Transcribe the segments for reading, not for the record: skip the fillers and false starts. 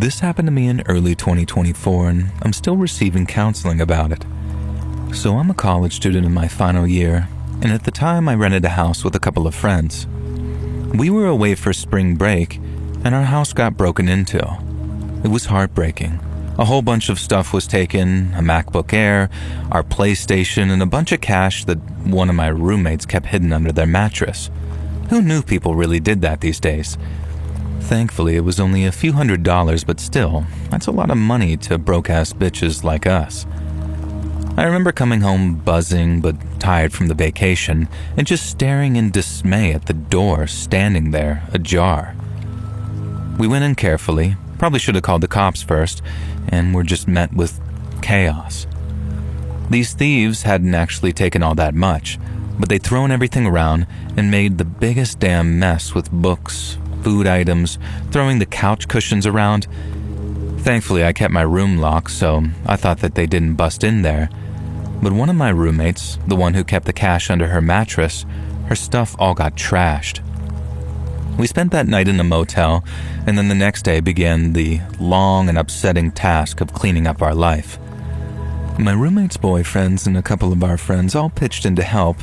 This happened to me in early 2024, and I'm still receiving counseling about it. So I'm a college student in my final year, and at the time I rented a house with a couple of friends. We were away for spring break, and our house got broken into. It was heartbreaking. A whole bunch of stuff was taken, a MacBook Air, our PlayStation, and a bunch of cash that one of my roommates kept hidden under their mattress. Who knew people really did that these days? Thankfully, it was only a few $100s, but still, that's a lot of money to broke-ass bitches like us. I remember coming home buzzing but tired from the vacation and just staring in dismay at the door standing there, ajar. We went in carefully, probably should have called the cops first, and were just met with chaos. These thieves hadn't actually taken all that much, but they'd thrown everything around and made the biggest damn mess with books, food items, throwing the couch cushions around. Thankfully, I kept my room locked, so I thought that they didn't bust in there. But one of my roommates, the one who kept the cash under her mattress, her stuff all got trashed. We spent that night in a motel, and then the next day began the long and upsetting task of cleaning up our life. My roommate's boyfriends and a couple of our friends all pitched in to help,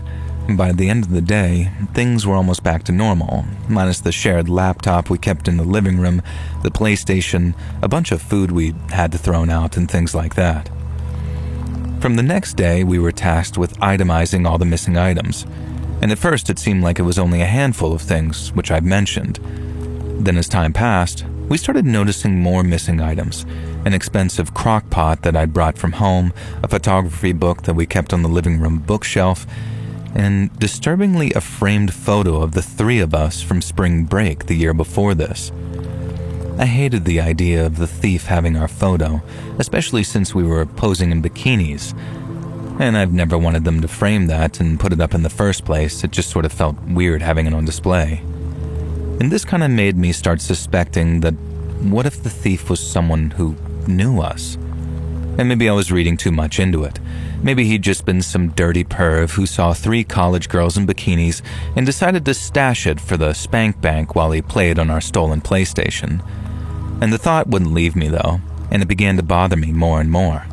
and by the end of the day, things were almost back to normal, minus the shared laptop we kept in the living room, the PlayStation, a bunch of food we had to throw out, and things like that. From the next day, we were tasked with itemizing all the missing items, and at first it seemed like it was only a handful of things, which I've mentioned. Then as time passed, we started noticing more missing items, an expensive crock pot that I'd brought from home, a photography book that we kept on the living room bookshelf, and disturbingly a framed photo of the three of us from spring break the year before this. I hated the idea of the thief having our photo, especially since we were posing in bikinis, and I've never wanted them to frame that and put it up in the first place. It just sort of felt weird having it on display. And this kind of made me start suspecting that what if the thief was someone who knew us? And maybe I was reading too much into it. Maybe he'd just been some dirty perv who saw 3 college girls in bikinis and decided to stash it for the spank bank while he played on our stolen PlayStation. And the thought wouldn't leave me though, and it began to bother me more and more.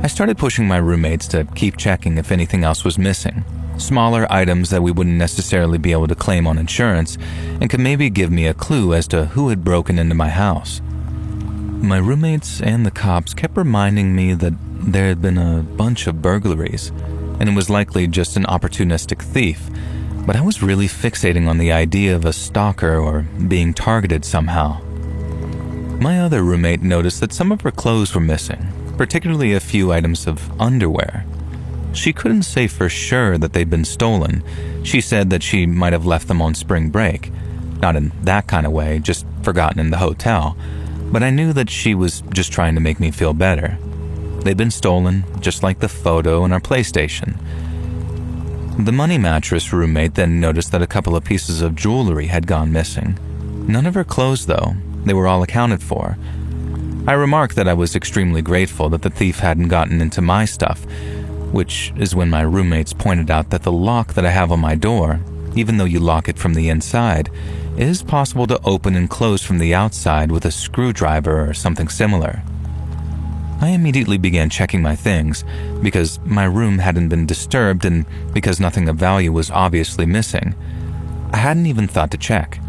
I started pushing my roommates to keep checking if anything else was missing. Smaller items that we wouldn't necessarily be able to claim on insurance and could maybe give me a clue as to who had broken into my house. My roommates and the cops kept reminding me that there had been a bunch of burglaries, and it was likely just an opportunistic thief, but I was really fixating on the idea of a stalker or being targeted somehow. My other roommate noticed that some of her clothes were missing, particularly a few items of underwear. She couldn't say for sure that they'd been stolen. She said that she might have left them on spring break. Not in that kind of way, just forgotten in the hotel. But I knew that she was just trying to make me feel better. They'd been stolen, just like the photo and our PlayStation. The money mattress roommate then noticed that a couple of pieces of jewelry had gone missing. None of her clothes, though. They were all accounted for. I remarked that I was extremely grateful that the thief hadn't gotten into my stuff, which is when my roommates pointed out that the lock that I have on my door, even though you lock it from the inside, is possible to open and close from the outside with a screwdriver or something similar. I immediately began checking my things, because my room hadn't been disturbed and because nothing of value was obviously missing. I hadn't even thought to check.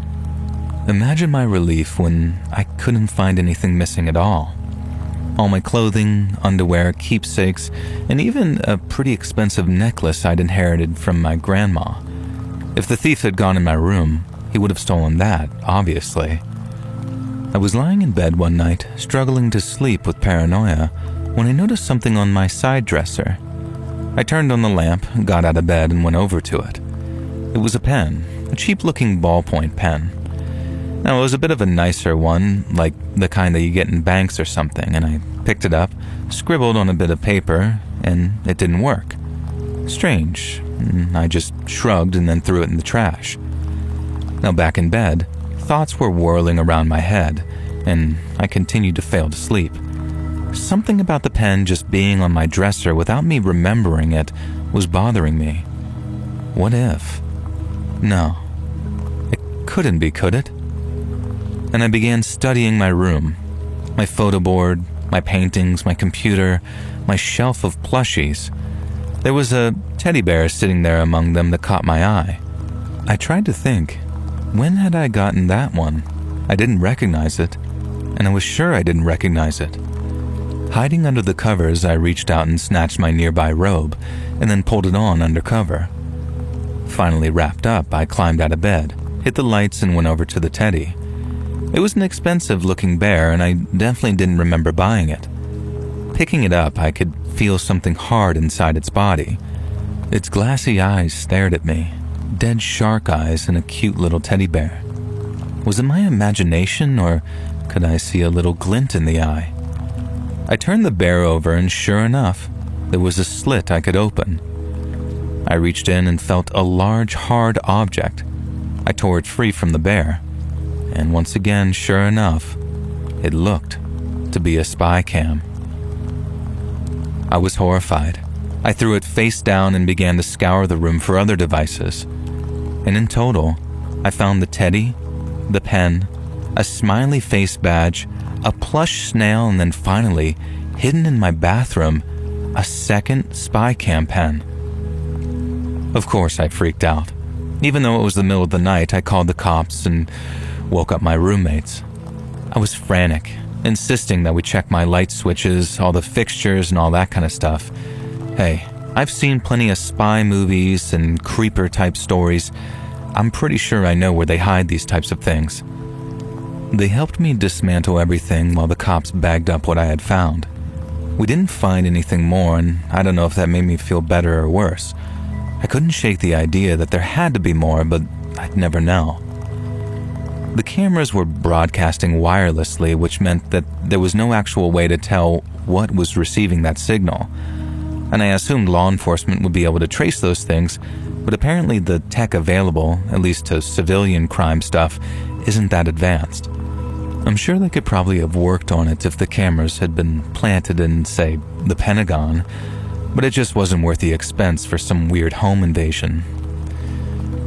Imagine my relief when I couldn't find anything missing at all. All my clothing, underwear, keepsakes, and even a pretty expensive necklace I'd inherited from my grandma. If the thief had gone in my room, he would have stolen that, obviously. I was lying in bed one night, struggling to sleep with paranoia, when I noticed something on my side dresser. I turned on the lamp, got out of bed, and went over to it. It was a pen, a cheap-looking ballpoint pen. Now, it was a bit of a nicer one, like the kind that you get in banks or something, and I picked it up, scribbled on a bit of paper, and it didn't work. Strange. I just shrugged and then threw it in the trash. Now, back in bed, thoughts were whirling around my head, and I continued to fail to sleep. Something about the pen just being on my dresser without me remembering it was bothering me. What if? No. It couldn't be, could it? And I began studying my room, My photo board, my paintings, my computer, my shelf of plushies. There was a teddy bear sitting there among them that caught my eye. I tried to think, when had I gotten that one? I didn't recognize it, and I was sure I didn't recognize it. Hiding under the covers, I reached out and snatched my nearby robe, and then pulled it on under cover. Finally wrapped up, I climbed out of bed, hit the lights, and went over to the teddy. It was an expensive-looking bear, and I definitely didn't remember buying it. Picking it up, I could feel something hard inside its body. Its glassy eyes stared at me, dead shark eyes and a cute little teddy bear. Was it my imagination, or could I see a little glint in the eye? I turned the bear over, and sure enough, there was a slit I could open. I reached in and felt a large, hard object. I tore it free from the bear, and once again, sure enough, it looked to be a spy cam. I was horrified. I threw it face down and began to scour the room for other devices. And in total, I found the teddy, the pen, a smiley face badge, a plush snail, and then finally, hidden in my bathroom, a second spy cam pen. Of course, I freaked out. Even though it was the middle of the night, I called the cops and woke up my roommates. I was frantic, insisting that we check my light switches, all the fixtures, and all that kind of stuff. Hey, I've seen plenty of spy movies and creeper-type stories. I'm pretty sure I know where they hide these types of things. They helped me dismantle everything while the cops bagged up what I had found. We didn't find anything more, and I don't know if that made me feel better or worse. I couldn't shake the idea that there had to be more, but I'd never know. The cameras were broadcasting wirelessly, which meant that there was no actual way to tell what was receiving that signal. And I assumed law enforcement would be able to trace those things, but apparently the tech available, at least to civilian crime stuff, isn't that advanced. I'm sure they could probably have worked on it if the cameras had been planted in, say, the Pentagon, but it just wasn't worth the expense for some weird home invasion.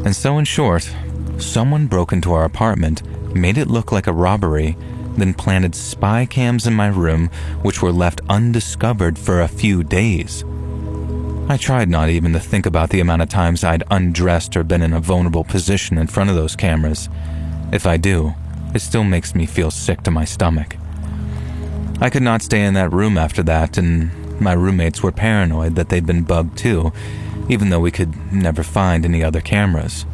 And so in short, someone broke into our apartment, made it look like a robbery, then planted spy cams in my room, which were left undiscovered for a few days. I tried not even to think about the amount of times I'd undressed or been in a vulnerable position in front of those cameras. If I do, it still makes me feel sick to my stomach. I could not stay in that room after that, and my roommates were paranoid that they'd been bugged too, even though we could never find any other cameras.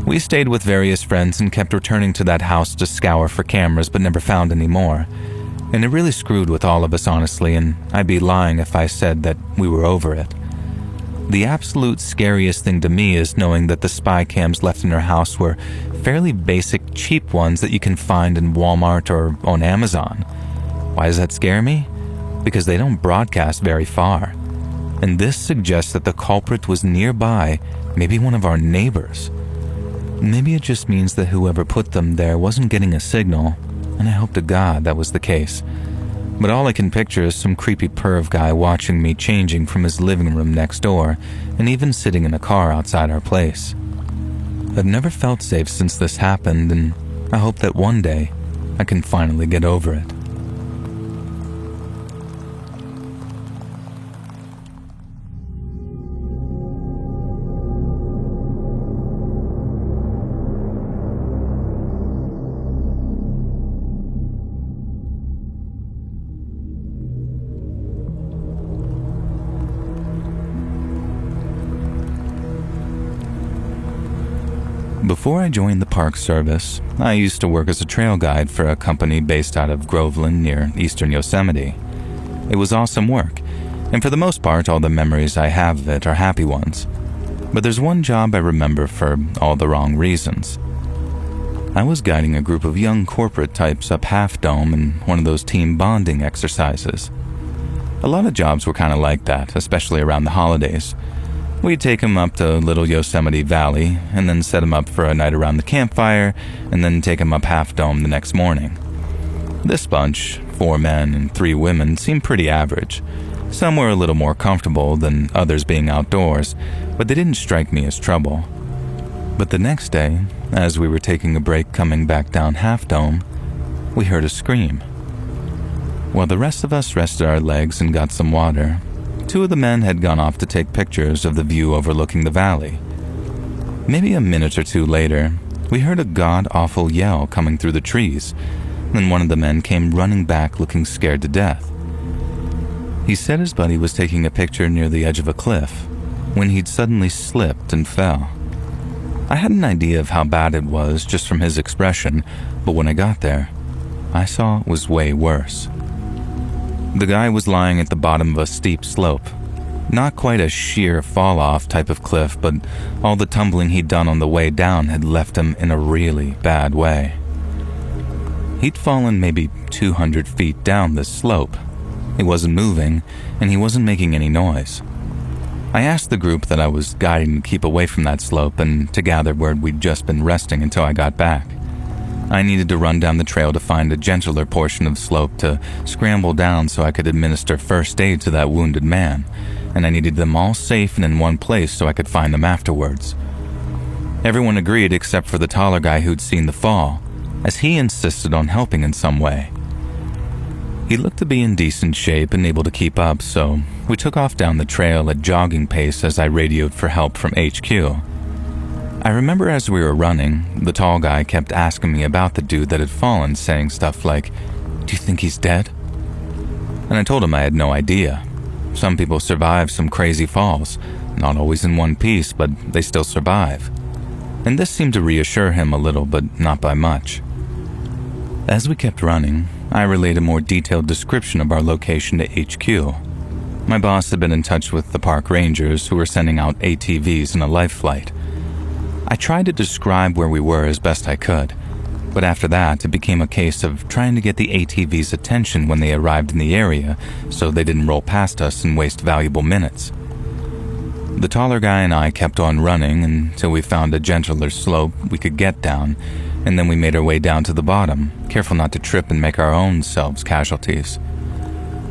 We stayed with various friends and kept returning to that house to scour for cameras but never found any more. And it really screwed with all of us, honestly, and I'd be lying if I said that we were over it. The absolute scariest thing to me is knowing that the spy cams left in our house were fairly basic, cheap ones that you can find in Walmart or on Amazon. Why does that scare me? Because they don't broadcast very far. And this suggests that the culprit was nearby, maybe one of our neighbors. Maybe it just means that whoever put them there wasn't getting a signal, and I hope to God that was the case. But all I can picture is some creepy perv guy watching me changing from his living room next door, and even sitting in a car outside our place. I've never felt safe since this happened, and I hope that one day I can finally get over it. Before I joined the Park Service, I used to work as a trail guide for a company based out of Groveland near eastern Yosemite. It was awesome work, and for the most part, all the memories I have of it are happy ones. But there's one job I remember for all the wrong reasons. I was guiding a group of young corporate types up Half Dome in one of those team bonding exercises. A lot of jobs were kind of like that, especially around the holidays. We'd take them up to Little Yosemite Valley, and then set them up for a night around the campfire, and then take them up Half Dome the next morning. This bunch, 4 men and 3 women, seemed pretty average. Some were a little more comfortable than others being outdoors, but they didn't strike me as trouble. But the next day, as we were taking a break coming back down Half Dome, we heard a scream. While the rest of us rested our legs and got some water, two of the men had gone off to take pictures of the view overlooking the valley. Maybe a minute or two later, we heard a god-awful yell coming through the trees. Then one of the men came running back looking scared to death. He said his buddy was taking a picture near the edge of a cliff when he'd suddenly slipped and fell. I had an idea of how bad it was just from his expression, but when I got there, I saw it was way worse. The guy was lying at the bottom of a steep slope. Not quite a sheer fall-off type of cliff, but all the tumbling he'd done on the way down had left him in a really bad way. He'd fallen maybe 200 feet down this slope. He wasn't moving, and he wasn't making any noise. I asked the group that I was guiding to keep away from that slope and to gather where we'd just been resting until I got back. I needed to run down the trail to find a gentler portion of slope to scramble down so I could administer first aid to that wounded man, and I needed them all safe and in one place so I could find them afterwards. Everyone agreed except for the taller guy who'd seen the fall, as he insisted on helping in some way. He looked to be in decent shape and able to keep up, so we took off down the trail at jogging pace as I radioed for help from HQ. I remember as we were running, the tall guy kept asking me about the dude that had fallen, saying stuff like, "Do you think he's dead?" And I told him I had no idea. Some people survive some crazy falls, not always in one piece, but they still survive. And this seemed to reassure him a little, but not by much. As we kept running, I relayed a more detailed description of our location to HQ. My boss had been in touch with the park rangers who were sending out ATVs in a life flight. I tried to describe where we were as best I could, but after that it became a case of trying to get the ATV's attention when they arrived in the area so they didn't roll past us and waste valuable minutes. The taller guy and I kept on running until we found a gentler slope we could get down, and then we made our way down to the bottom, careful not to trip and make our own selves casualties.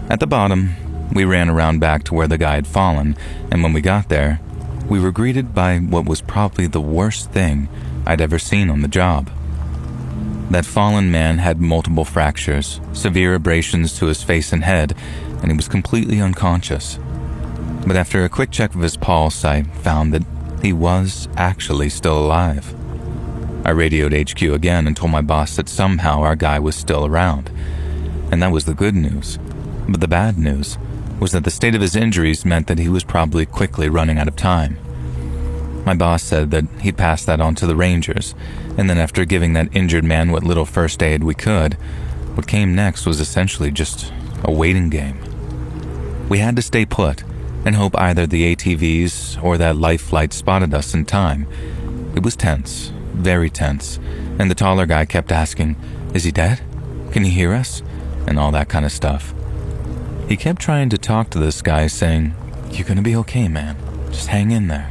At the bottom, we ran around back to where the guy had fallen, and when we got there, we were greeted by what was probably the worst thing I'd ever seen on the job. That fallen man had multiple fractures, severe abrasions to his face and head, and he was completely unconscious. But after a quick check of his pulse, I found that he was actually still alive. I radioed HQ again and told my boss that somehow our guy was still around. And that was the good news. But the bad news was that the state of his injuries meant that he was probably quickly running out of time. My boss said that he'd pass that on to the rangers, and then after giving that injured man what little first aid we could, what came next was essentially just a waiting game. We had to stay put and hope either the ATVs or that life flight spotted us in time. It was tense. Very tense, and the taller guy kept asking, "Is he dead? Can you hear us?" and all that kind of stuff. He kept trying to talk to this guy, saying, "You're gonna be okay, man. Just hang in there."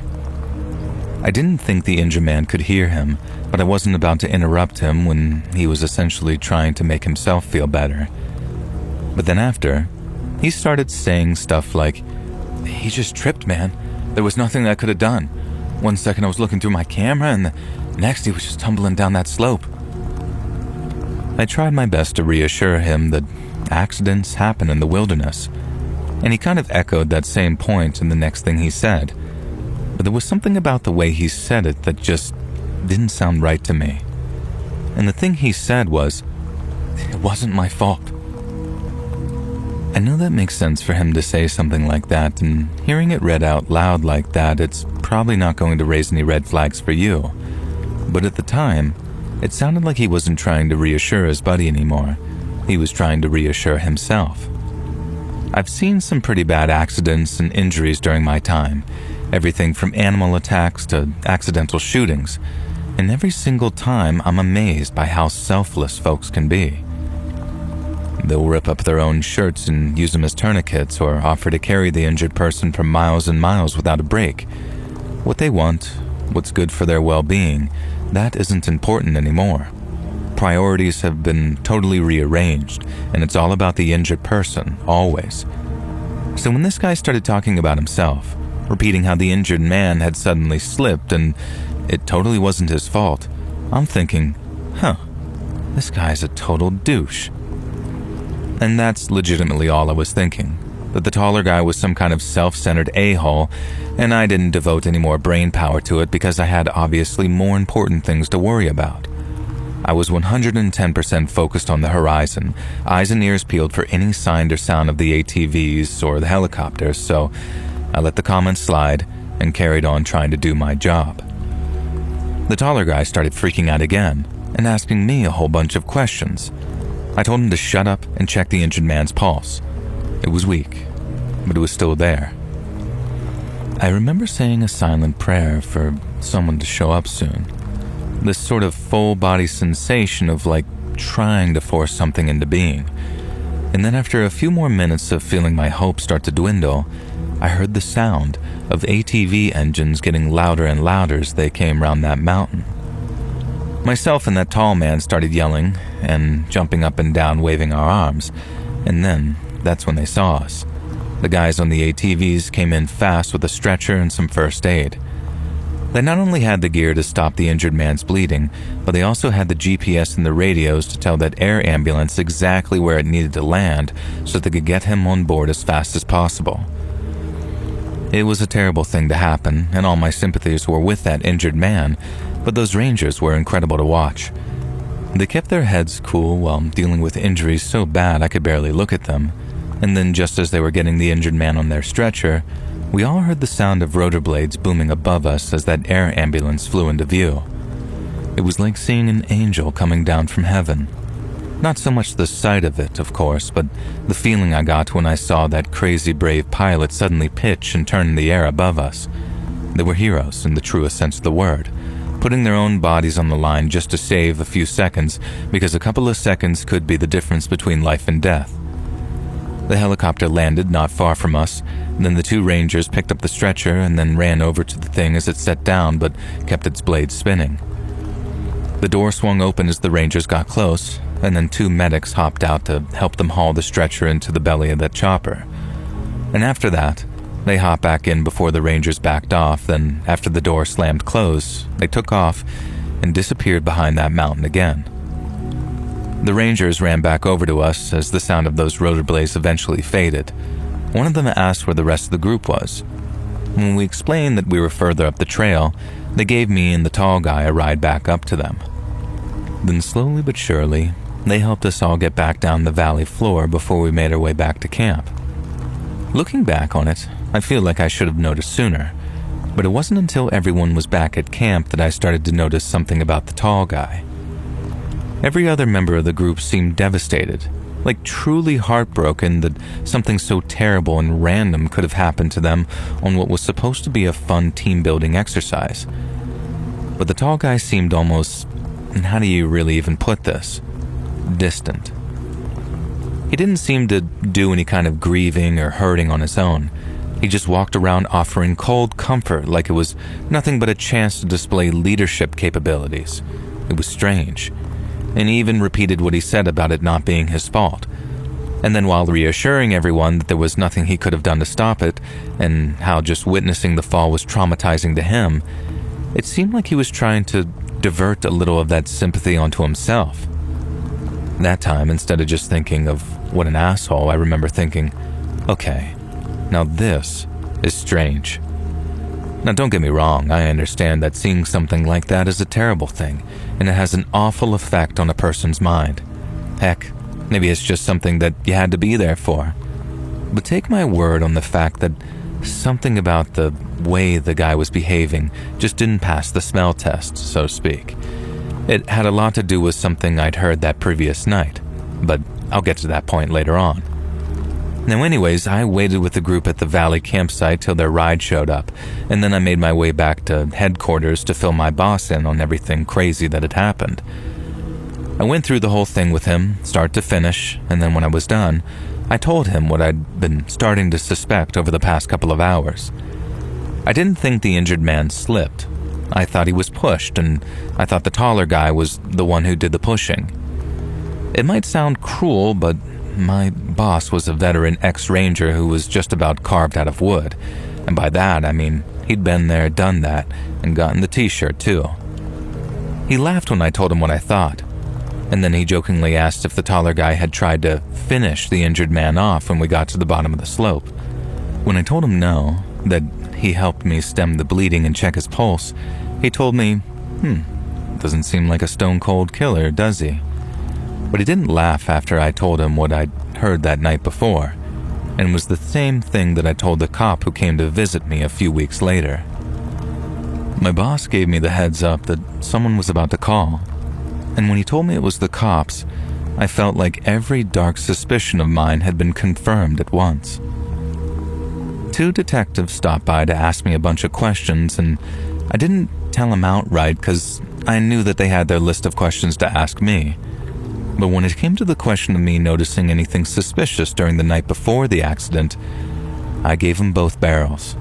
I didn't think the injured man could hear him, but I wasn't about to interrupt him when he was essentially trying to make himself feel better. But then after, he started saying stuff like, "He just tripped, man. There was nothing I could have done. One second I was looking through my camera, and the next he was just tumbling down that slope." I tried my best to reassure him that accidents happen in the wilderness, and he kind of echoed that same point in the next thing he said. But there was something about the way he said it that just didn't sound right to me. And the thing he said was, "It wasn't my fault." I know that makes sense for him to say something like that, and hearing it read out loud like that, it's probably not going to raise any red flags for you. But at the time, it sounded like he wasn't trying to reassure his buddy anymore. He was trying to reassure himself. I've seen some pretty bad accidents and injuries during my time, everything from animal attacks to accidental shootings, and every single time I'm amazed by how selfless folks can be. They'll rip up their own shirts and use them as tourniquets or offer to carry the injured person for miles and miles without a break. What they want, what's good for their well-being, that isn't important anymore. Priorities have been totally rearranged, and it's all about the injured person, always. So when this guy started talking about himself, repeating how the injured man had suddenly slipped and it totally wasn't his fault, I'm thinking, this guy's a total douche. And that's legitimately all I was thinking, that the taller guy was some kind of self-centered a-hole, and I didn't devote any more brain power to it because I had obviously more important things to worry about. I was 110% focused on the horizon, eyes and ears peeled for any sign or sound of the ATVs or the helicopters, so I let the comments slide and carried on trying to do my job. The taller guy started freaking out again and asking me a whole bunch of questions. I told him to shut up and check the injured man's pulse. It was weak, but it was still there. I remember saying a silent prayer for someone to show up soon. This sort of full-body sensation of like trying to force something into being. And then after a few more minutes of feeling my hopes start to dwindle, I heard the sound of ATV engines getting louder and louder as they came round that mountain. Myself and that tall man started yelling and jumping up and down, waving our arms, and then that's when they saw us. The guys on the ATVs came in fast with a stretcher and some first aid. They not only had the gear to stop the injured man's bleeding, but they also had the GPS and the radios to tell that air ambulance exactly where it needed to land so they could get him on board as fast as possible. It was a terrible thing to happen, and all my sympathies were with that injured man, but those rangers were incredible to watch. They kept their heads cool while dealing with injuries so bad I could barely look at them, and then just as they were getting the injured man on their stretcher, we all heard the sound of rotor blades booming above us as that air ambulance flew into view. It was like seeing an angel coming down from heaven. Not so much the sight of it, of course, but the feeling I got when I saw that crazy brave pilot suddenly pitch and turn in the air above us. They were heroes in the truest sense of the word, putting their own bodies on the line just to save a few seconds, because a couple of seconds could be the difference between life and death. The helicopter landed not far from us, then the two rangers picked up the stretcher and then ran over to the thing as it set down but kept its blades spinning. The door swung open as the rangers got close, and then two medics hopped out to help them haul the stretcher into the belly of that chopper. And after that, they hopped back in before the rangers backed off, then after the door slammed closed, they took off and disappeared behind that mountain again. The rangers ran back over to us as the sound of those rotor blades eventually faded. One of them asked where the rest of the group was. When we explained that we were further up the trail, they gave me and the tall guy a ride back up to them. Then slowly but surely, they helped us all get back down the valley floor before we made our way back to camp. Looking back on it, I feel like I should have noticed sooner, but it wasn't until everyone was back at camp that I started to notice something about the tall guy. Every other member of the group seemed devastated, like truly heartbroken that something so terrible and random could have happened to them on what was supposed to be a fun team-building exercise. But the tall guy seemed almost, how do you really even put this, distant. He didn't seem to do any kind of grieving or hurting on his own. He just walked around offering cold comfort like it was nothing but a chance to display leadership capabilities. It was strange. And he even repeated what he said about it not being his fault. And then while reassuring everyone that there was nothing he could have done to stop it, and how just witnessing the fall was traumatizing to him, it seemed like he was trying to divert a little of that sympathy onto himself. That time, instead of just thinking of what an asshole, I remember thinking, okay, now this is strange. Now don't get me wrong, I understand that seeing something like that is a terrible thing, and it has an awful effect on a person's mind. Heck, maybe it's just something that you had to be there for. But take my word on the fact that something about the way the guy was behaving just didn't pass the smell test, so to speak. It had a lot to do with something I'd heard that previous night, but I'll get to that point later on. Now anyways, I waited with the group at the valley campsite till their ride showed up, and then I made my way back to headquarters to fill my boss in on everything crazy that had happened. I went through the whole thing with him, start to finish, and then when I was done, I told him what I'd been starting to suspect over the past couple of hours. I didn't think the injured man slipped. I thought he was pushed, and I thought the taller guy was the one who did the pushing. It might sound cruel, but my boss was a veteran ex-ranger who was just about carved out of wood, and by that I mean he'd been there, done that, and gotten the t-shirt too. He laughed when I told him what I thought. And then he jokingly asked if the taller guy had tried to finish the injured man off when we got to the bottom of the slope. When I told him no, that he helped me stem the bleeding and check his pulse, he told me, doesn't seem like a stone-cold killer, does he? But he didn't laugh after I told him what I'd heard that night before, and was the same thing that I told the cop who came to visit me a few weeks later. My boss gave me the heads up that someone was about to call, and when he told me it was the cops, I felt like every dark suspicion of mine had been confirmed at once. 2 detectives stopped by to ask me a bunch of questions, and I didn't tell them outright because I knew that they had their list of questions to ask me. But when it came to the question of me noticing anything suspicious during the night before the accident, I gave them both barrels.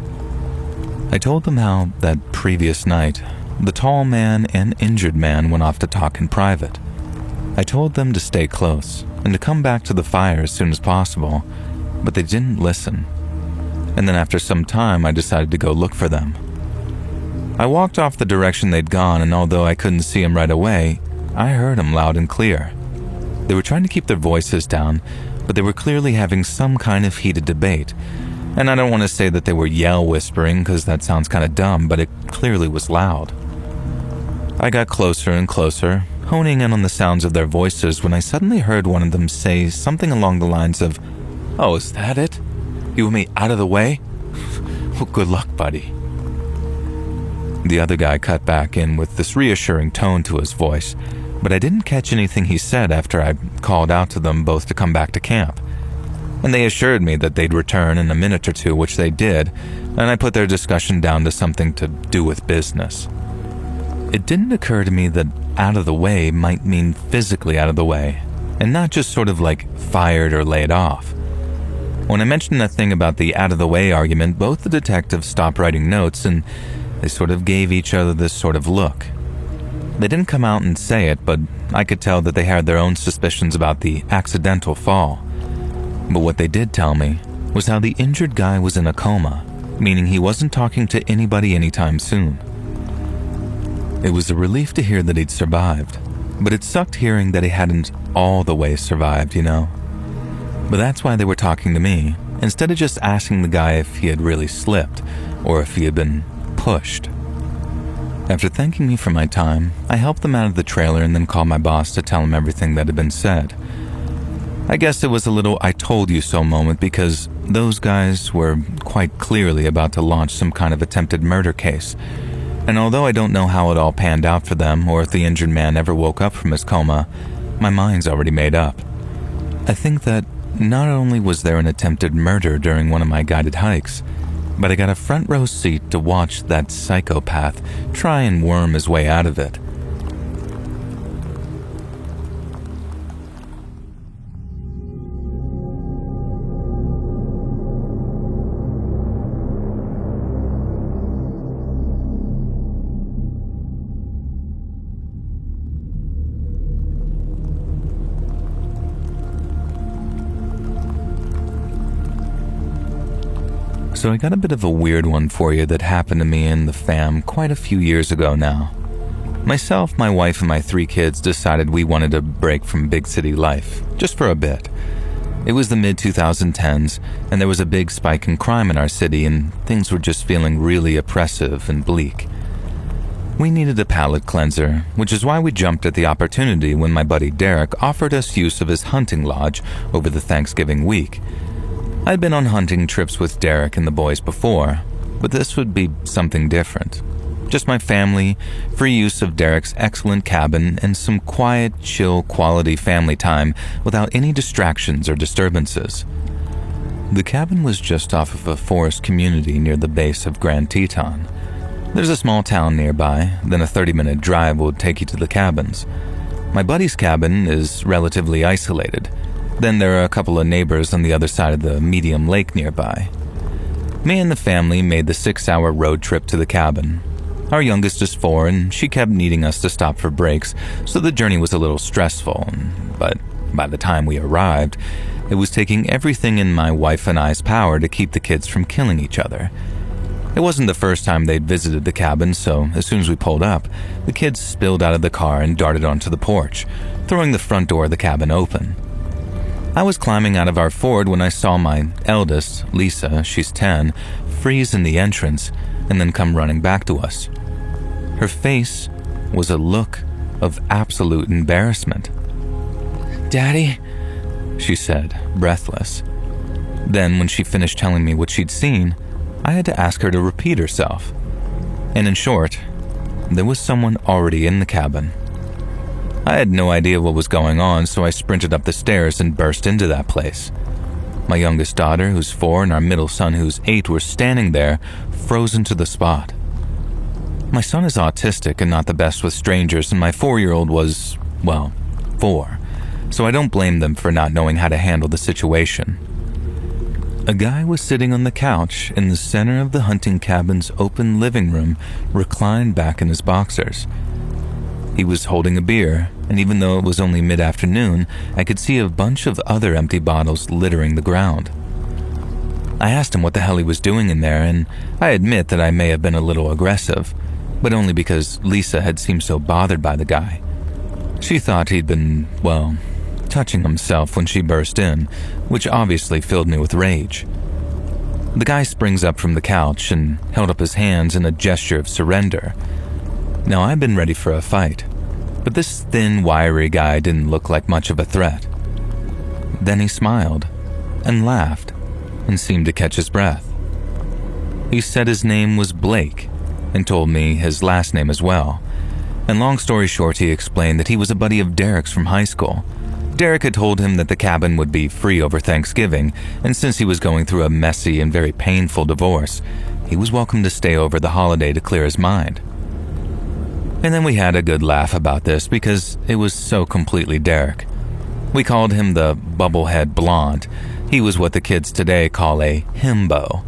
I told them how that previous night, the tall man and injured man went off to talk in private. I told them to stay close and to come back to the fire as soon as possible, but they didn't listen. And then after some time, I decided to go look for them. I walked off the direction they'd gone, and although I couldn't see them right away, I heard them loud and clear. They were trying to keep their voices down, but they were clearly having some kind of heated debate. And I don't want to say that they were yell whispering because that sounds kind of dumb, but it clearly was loud. I got closer and closer, honing in on the sounds of their voices when I suddenly heard one of them say something along the lines of, "Oh, is that it? You want me out of the way? Well, good luck, buddy." The other guy cut back in with this reassuring tone to his voice, but I didn't catch anything he said after I called out to them both to come back to camp. And they assured me that they'd return in a minute or two, which they did, and I put their discussion down to something to do with business. It didn't occur to me that out of the way might mean physically out of the way, and not just sort of like fired or laid off. When I mentioned that thing about the out of the way argument, both the detectives stopped writing notes and they sort of gave each other this sort of look. They didn't come out and say it, but I could tell that they had their own suspicions about the accidental fall. But what they did tell me was how the injured guy was in a coma, meaning he wasn't talking to anybody anytime soon. It was a relief to hear that he'd survived, but it sucked hearing that he hadn't all the way survived, you know? But that's why they were talking to me, instead of just asking the guy if he had really slipped, or if he had been pushed. After thanking me for my time, I helped them out of the trailer and then called my boss to tell him everything that had been said. I guess it was a little I told you so moment because those guys were quite clearly about to launch some kind of attempted murder case. And although I don't know how it all panned out for them or if the injured man ever woke up from his coma, my mind's already made up. I think that not only was there an attempted murder during one of my guided hikes, but I got a front row seat to watch that psychopath try and worm his way out of it. So I got a bit of a weird one for you that happened to me and the fam quite a few years ago now. Myself, my wife, and my 3 kids decided we wanted a break from big city life, just for a bit. It was the mid-2010s, and there was a big spike in crime in our city, and things were just feeling really oppressive and bleak. We needed a palate cleanser, which is why we jumped at the opportunity when my buddy Derek offered us use of his hunting lodge over the Thanksgiving week. I'd been on hunting trips with Derek and the boys before, but this would be something different. Just my family, free use of Derek's excellent cabin, and some quiet, chill, quality family time without any distractions or disturbances. The cabin was just off of a forest community near the base of Grand Teton. There's a small town nearby, then a 30-minute drive will take you to the cabins. My buddy's cabin is relatively isolated. Then there are a couple of neighbors on the other side of the medium lake nearby. Me and the family made the 6-hour road trip to the cabin. Our youngest is 4 and she kept needing us to stop for breaks, so the journey was a little stressful, but by the time we arrived, it was taking everything in my wife and I's power to keep the kids from killing each other. It wasn't the first time they'd visited the cabin, so as soon as we pulled up, the kids spilled out of the car and darted onto the porch, throwing the front door of the cabin open. I was climbing out of our Ford when I saw my eldest, Lisa, she's 10, freeze in the entrance and then come running back to us. Her face was a look of absolute embarrassment. "Daddy?" she said, breathless. Then, when she finished telling me what she'd seen, I had to ask her to repeat herself. And in short, there was someone already in the cabin. I had no idea what was going on, so I sprinted up the stairs and burst into that place. My youngest daughter, who's 4, and our middle son, who's 8, were standing there, frozen to the spot. My son is autistic and not the best with strangers, and my 4-year-old was, well, 4, so I don't blame them for not knowing how to handle the situation. A guy was sitting on the couch in the center of the hunting cabin's open living room, reclined back in his boxers. He was holding a beer, and even though it was only mid-afternoon, I could see a bunch of other empty bottles littering the ground. I asked him what the hell he was doing in there, and I admit that I may have been a little aggressive, but only because Lisa had seemed so bothered by the guy. She thought he'd been, well, touching himself when she burst in, which obviously filled me with rage. The guy springs up from the couch and held up his hands in a gesture of surrender. Now, I'd been ready for a fight, but this thin, wiry guy didn't look like much of a threat. Then he smiled and laughed and seemed to catch his breath. He said his name was Blake and told me his last name as well. And long story short, he explained that he was a buddy of Derek's from high school. Derek had told him that the cabin would be free over Thanksgiving, and since he was going through a messy and very painful divorce, he was welcome to stay over the holiday to clear his mind. And then we had a good laugh about this because it was so completely Derek. We called him the bubblehead blonde. He was what the kids today call a himbo.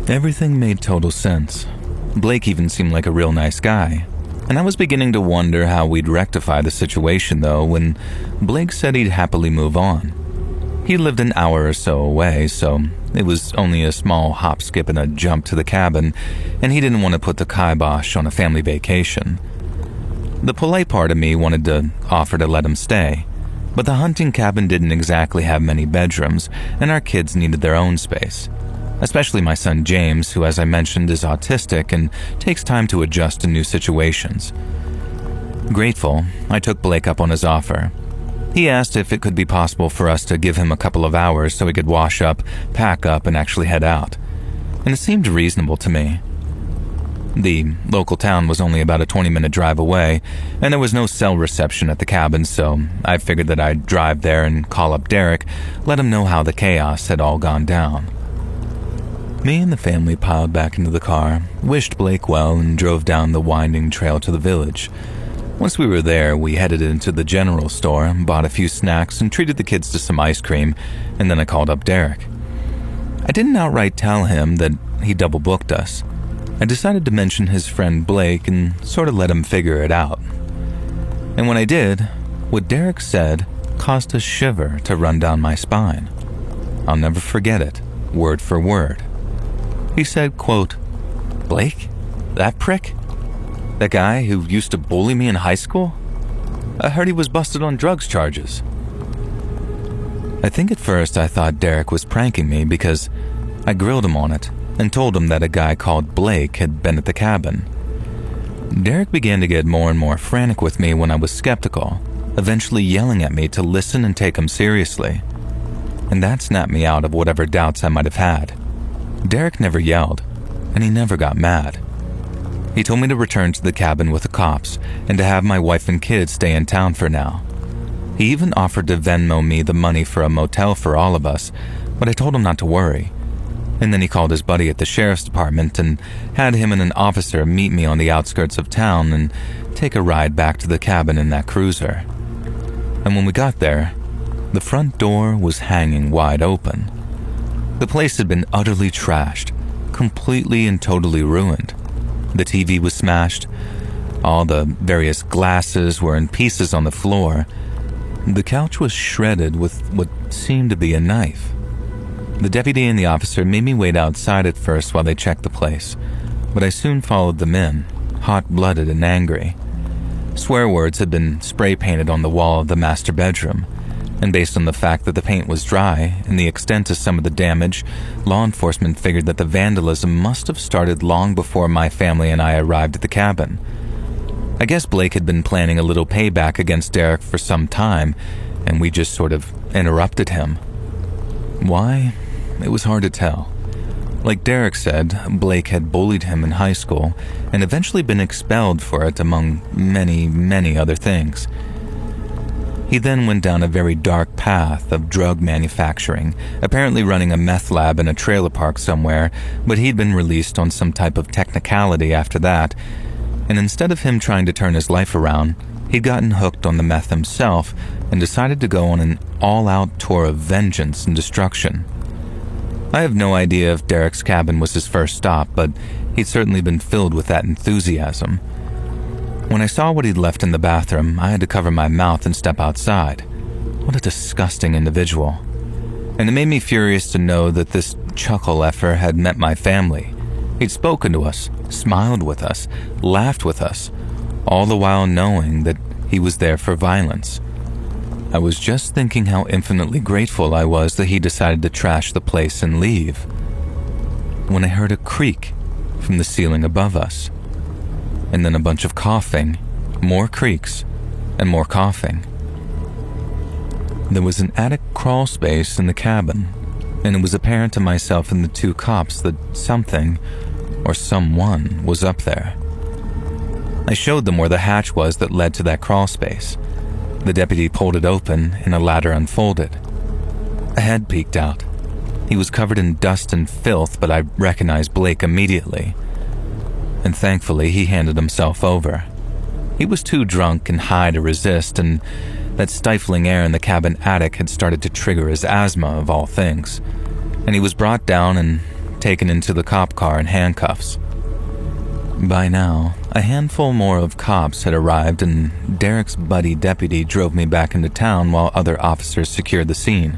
Everything made total sense. Blake even seemed like a real nice guy. And I was beginning to wonder how we'd rectify the situation, though, when Blake said he'd happily move on. He lived an hour or so away, so it was only a small hop, skip, and a jump to the cabin, and he didn't want to put the kibosh on a family vacation. The polite part of me wanted to offer to let him stay, but the hunting cabin didn't exactly have many bedrooms, and our kids needed their own space. Especially my son James, who, as I mentioned, is autistic and takes time to adjust to new situations. Grateful, I took Blake up on his offer. He asked if it could be possible for us to give him a couple of hours so he could wash up, pack up, and actually head out. And it seemed reasonable to me. The local town was only about a 20-minute drive away, and there was no cell reception at the cabin, so I figured that I'd drive there and call up Derek, let him know how the chaos had all gone down. Me and the family piled back into the car, wished Blake well, and drove down the winding trail to the village. Once we were there, we headed into the general store, bought a few snacks, and treated the kids to some ice cream, and then I called up Derek. I didn't outright tell him that he double-booked us. I decided to mention his friend Blake and sort of let him figure it out. And when I did, what Derek said caused a shiver to run down my spine. I'll never forget it, word for word. He said, quote, "Blake? That prick? That guy who used to bully me in high school? I heard he was busted on drugs charges." I think at first I thought Derek was pranking me because I grilled him on it and told him that a guy called Blake had been at the cabin. Derek began to get more and more frantic with me when I was skeptical, eventually yelling at me to listen and take him seriously. And that snapped me out of whatever doubts I might have had. Derek never yelled, and he never got mad. He told me to return to the cabin with the cops and to have my wife and kids stay in town for now. He even offered to Venmo me the money for a motel for all of us, but I told him not to worry. And then he called his buddy at the sheriff's department and had him and an officer meet me on the outskirts of town and take a ride back to the cabin in that cruiser. And when we got there, the front door was hanging wide open. The place had been utterly trashed, completely and totally ruined. The TV was smashed. All the various glasses were in pieces on the floor. The couch was shredded with what seemed to be a knife. The deputy and the officer made me wait outside at first while they checked the place, but I soon followed them in, hot-blooded and angry. Swear words had been spray-painted on the wall of the master bedroom, and based on the fact that the paint was dry and the extent of some of the damage, law enforcement figured that the vandalism must have started long before my family and I arrived at the cabin. I guess Blake had been planning a little payback against Derek for some time, and we just sort of interrupted him. Why? It was hard to tell. Like Derek said, Blake had bullied him in high school and eventually been expelled for it, among many, many other things. He then went down a very dark path of drug manufacturing, apparently running a meth lab in a trailer park somewhere, but he'd been released on some type of technicality after that, and instead of him trying to turn his life around, he'd gotten hooked on the meth himself and decided to go on an all-out tour of vengeance and destruction. I have no idea if Derek's cabin was his first stop, but he'd certainly been filled with that enthusiasm. When I saw what he'd left in the bathroom, I had to cover my mouth and step outside. What a disgusting individual. And it made me furious to know that this chuckle effer had met my family. He'd spoken to us, smiled with us, laughed with us, all the while knowing that he was there for violence. I was just thinking how infinitely grateful I was that he decided to trash the place and leave, when I heard a creak from the ceiling above us, and then a bunch of coughing, more creaks, and more coughing. There was an attic crawl space in the cabin, and it was apparent to myself and the two cops that something, or someone, was up there. I showed them where the hatch was that led to that crawl space. The deputy pulled it open and a ladder unfolded. A head peeked out. He was covered in dust and filth, but I recognized Blake immediately. And thankfully, he handed himself over. He was too drunk and high to resist, and that stifling air in the cabin attic had started to trigger his asthma, of all things. And he was brought down and taken into the cop car in handcuffs. By now, a handful more of cops had arrived, and Derek's buddy deputy drove me back into town while other officers secured the scene.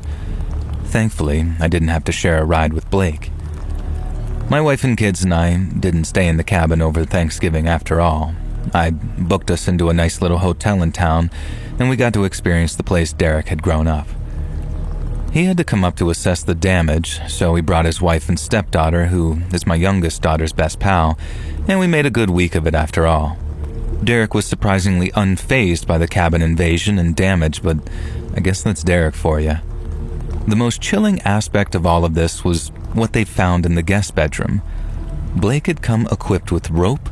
Thankfully, I didn't have to share a ride with Blake. My wife and kids and I didn't stay in the cabin over Thanksgiving after all. I booked us into a nice little hotel in town, and we got to experience the place Derek had grown up. He had to come up to assess the damage, so he brought his wife and stepdaughter, who is my youngest daughter's best pal, and we made a good week of it after all. Derek was surprisingly unfazed by the cabin invasion and damage, but I guess that's Derek for you. The most chilling aspect of all of this was what they found in the guest bedroom. Blake had come equipped with rope,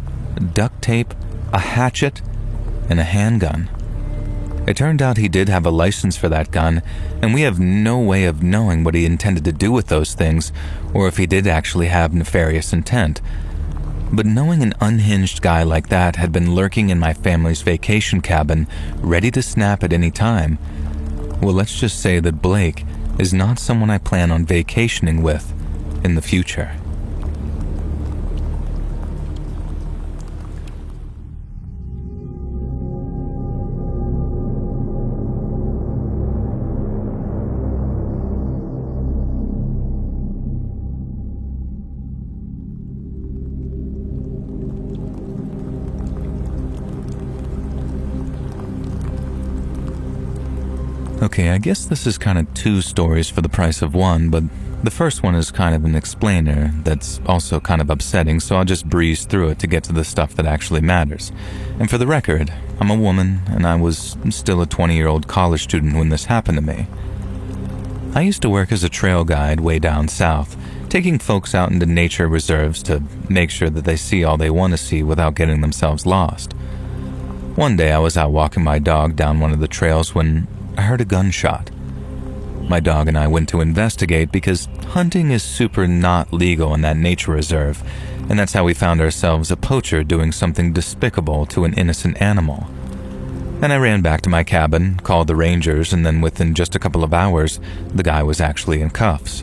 duct tape, a hatchet, and a handgun. It turned out he did have a license for that gun, and we have no way of knowing what he intended to do with those things, or if he did actually have nefarious intent. But knowing an unhinged guy like that had been lurking in my family's vacation cabin, ready to snap at any time, well, let's just say that Blake is not someone I plan on vacationing with in the future. Okay, I guess this is kind of two stories for the price of one, but the first one is kind of an explainer that's also kind of upsetting, so I'll just breeze through it to get to the stuff that actually matters. And for the record, I'm a woman, and I was still a 20-year-old college student when this happened to me. I used to work as a trail guide way down south, taking folks out into nature reserves to make sure that they see all they want to see without getting themselves lost. One day I was out walking my dog down one of the trails when I heard a gunshot. My dog and I went to investigate because hunting is super not legal in that nature reserve, and that's how we found ourselves a poacher doing something despicable to an innocent animal. And I ran back to my cabin, called the rangers, and then within just a couple of hours, the guy was actually in cuffs.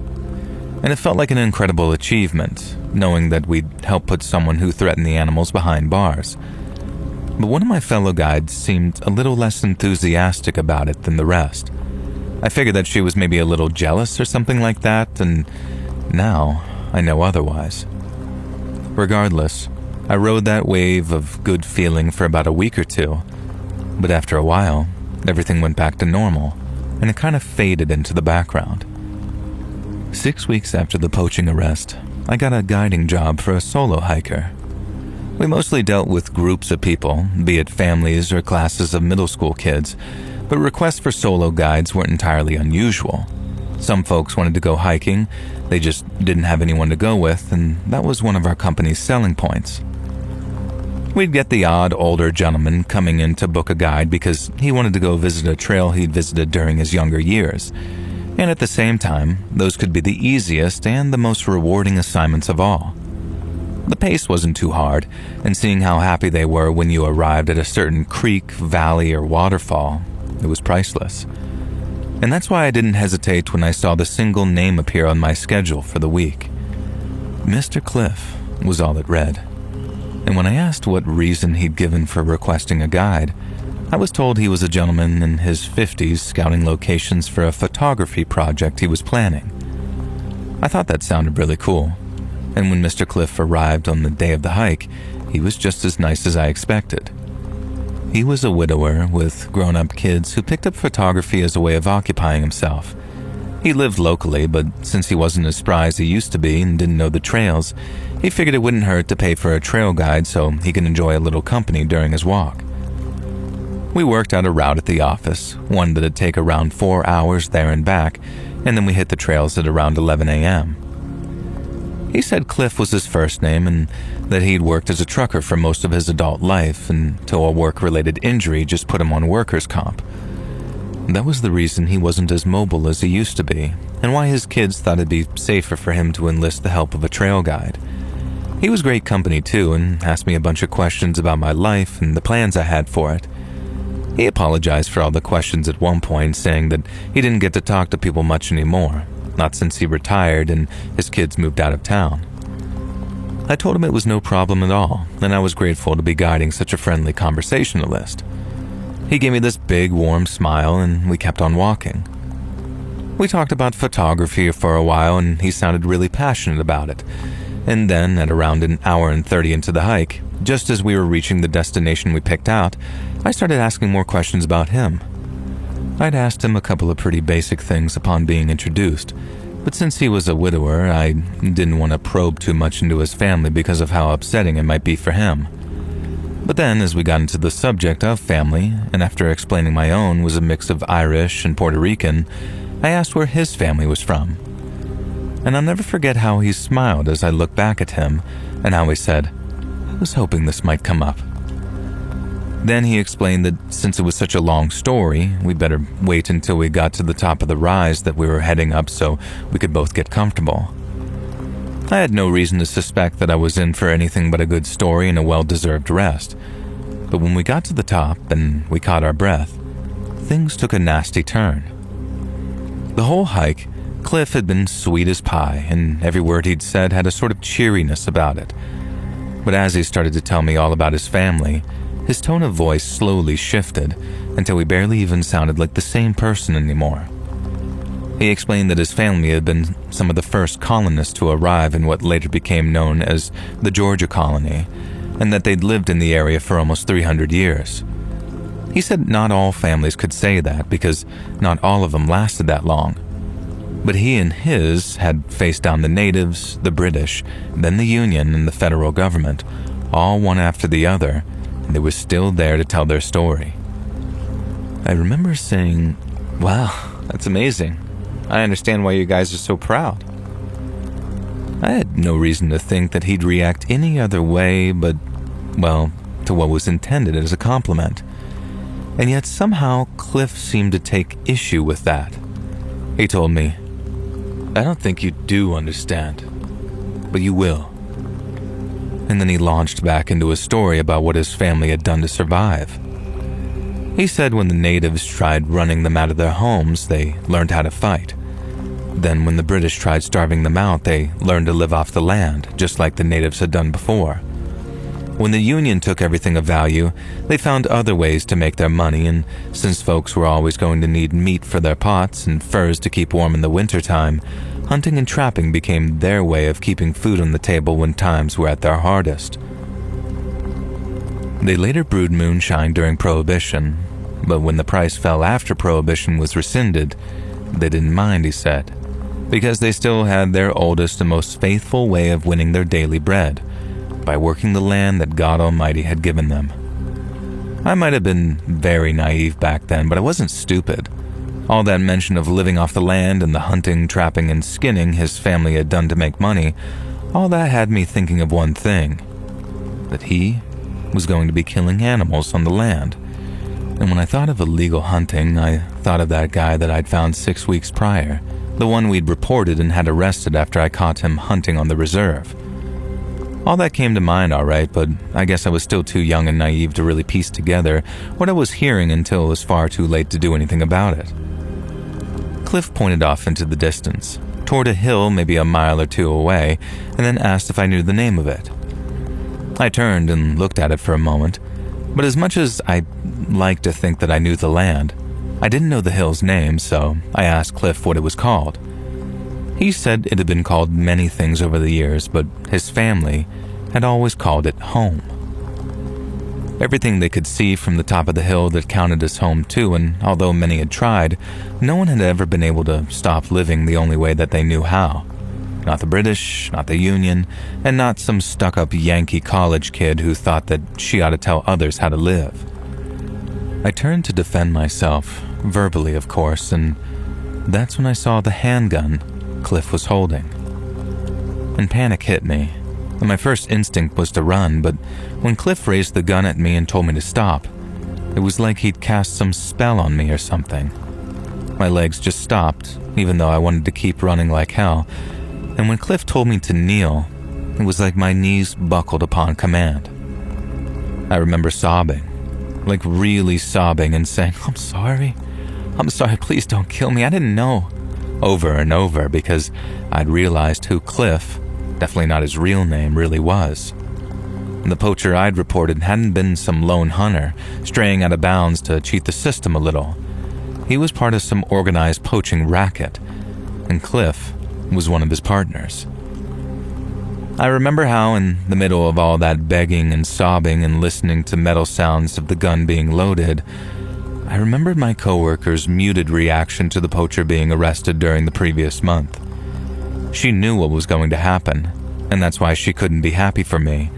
And it felt like an incredible achievement, knowing that we'd helped put someone who threatened the animals behind bars. But one of my fellow guides seemed a little less enthusiastic about it than the rest. I figured that she was maybe a little jealous or something like that, and now I know otherwise. Regardless, I rode that wave of good feeling for about a week or two, but after a while, everything went back to normal, and it kind of faded into the background. 6 weeks after the poaching arrest, I got a guiding job for a solo hiker. We mostly dealt with groups of people, be it families or classes of middle school kids, but requests for solo guides weren't entirely unusual. Some folks wanted to go hiking, they just didn't have anyone to go with, and that was one of our company's selling points. We'd get the odd older gentleman coming in to book a guide because he wanted to go visit a trail he'd visited during his younger years. And at the same time, those could be the easiest and the most rewarding assignments of all. The pace wasn't too hard, and seeing how happy they were when you arrived at a certain creek, valley, or waterfall, it was priceless. And that's why I didn't hesitate when I saw the single name appear on my schedule for the week. Mr. Cliff was all it read. And when I asked what reason he'd given for requesting a guide, I was told he was a gentleman in his 50s scouting locations for a photography project he was planning. I thought that sounded really cool, and when Mr. Cliff arrived on the day of the hike, he was just as nice as I expected. He was a widower with grown-up kids who picked up photography as a way of occupying himself. He lived locally, but since he wasn't as spry as he used to be and didn't know the trails, he figured it wouldn't hurt to pay for a trail guide so he could enjoy a little company during his walk. We worked out a route at the office, one that'd take around 4 hours there and back, and then we hit the trails at around 11 a.m. He said Cliff was his first name and that he'd worked as a trucker for most of his adult life until a work-related injury just put him on workers' comp. That was the reason he wasn't as mobile as he used to be, and why his kids thought it'd be safer for him to enlist the help of a trail guide. He was great company too, and asked me a bunch of questions about my life and the plans I had for it. He apologized for all the questions at one point, saying that he didn't get to talk to people much anymore, not since he retired and his kids moved out of town. I told him it was no problem at all, and I was grateful to be guiding such a friendly conversationalist. He gave me this big, warm smile, and we kept on walking. We talked about photography for a while, and he sounded really passionate about it. And then, at around an hour and 30 into the hike, just as we were reaching the destination we picked out, I started asking more questions about him. I'd asked him a couple of pretty basic things upon being introduced, but since he was a widower, I didn't want to probe too much into his family because of how upsetting it might be for him. But then, as we got into the subject of family, and after explaining my own was a mix of Irish and Puerto Rican, I asked where his family was from. And I'll never forget how he smiled as I looked back at him, and how he said, "I was hoping this might come up." Then he explained that since it was such a long story, we'd better wait until we got to the top of the rise that we were heading up so we could both get comfortable. I had no reason to suspect that I was in for anything but a good story and a well-deserved rest. But when we got to the top and we caught our breath, things took a nasty turn. The whole hike, Cliff had been sweet as pie, and every word he'd said had a sort of cheeriness about it. But as he started to tell me all about his family, his tone of voice slowly shifted until he barely even sounded like the same person anymore. He explained that his family had been some of the first colonists to arrive in what later became known as the Georgia colony, and that they'd lived in the area for almost 300 years. He said not all families could say that because not all of them lasted that long. But he and his had faced down the natives, the British, then the Union and the federal government, all one after the other, and they were still there to tell their story. I remember saying, "Wow, that's amazing. I understand why you guys are so proud." I had no reason to think that he'd react any other way but, well, to what was intended as a compliment. And yet somehow Cliff seemed to take issue with that. He told me, "I don't think you do understand, but you will." And then he launched back into a story about what his family had done to survive. He said when the natives tried running them out of their homes, they learned how to fight. Then when the British tried starving them out, they learned to live off the land, just like the natives had done before. When the union took everything of value, they found other ways to make their money, and since folks were always going to need meat for their pots and furs to keep warm in the wintertime, hunting and trapping became their way of keeping food on the table when times were at their hardest. They later brewed moonshine during Prohibition, but when the price fell after Prohibition was rescinded, they didn't mind, he said, because they still had their oldest and most faithful way of winning their daily bread, by working the land that God Almighty had given them. I might have been very naive back then, but I wasn't stupid. All that mention of living off the land and the hunting, trapping, and skinning his family had done to make money, all that had me thinking of one thing, that he was going to be killing animals on the land. And when I thought of illegal hunting, I thought of that guy that I'd found 6 weeks prior, the one we'd reported and had arrested after I caught him hunting on the reserve. All that came to mind all right, but I guess I was still too young and naive to really piece together what I was hearing until it was far too late to do anything about it. Cliff pointed off into the distance, toward a hill maybe a mile or two away, and then asked if I knew the name of it. I turned and looked at it for a moment, but as much as I'd like to think that I knew the land, I didn't know the hill's name, so I asked Cliff what it was called. He said it had been called many things over the years, but his family had always called it home. Everything they could see from the top of the hill that counted as home too, and although many had tried, no one had ever been able to stop living the only way that they knew how. Not the British, not the Union, and not some stuck-up Yankee college kid who thought that she ought to tell others how to live. I turned to defend myself, verbally of course, and that's when I saw the handgun Cliff was holding. And panic hit me, and my first instinct was to run, but when Cliff raised the gun at me and told me to stop, it was like he'd cast some spell on me or something. My legs just stopped, even though I wanted to keep running like hell, and when Cliff told me to kneel, it was like my knees buckled upon command. I remember sobbing, like really sobbing and saying, I'm sorry, please don't kill me, I didn't know," over and over because I'd realized who Cliff, definitely not his real name, really was. The poacher I'd reported hadn't been some lone hunter, straying out of bounds to cheat the system a little. He was part of some organized poaching racket, and Cliff was one of his partners. I remember how, in the middle of all that begging and sobbing and listening to metal sounds of the gun being loaded, I remembered my coworker's muted reaction to the poacher being arrested during the previous month. She knew what was going to happen, and that's why she couldn't be happy for me,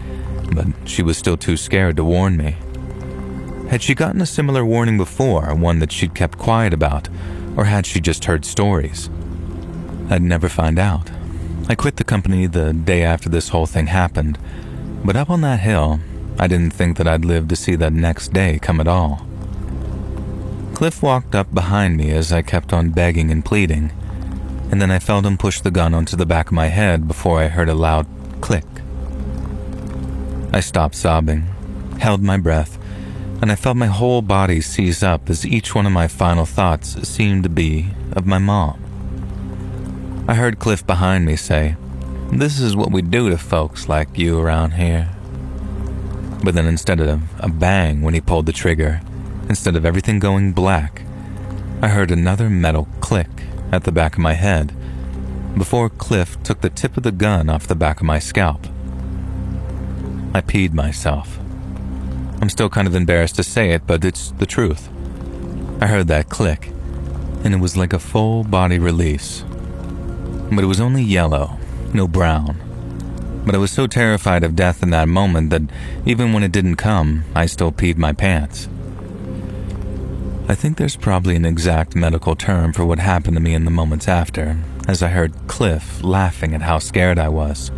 but she was still too scared to warn me. Had she gotten a similar warning before, one that she'd kept quiet about, or had she just heard stories? I'd never find out. I quit the company the day after this whole thing happened, but up on that hill, I didn't think that I'd live to see that next day come at all. Cliff walked up behind me as I kept on begging and pleading, and then I felt him push the gun onto the back of my head before I heard a loud click. I stopped sobbing, held my breath, and I felt my whole body seize up as each one of my final thoughts seemed to be of my mom. I heard Cliff behind me say, "This is what we do to folks like you around here." But then instead of a bang when he pulled the trigger, instead of everything going black, I heard another metal click at the back of my head before Cliff took the tip of the gun off the back of my scalp. I peed myself. I'm still kind of embarrassed to say it, but it's the truth. I heard that click, and it was like a full body release. But it was only yellow, no brown. But I was so terrified of death in that moment that even when it didn't come, I still peed my pants. I think there's probably an exact medical term for what happened to me in the moments after, as I heard Cliff laughing at how scared I was.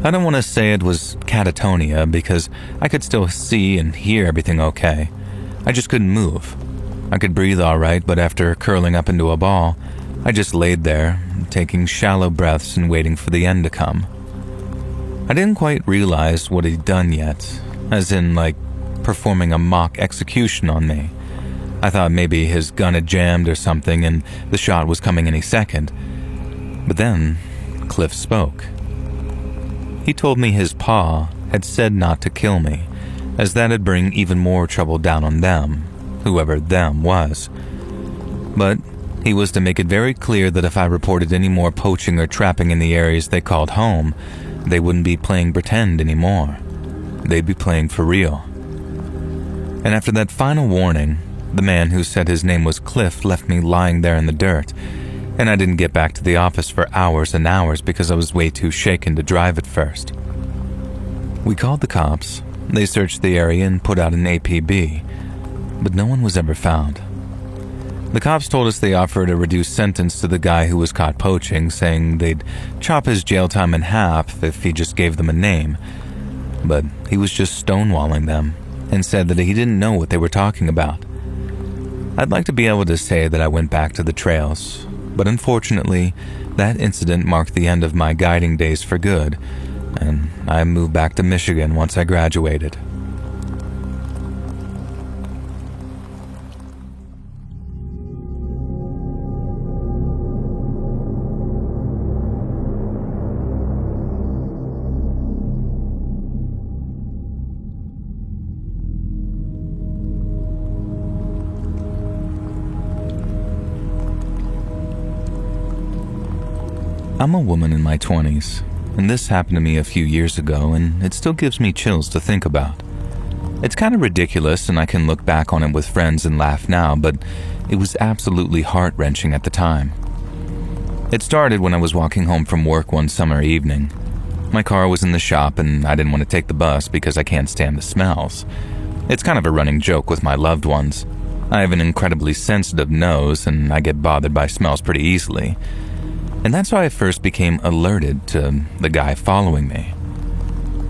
I don't want to say it was catatonia because I could still see and hear everything okay. I just couldn't move. I could breathe all right, but after curling up into a ball, I just laid there, taking shallow breaths and waiting for the end to come. I didn't quite realize what he'd done yet, as in like performing a mock execution on me. I thought maybe his gun had jammed or something and the shot was coming any second. But then, Cliff spoke. He told me his pa had said not to kill me, as that'd bring even more trouble down on them, whoever them was. But he was to make it very clear that if I reported any more poaching or trapping in the areas they called home, they wouldn't be playing pretend anymore. They'd be playing for real. And after that final warning, the man who said his name was Cliff left me lying there in the dirt, and I didn't get back to the office for hours and hours because I was way too shaken to drive at first. We called the cops. They searched the area and put out an APB, but no one was ever found. The cops told us they offered a reduced sentence to the guy who was caught poaching, saying they'd chop his jail time in half if he just gave them a name. But he was just stonewalling them and said that he didn't know what they were talking about. I'd like to be able to say that I went back to the trails, but unfortunately, that incident marked the end of my guiding days for good, and I moved back to Michigan once I graduated. I'm a woman in my 20s, and this happened to me a few years ago, and it still gives me chills to think about. It's kind of ridiculous, and I can look back on it with friends and laugh now, but it was absolutely heart-wrenching at the time. It started when I was walking home from work one summer evening. My car was in the shop, and I didn't want to take the bus because I can't stand the smells. It's kind of a running joke with my loved ones. I have an incredibly sensitive nose, and I get bothered by smells pretty easily. And that's how I first became alerted to the guy following me.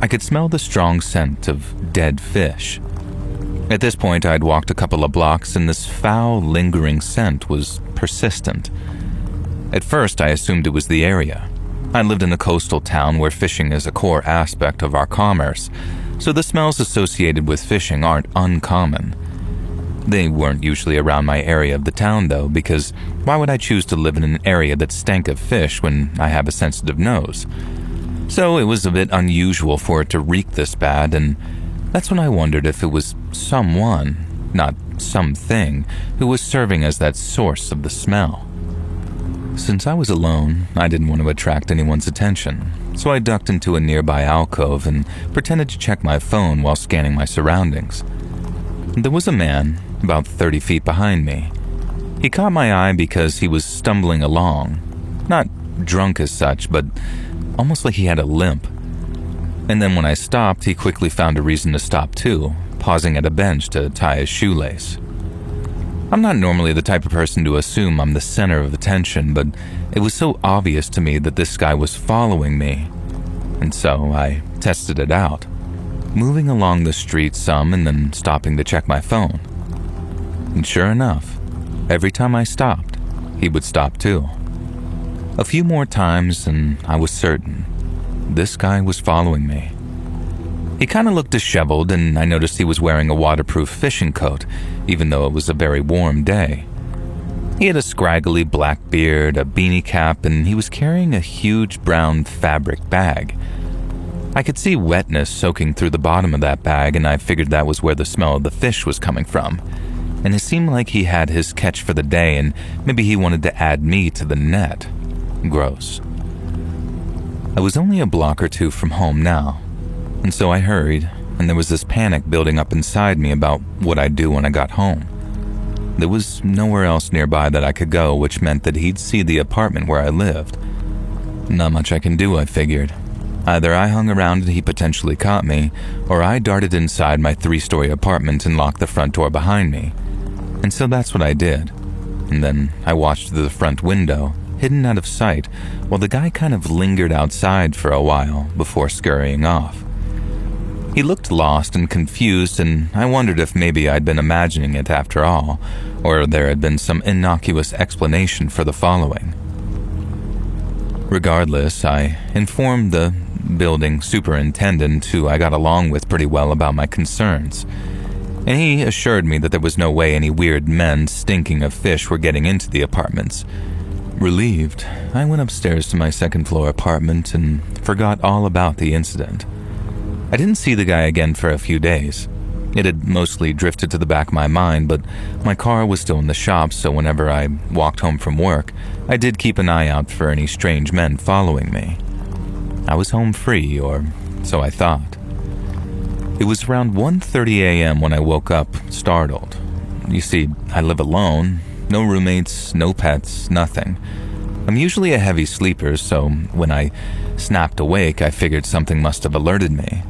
I could smell the strong scent of dead fish. At this point, I'd walked a couple of blocks, and this foul, lingering scent was persistent. At first, I assumed it was the area. I lived in a coastal town where fishing is a core aspect of our commerce, so the smells associated with fishing aren't uncommon. They weren't usually around my area of the town, though, because why would I choose to live in an area that stank of fish when I have a sensitive nose? So it was a bit unusual for it to reek this bad, and that's when I wondered if it was someone, not something, who was serving as that source of the smell. Since I was alone, I didn't want to attract anyone's attention, so I ducked into a nearby alcove and pretended to check my phone while scanning my surroundings. There was a man about 30 feet behind me. He caught my eye because he was stumbling along, not drunk as such, but almost like he had a limp. And then when I stopped, he quickly found a reason to stop too, pausing at a bench to tie his shoelace. I'm not normally the type of person to assume I'm the center of attention, but it was so obvious to me that this guy was following me, and so I tested it out, moving along the street some and then stopping to check my phone. And sure enough, every time I stopped, he would stop too. A few more times and I was certain this guy was following me. He kind of looked disheveled, and I noticed he was wearing a waterproof fishing coat, even though it was a very warm day. He had a scraggly black beard, a beanie cap, and he was carrying a huge brown fabric bag. I could see wetness soaking through the bottom of that bag, and I figured that was where the smell of the fish was coming from. And it seemed like he had his catch for the day, and maybe he wanted to add me to the net. Gross. I was only a block or two from home now, and so I hurried, and there was this panic building up inside me about what I'd do when I got home. There was nowhere else nearby that I could go, which meant that he'd see the apartment where I lived. Not much I can do, I figured. Either I hung around and he potentially caught me, or I darted inside my 3-story apartment and locked the front door behind me. And so that's what I did. And then I watched through the front window, hidden out of sight, while the guy kind of lingered outside for a while before scurrying off. He looked lost and confused, and I wondered if maybe I'd been imagining it after all, or there had been some innocuous explanation for the following. Regardless, I informed the building superintendent, who I got along with pretty well, about my concerns, and he assured me that there was no way any weird men stinking of fish were getting into the apartments. Relieved, I went upstairs to my second-floor apartment and forgot all about the incident. I didn't see the guy again for a few days. It had mostly drifted to the back of my mind, but my car was still in the shop, so whenever I walked home from work, I did keep an eye out for any strange men following me. I was home free, or so I thought. It was around 1:30 a.m. when I woke up, startled. You see, I live alone, no roommates, no pets, nothing. I'm usually a heavy sleeper, so when I snapped awake, I figured something must have alerted me.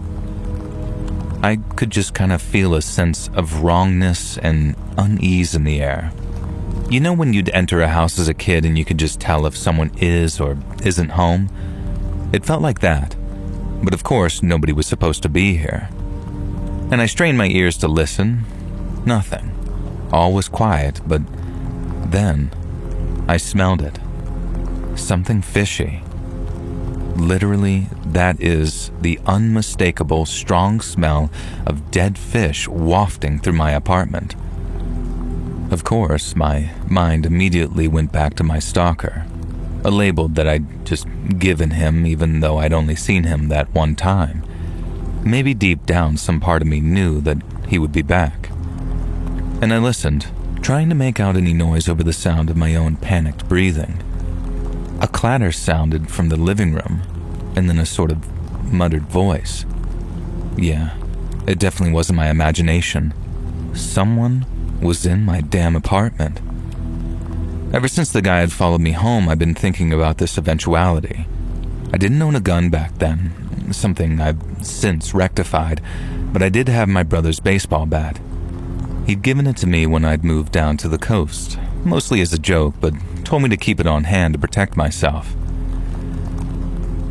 I could just kind of feel a sense of wrongness and unease in the air. You know when you'd enter a house as a kid and you could just tell if someone is or isn't home? It felt like that, but of course nobody was supposed to be here. And I strained my ears to listen. Nothing. All was quiet, but then I smelled it. Something fishy. Literally, that is the unmistakable strong smell of dead fish wafting through my apartment. Of course, my mind immediately went back to my stalker, a label that I'd just given him even though I'd only seen him that one time. Maybe deep down some part of me knew that he would be back. And I listened, trying to make out any noise over the sound of my own panicked breathing. A clatter sounded from the living room, and then a sort of muttered voice. Yeah, it definitely wasn't my imagination. Someone was in my damn apartment. Ever since the guy had followed me home, I've been thinking about this eventuality. I didn't own a gun back then, something I've since rectified, but I did have my brother's baseball bat. He'd given it to me when I'd moved down to the coast, mostly as a joke, but told me to keep it on hand to protect myself.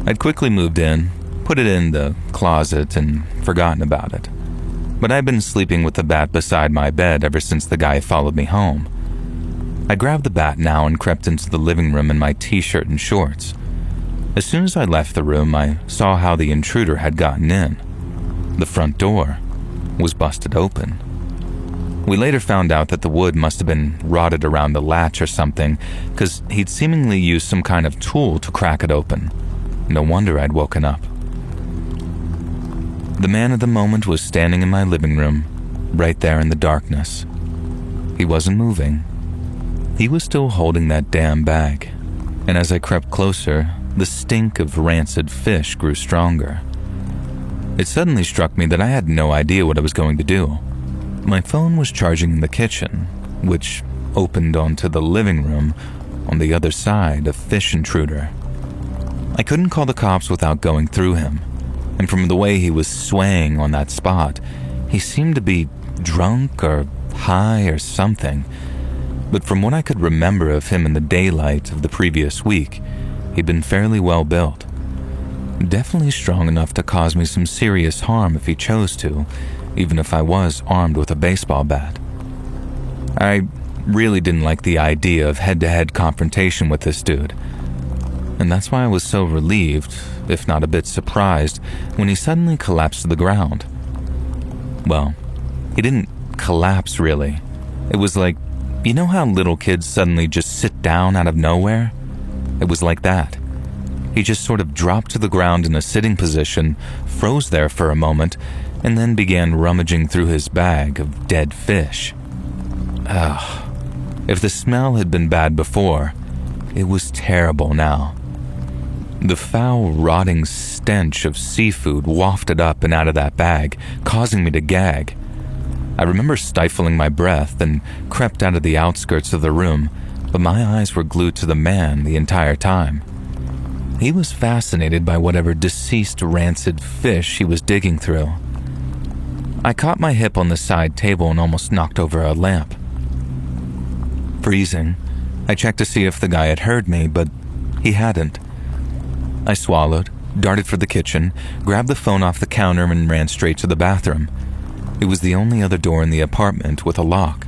I'd quickly moved in, put it in the closet, and forgotten about it. But I'd been sleeping with the bat beside my bed ever since the guy followed me home. I grabbed the bat now and crept into the living room in my t-shirt and shorts. As soon as I left the room, I saw how the intruder had gotten in. The front door was busted open. We later found out that the wood must have been rotted around the latch or something, because he'd seemingly used some kind of tool to crack it open. No wonder I'd woken up. The man of the moment was standing in my living room, right there in the darkness. He wasn't moving. He was still holding that damn bag, and as I crept closer, the stink of rancid fish grew stronger. It suddenly struck me that I had no idea what I was going to do. My phone was charging in the kitchen, which opened onto the living room on the other side of fish intruder. I couldn't call the cops without going through him, and from the way he was swaying on that spot, he seemed to be drunk or high or something. But from what I could remember of him in the daylight of the previous week, he'd been fairly well built. Definitely strong enough to cause me some serious harm if he chose to, even if I was armed with a baseball bat. I really didn't like the idea of head-to-head confrontation with this dude, and that's why I was so relieved, if not a bit surprised, when he suddenly collapsed to the ground. Well, he didn't collapse really. It was like, you know how little kids suddenly just sit down out of nowhere? It was like that. He just sort of dropped to the ground in a sitting position, froze there for a moment, and then began rummaging through his bag of dead fish. Ugh. If the smell had been bad before, it was terrible now. The foul, rotting stench of seafood wafted up and out of that bag, causing me to gag. I remember stifling my breath and crept out of the outskirts of the room, but my eyes were glued to the man the entire time. He was fascinated by whatever deceased rancid fish he was digging through. I caught my hip on the side table and almost knocked over a lamp. Freezing, I checked to see if the guy had heard me, but he hadn't. I swallowed, darted for the kitchen, grabbed the phone off the counter and ran straight to the bathroom. It was the only other door in the apartment with a lock.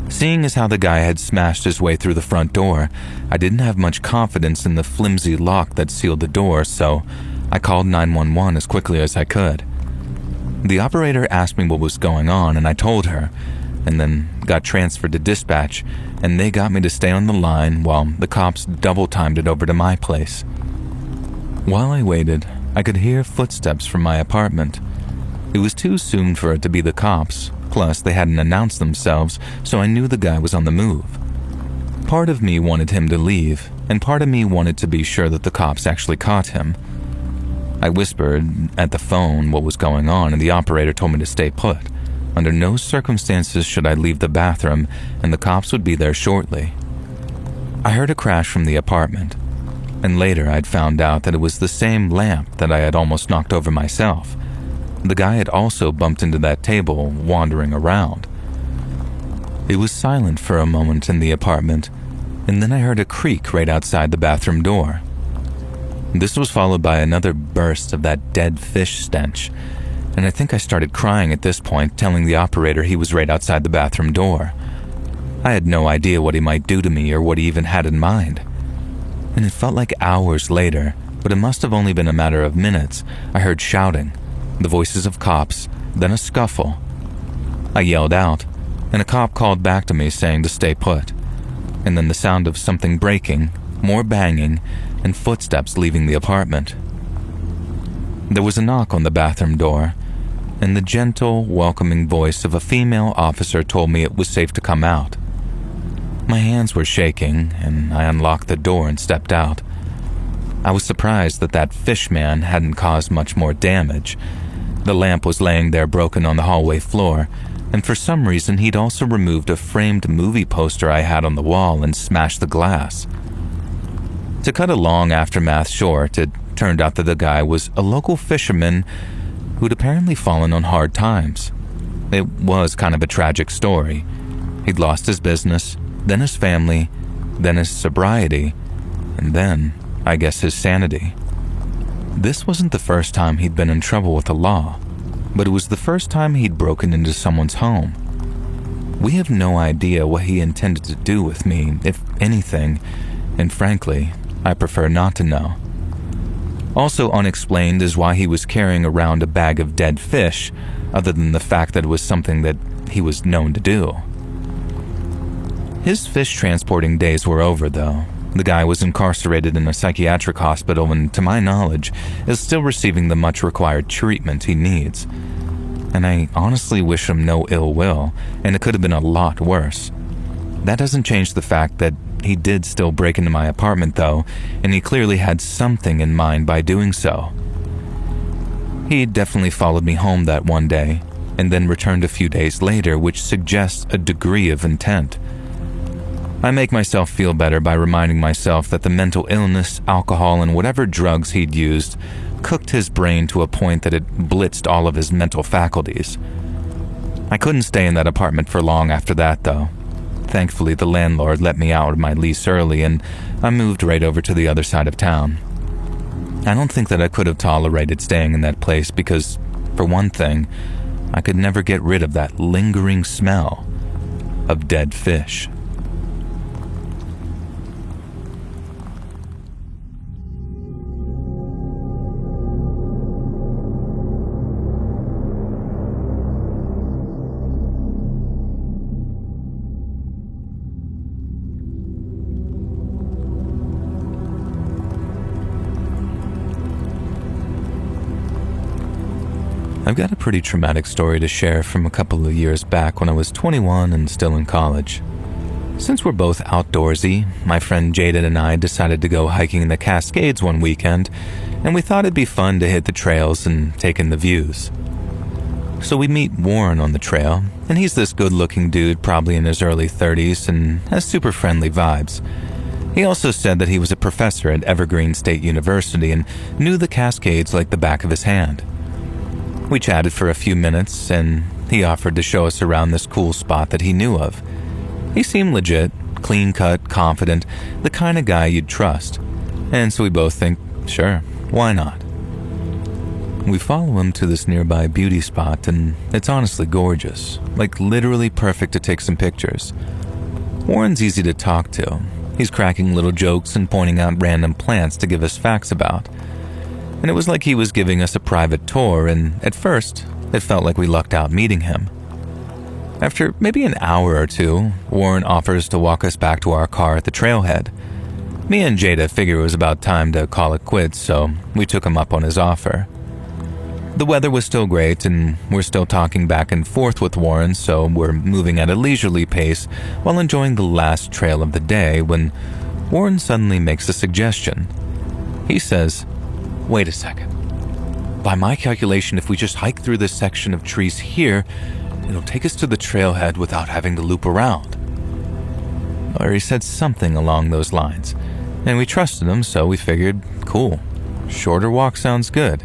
Seeing as how the guy had smashed his way through the front door, I didn't have much confidence in the flimsy lock that sealed the door, so I called 911 as quickly as I could. The operator asked me what was going on, and I told her. and then got transferred to dispatch, and they got me to stay on the line while the cops double-timed it over to my place. While I waited, I could hear footsteps from my apartment. It was too soon for it to be the cops, plus they hadn't announced themselves, so I knew the guy was on the move. Part of me wanted him to leave, and part of me wanted to be sure that the cops actually caught him. I whispered at the phone what was going on, and the operator told me to stay put. Under no circumstances should I leave the bathroom, and the cops would be there shortly. I heard a crash from the apartment, and later I'd found out that it was the same lamp that I had almost knocked over myself. The guy had also bumped into that table, wandering around. It was silent for a moment in the apartment, and then I heard a creak right outside the bathroom door. This was followed by another burst of that dead fish stench, and I think I started crying at this point, telling the operator he was right outside the bathroom door. I had no idea what he might do to me or what he even had in mind. And it felt like hours later, but it must have only been a matter of minutes, I heard shouting, the voices of cops, then a scuffle. I yelled out, and a cop called back to me saying to stay put, and then the sound of something breaking, more banging, and footsteps leaving the apartment. There was a knock on the bathroom door, and the gentle, welcoming voice of a female officer told me it was safe to come out. My hands were shaking, and I unlocked the door and stepped out. I was surprised that that fish man hadn't caused much more damage. The lamp was laying there broken on the hallway floor, and for some reason he'd also removed a framed movie poster I had on the wall and smashed the glass. To cut a long aftermath short, it turned out that the guy was a local fisherman who'd apparently fallen on hard times. It was kind of a tragic story. He'd lost his business, then his family, then his sobriety, and then, I guess, his sanity. This wasn't the first time he'd been in trouble with the law, but it was the first time he'd broken into someone's home. We have no idea what he intended to do with me, if anything, and frankly, I prefer not to know. Also unexplained is why he was carrying around a bag of dead fish, other than the fact that it was something that he was known to do. His fish transporting days were over, though. The guy was incarcerated in a psychiatric hospital and, to my knowledge, is still receiving the much-required treatment he needs. And I honestly wish him no ill will, and it could have been a lot worse. That doesn't change the fact that he did still break into my apartment, though, and he clearly had something in mind by doing so. He definitely followed me home that one day, and then returned a few days later, which suggests a degree of intent. I make myself feel better by reminding myself that the mental illness, alcohol, and whatever drugs he'd used cooked his brain to a point that it blitzed all of his mental faculties. I couldn't stay in that apartment for long after that, though. Thankfully, the landlord let me out of my lease early, and I moved right over to the other side of town. I don't think that I could have tolerated staying in that place because, for one thing, I could never get rid of that lingering smell of dead fish. I've got a pretty traumatic story to share from a couple of years back when I was 21 and still in college. Since we're both outdoorsy, my friend Jada and I decided to go hiking in the Cascades one weekend, and we thought it'd be fun to hit the trails and take in the views. So we meet Warren on the trail, and he's this good-looking dude probably in his early 30s and has super friendly vibes. He also said that he was a professor at Evergreen State University and knew the Cascades like the back of his hand. We chatted for a few minutes, and he offered to show us around this cool spot that he knew of. He seemed legit, clean-cut, confident, the kind of guy you'd trust. And so we both think, sure, why not? We follow him to this nearby beauty spot, and it's honestly gorgeous, like literally perfect to take some pictures. Warren's easy to talk to. He's cracking little jokes and pointing out random plants to give us facts about. And it was like he was giving us a private tour, and at first, it felt like we lucked out meeting him. After maybe an hour or two, Warren offers to walk us back to our car at the trailhead. Me and Jada figured it was about time to call it quits, so we took him up on his offer. The weather was still great, and we're still talking back and forth with Warren, so we're moving at a leisurely pace while enjoying the last trail of the day when Warren suddenly makes a suggestion. He says, "Wait a second. By my calculation, if we just hike through this section of trees here, it'll take us to the trailhead without having to loop around." Or he said something along those lines, and we trusted him, so we figured, cool, shorter walk sounds good.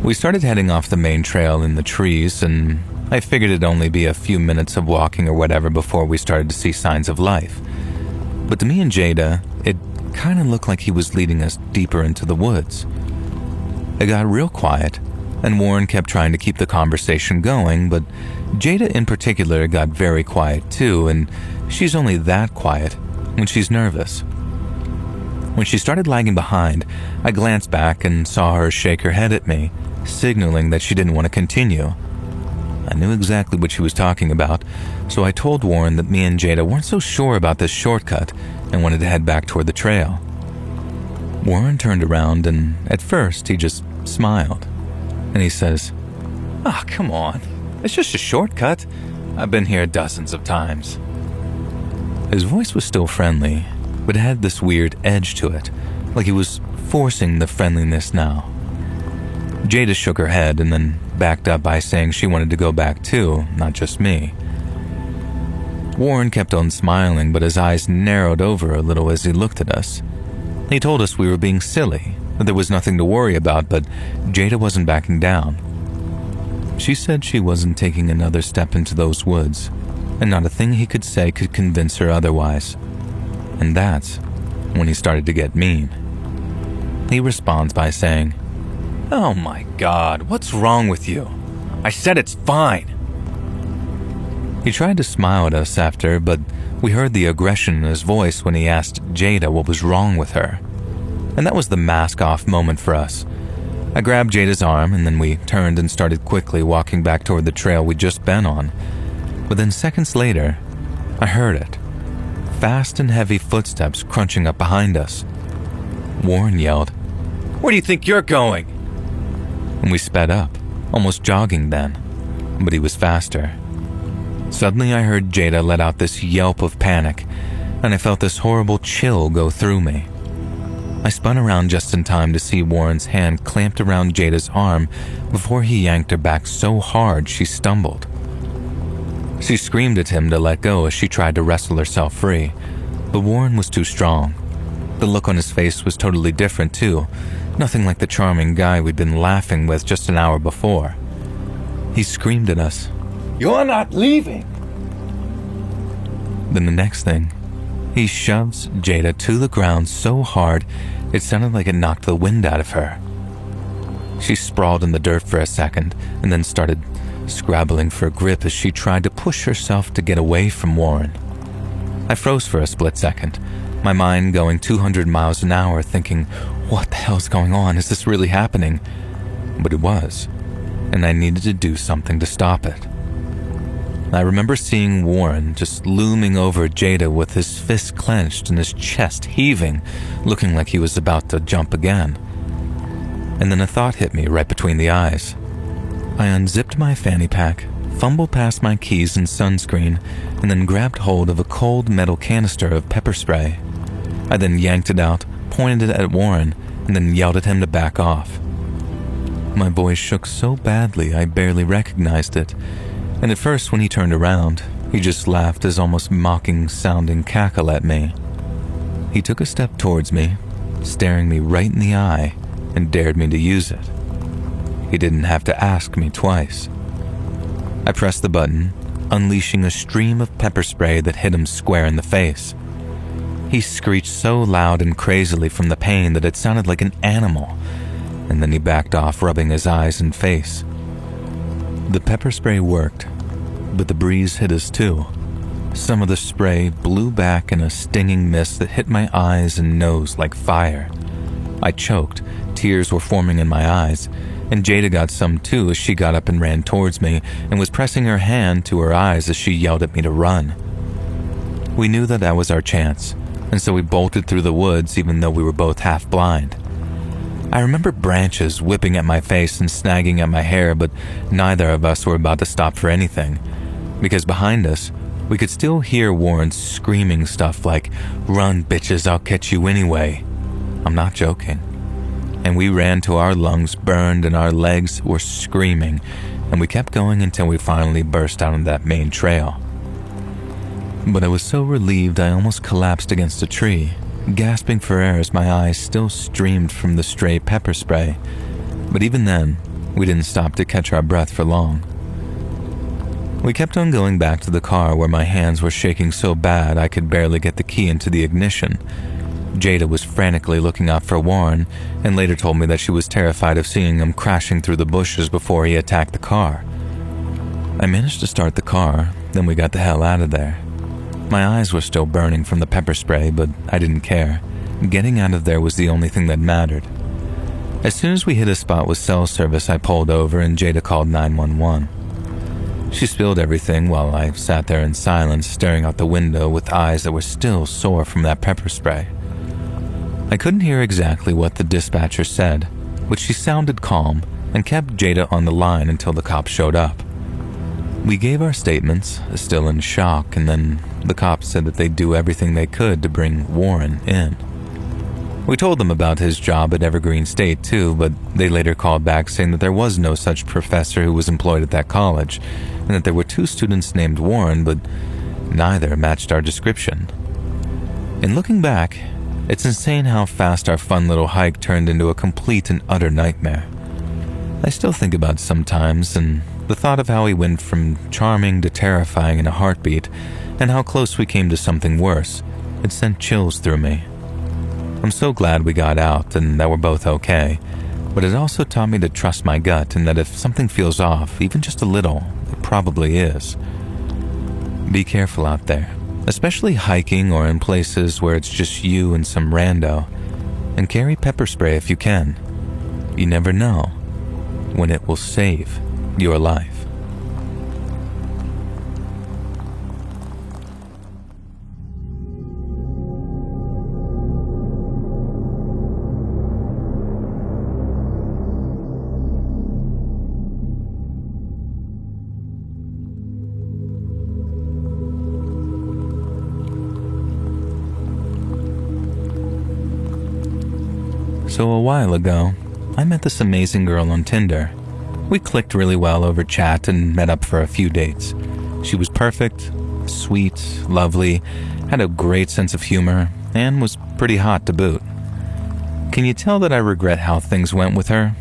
We started heading off the main trail in the trees, and I figured it'd only be a few minutes of walking or whatever before we started to see signs of life. But to me and Jada, it kind of looked like he was leading us deeper into the woods. It got real quiet, and Warren kept trying to keep the conversation going, but Jada in particular got very quiet too, and she's only that quiet when she's nervous. When she started lagging behind, I glanced back and saw her shake her head at me, signaling that she didn't want to continue. I knew exactly what she was talking about, so I told Warren that me and Jada weren't so sure about this shortcut and wanted to head back toward the trail. Warren turned around and at first he just smiled, and he says, "Ah, come on, it's just a shortcut. I've been here dozens of times." His voice was still friendly, but it had this weird edge to it, like he was forcing the friendliness now. Jada shook her head and then backed up by saying she wanted to go back too, not just me. Warren kept on smiling, but his eyes narrowed over a little as he looked at us. He told us we were being silly, that there was nothing to worry about, but Jada wasn't backing down. She said she wasn't taking another step into those woods, and not a thing he could say could convince her otherwise. And that's when he started to get mean. He responds by saying, "Oh my God, what's wrong with you? I said it's fine." He tried to smile at us after, but we heard the aggression in his voice when he asked Jada what was wrong with her. And that was the mask-off moment for us. I grabbed Jada's arm, and then we turned and started quickly walking back toward the trail we'd just been on. But then seconds later, I heard it. Fast and heavy footsteps crunching up behind us. Warren yelled, "Where do you think you're going?" And we sped up, almost jogging then, but he was faster. Suddenly I heard Jada let out this yelp of panic, and I felt this horrible chill go through me. I spun around just in time to see Warren's hand clamped around Jada's arm before he yanked her back so hard she stumbled. She screamed at him to let go as she tried to wrestle herself free, but Warren was too strong. The look on his face was totally different too, nothing like the charming guy we'd been laughing with just an hour before. He screamed at us, "You're not leaving!" Then the next thing, he shoves Jada to the ground so hard it sounded like it knocked the wind out of her. She sprawled in the dirt for a second and then started scrabbling for a grip as she tried to push herself to get away from Warren. I froze for a split second, my mind going 200 miles an hour thinking, what the hell's going on? Is this really happening? But it was, and I needed to do something to stop it. I remember seeing Warren just looming over Jada with his fist clenched and his chest heaving, looking like he was about to jump again. And then a thought hit me right between the eyes. I unzipped my fanny pack, fumbled past my keys and sunscreen, and then grabbed hold of a cold metal canister of pepper spray. I then yanked it out, pointed it at Warren, and then yelled at him to back off. My voice shook so badly I barely recognized it, and at first when he turned around, he just laughed his almost mocking-sounding cackle at me. He took a step towards me, staring me right in the eye, and dared me to use it. He didn't have to ask me twice. I pressed the button, unleashing a stream of pepper spray that hit him square in the face. He screeched so loud and crazily from the pain that it sounded like an animal, and then he backed off, rubbing his eyes and face. The pepper spray worked, but the breeze hit us too. Some of the spray blew back in a stinging mist that hit my eyes and nose like fire. I choked, tears were forming in my eyes, and Jada got some too as she got up and ran towards me and was pressing her hand to her eyes as she yelled at me to run. We knew that was our chance, and so we bolted through the woods even though we were both half blind. I remember branches whipping at my face and snagging at my hair, but neither of us were about to stop for anything, because behind us, we could still hear Warren screaming stuff like, "Run, bitches, I'll catch you anyway." I'm not joking. And we ran till our lungs burned and our legs were screaming, and we kept going until we finally burst out on that main trail. But I was so relieved I almost collapsed against a tree, gasping for air as my eyes still streamed from the stray pepper spray. But even then, we didn't stop to catch our breath for long. We kept on going back to the car where my hands were shaking so bad I could barely get the key into the ignition. Jada was frantically looking out for Warren and later told me that she was terrified of seeing him crashing through the bushes before he attacked the car. I managed to start the car, then we got the hell out of there. My eyes were still burning from the pepper spray, but I didn't care. Getting out of there was the only thing that mattered. As soon as we hit a spot with cell service, I pulled over and Jada called 911. She spilled everything while I sat there in silence, staring out the window with eyes that were still sore from that pepper spray. I couldn't hear exactly what the dispatcher said, but she sounded calm and kept Jada on the line until the cops showed up. We gave our statements, still in shock, and then the cops said that they'd do everything they could to bring Warren in. We told them about his job at Evergreen State too, but they later called back saying that there was no such professor who was employed at that college, and that there were 2 students named Warren, but neither matched our description. In looking back, it's insane how fast our fun little hike turned into a complete and utter nightmare. I still think about it sometimes, and the thought of how he went from charming to terrifying in a heartbeat, and how close we came to something worse, it sent chills through me. I'm so glad we got out and that we're both okay, but it also taught me to trust my gut and that if something feels off, even just a little, it probably is. Be careful out there, especially hiking or in places where it's just you and some rando, and carry pepper spray if you can. You never know when it will save your life. So a while ago, I met this amazing girl on Tinder. We clicked really well over chat and met up for a few dates. She was perfect, sweet, lovely, had a great sense of humor, and was pretty hot to boot. Can you tell that I regret how things went with her?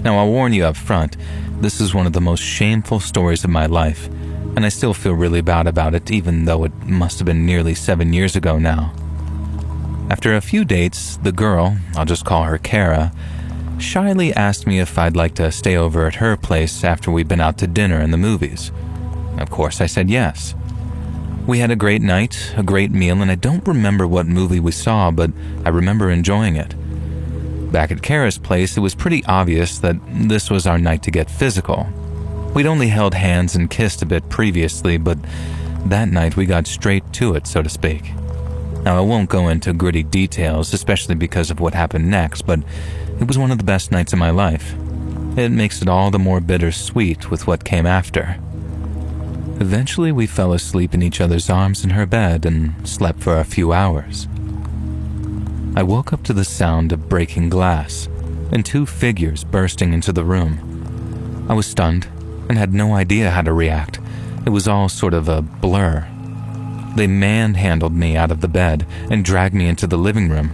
Now I'll warn you up front, this is one of the most shameful stories of my life, and I still feel really bad about it even though it must have been nearly 7 years ago now. After a few dates, the girl, I'll just call her Kara, shyly asked me if I'd like to stay over at her place after we'd been out to dinner and the movies. Of course, I said yes. We had a great night, a great meal, and I don't remember what movie we saw, but I remember enjoying it. Back at Kara's place, it was pretty obvious that this was our night to get physical. We'd only held hands and kissed a bit previously, but that night we got straight to it, so to speak. Now, I won't go into gritty details, especially because of what happened next, but it was one of the best nights of my life. It makes it all the more bittersweet with what came after. Eventually, we fell asleep in each other's arms in her bed and slept for a few hours. I woke up to the sound of breaking glass and 2 figures bursting into the room. I was stunned and had no idea how to react. It was all sort of a blur. They manhandled me out of the bed and dragged me into the living room.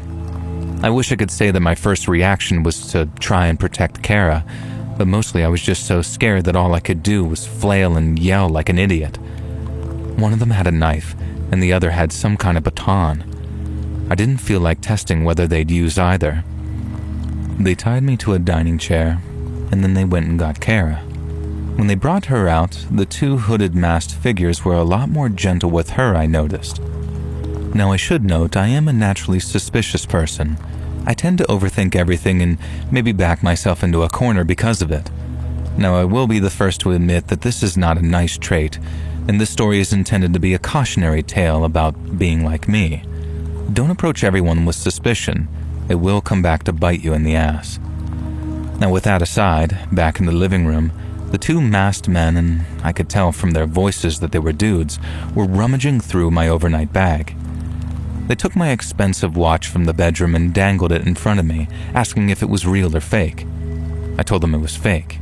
I wish I could say that my first reaction was to try and protect Kara, but mostly I was just so scared that all I could do was flail and yell like an idiot. One of them had a knife, and the other had some kind of baton. I didn't feel like testing whether they'd use either. They tied me to a dining chair, and then they went and got Kara. When they brought her out, the 2 hooded masked figures were a lot more gentle with her, I noticed. Now I should note I am a naturally suspicious person, I tend to overthink everything and maybe back myself into a corner because of it. Now, I will be the first to admit that this is not a nice trait, and this story is intended to be a cautionary tale about being like me. Don't approach everyone with suspicion. It will come back to bite you in the ass. Now, with that aside, back in the living room, the two masked men, and I could tell from their voices that they were dudes, were rummaging through my overnight bag. They took my expensive watch from the bedroom and dangled it in front of me, asking if it was real or fake. I told them it was fake.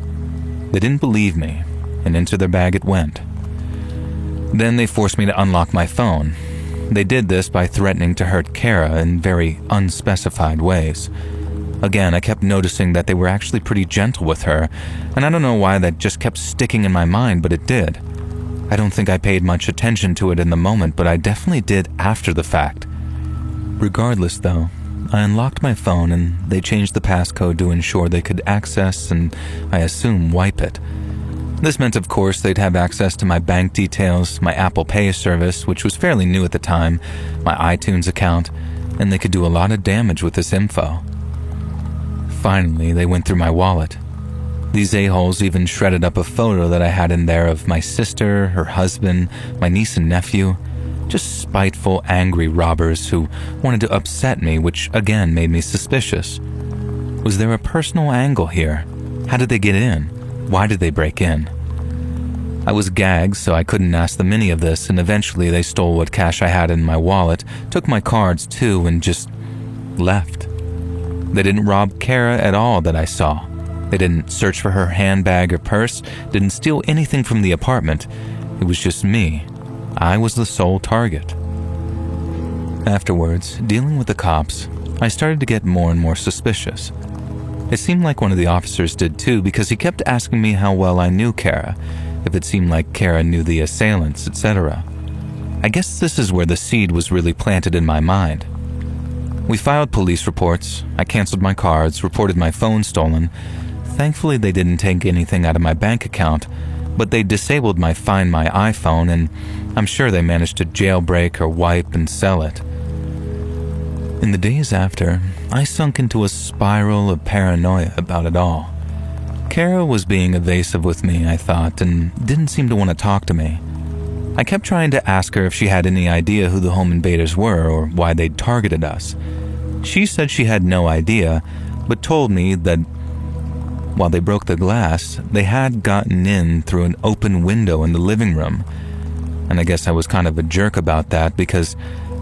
They didn't believe me, and into their bag it went. Then they forced me to unlock my phone. They did this by threatening to hurt Kara in very unspecified ways. Again, I kept noticing that they were actually pretty gentle with her, and I don't know why that just kept sticking in my mind, but it did. I don't think I paid much attention to it in the moment, but I definitely did after the fact. Regardless, though, I unlocked my phone and they changed the passcode to ensure they could access and, I assume, wipe it. This meant, of course, they'd have access to my bank details, my Apple Pay service, which was fairly new at the time, my iTunes account, and they could do a lot of damage with this info. Finally, they went through my wallet. These a-holes even shredded up a photo that I had in there of my sister, her husband, my niece and nephew. Just spiteful, angry robbers who wanted to upset me, which again made me suspicious. Was there a personal angle here? How did they get in? Why did they break in? I was gagged, so I couldn't ask them any of this, and eventually they stole what cash I had in my wallet, took my cards too, and just left. They didn't rob Kara at all that I saw. They didn't search for her handbag or purse, didn't steal anything from the apartment. It was just me. I was the sole target. Afterwards, dealing with the cops, I started to get more and more suspicious. It seemed like one of the officers did too, because he kept asking me how well I knew Kara, if it seemed like Kara knew the assailants, etc. I guess this is where the seed was really planted in my mind. We filed police reports, I canceled my cards, reported my phone stolen. Thankfully, they didn't take anything out of my bank account, but they disabled my Find My iPhone, and I'm sure they managed to jailbreak or wipe and sell it. In the days after, I sunk into a spiral of paranoia about it all. Kara was being evasive with me, I thought, and didn't seem to want to talk to me. I kept trying to ask her if she had any idea who the home invaders were or why they'd targeted us. She said she had no idea, but told me that while they broke the glass, they had gotten in through an open window in the living room. And I guess I was kind of a jerk about that because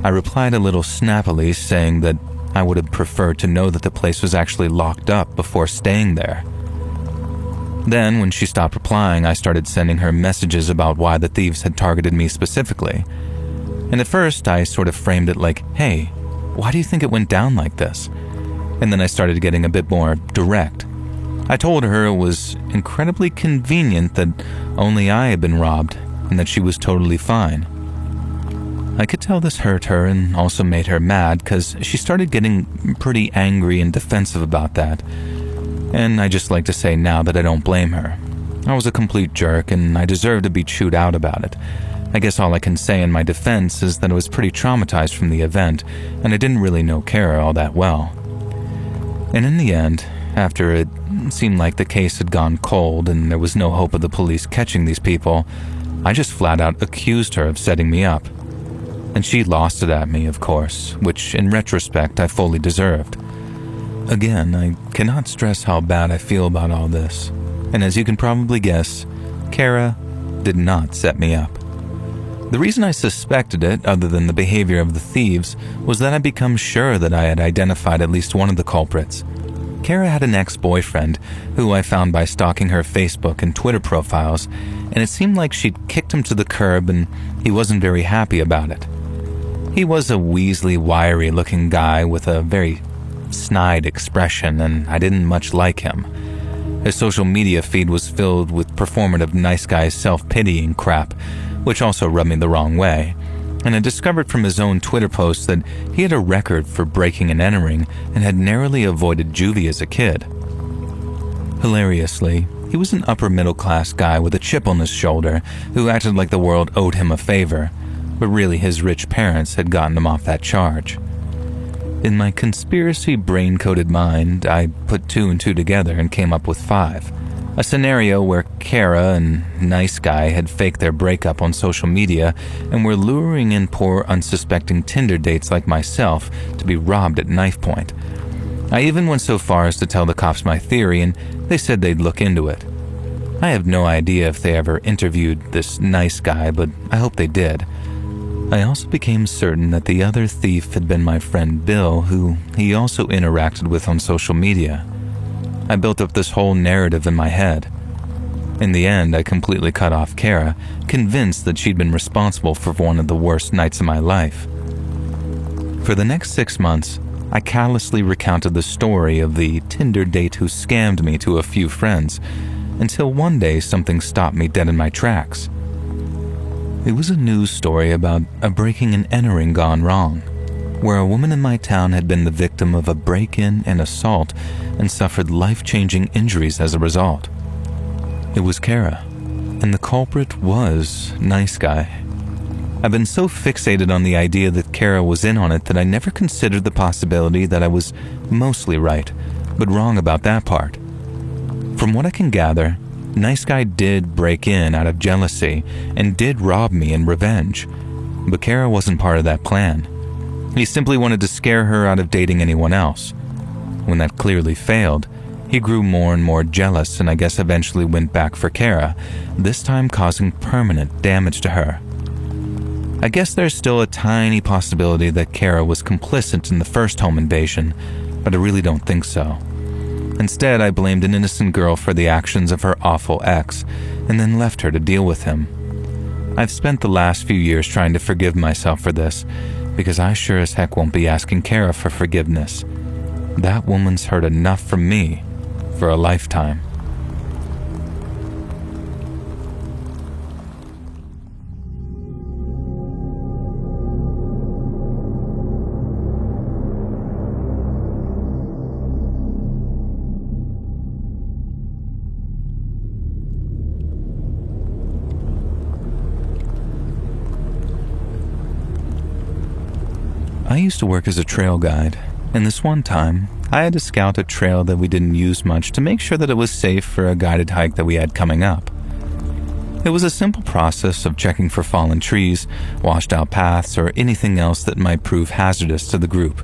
I replied a little snappily saying that I would have preferred to know that the place was actually locked up before staying there. Then, when she stopped replying, I started sending her messages about why the thieves had targeted me specifically. And at first, I sort of framed it like, hey, why do you think it went down like this? And then I started getting a bit more direct. I told her it was incredibly convenient that only I had been robbed and that she was totally fine. I could tell this hurt her and also made her mad because she started getting pretty angry and defensive about that. And I just like to say now that I don't blame her. I was a complete jerk and I deserve to be chewed out about it. I guess all I can say in my defense is that I was pretty traumatized from the event and I didn't really know Kara all that well. And in the end, after it seemed like the case had gone cold and there was no hope of the police catching these people, I just flat out accused her of setting me up. And she lost it at me, of course, which in retrospect I fully deserved. Again, I cannot stress how bad I feel about all this. And as you can probably guess, Kara did not set me up. The reason I suspected it, other than the behavior of the thieves, was that I'd become sure that I had identified at least one of the culprits. Kara had an ex-boyfriend, who I found by stalking her Facebook and Twitter profiles, and it seemed like she'd kicked him to the curb and he wasn't very happy about it. He was a weaselly, wiry-looking guy with a very snide expression, and I didn't much like him. His social media feed was filled with performative nice guy self-pitying crap, which also rubbed me the wrong way. And I discovered from his own Twitter posts that he had a record for breaking and entering and had narrowly avoided juvie as a kid. Hilariously, he was an upper-middle-class guy with a chip on his shoulder who acted like the world owed him a favor, but really his rich parents had gotten him off that charge. In my conspiracy brain-coded mind, I put 2 and 2 together and came up with 5. A scenario where Kara and Nice Guy had faked their breakup on social media and were luring in poor, unsuspecting Tinder dates like myself to be robbed at knife point. I even went so far as to tell the cops my theory, and they said they'd look into it. I have no idea if they ever interviewed this Nice Guy, but I hope they did. I also became certain that the other thief had been my friend Bill, who he also interacted with on social media. I built up this whole narrative in my head. In the end, I completely cut off Kara, convinced that she'd been responsible for one of the worst nights of my life. For the next 6 months, I callously recounted the story of the Tinder date who scammed me to a few friends, until one day something stopped me dead in my tracks. It was a news story about a breaking and entering gone wrong, where a woman in my town had been the victim of a break-in and assault and suffered life-changing injuries as a result. It was Kara, and the culprit was Nice Guy. I've been so fixated on the idea that Kara was in on it that I never considered the possibility that I was mostly right, but wrong about that part. From what I can gather, Nice Guy did break in out of jealousy and did rob me in revenge, but Kara wasn't part of that plan. He simply wanted to scare her out of dating anyone else. When that clearly failed, he grew more and more jealous and I guess eventually went back for Kara, this time causing permanent damage to her. I guess there's still a tiny possibility that Kara was complicit in the first home invasion, but I really don't think so. Instead, I blamed an innocent girl for the actions of her awful ex, and then left her to deal with him. I've spent the last few years trying to forgive myself for this, because I sure as heck won't be asking Kara for forgiveness. That woman's heard enough from me for a lifetime. I used to work as a trail guide, and this one time, I had to scout a trail that we didn't use much to make sure that it was safe for a guided hike that we had coming up. It was a simple process of checking for fallen trees, washed out paths, or anything else that might prove hazardous to the group.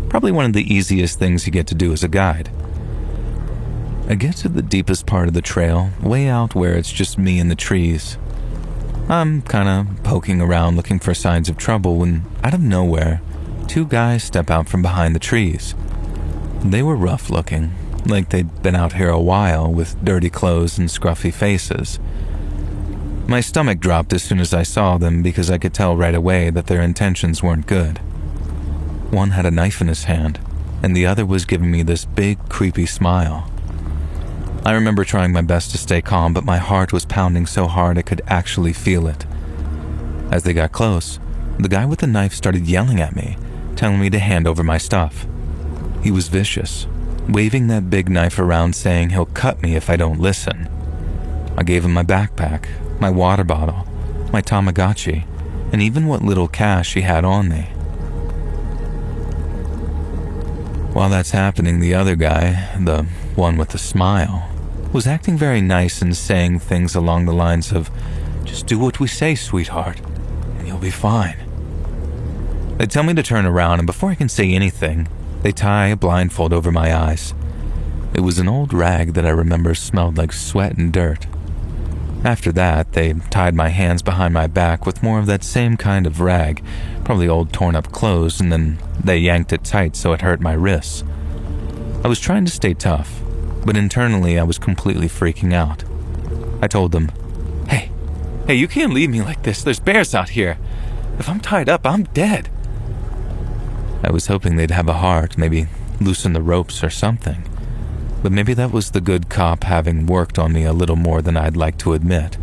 Probably one of the easiest things you get to do as a guide. I get to the deepest part of the trail, way out where it's just me and the trees. I'm kinda poking around looking for signs of trouble when, out of nowhere, 2 guys step out from behind the trees. They were rough looking, like they'd been out here a while with dirty clothes and scruffy faces. My stomach dropped as soon as I saw them because I could tell right away that their intentions weren't good. One had a knife in his hand, and the other was giving me this big, creepy smile. I remember trying my best to stay calm, but my heart was pounding so hard I could actually feel it. As they got close, the guy with the knife started yelling at me, telling me to hand over my stuff. He was vicious, waving that big knife around saying he'll cut me if I don't listen. I gave him my backpack, my water bottle, my Tamagotchi, and even what little cash he had on me. While that's happening, the other guy, the one with the smile, was acting very nice and saying things along the lines of, "Just do what we say, sweetheart, and you'll be fine." They tell me to turn around, and before I can say anything, they tie a blindfold over my eyes. It was an old rag that I remember smelled like sweat and dirt. After that, they tied my hands behind my back with more of that same kind of rag, probably old torn-up clothes, and then they yanked it tight so it hurt my wrists. I was trying to stay tough, but internally I was completely freaking out. I told them, Hey, you can't leave me like this. There's bears out here. If I'm tied up, I'm dead." I was hoping they'd have a heart, maybe loosen the ropes or something. But maybe that was the good cop having worked on me a little more than I'd like to admit.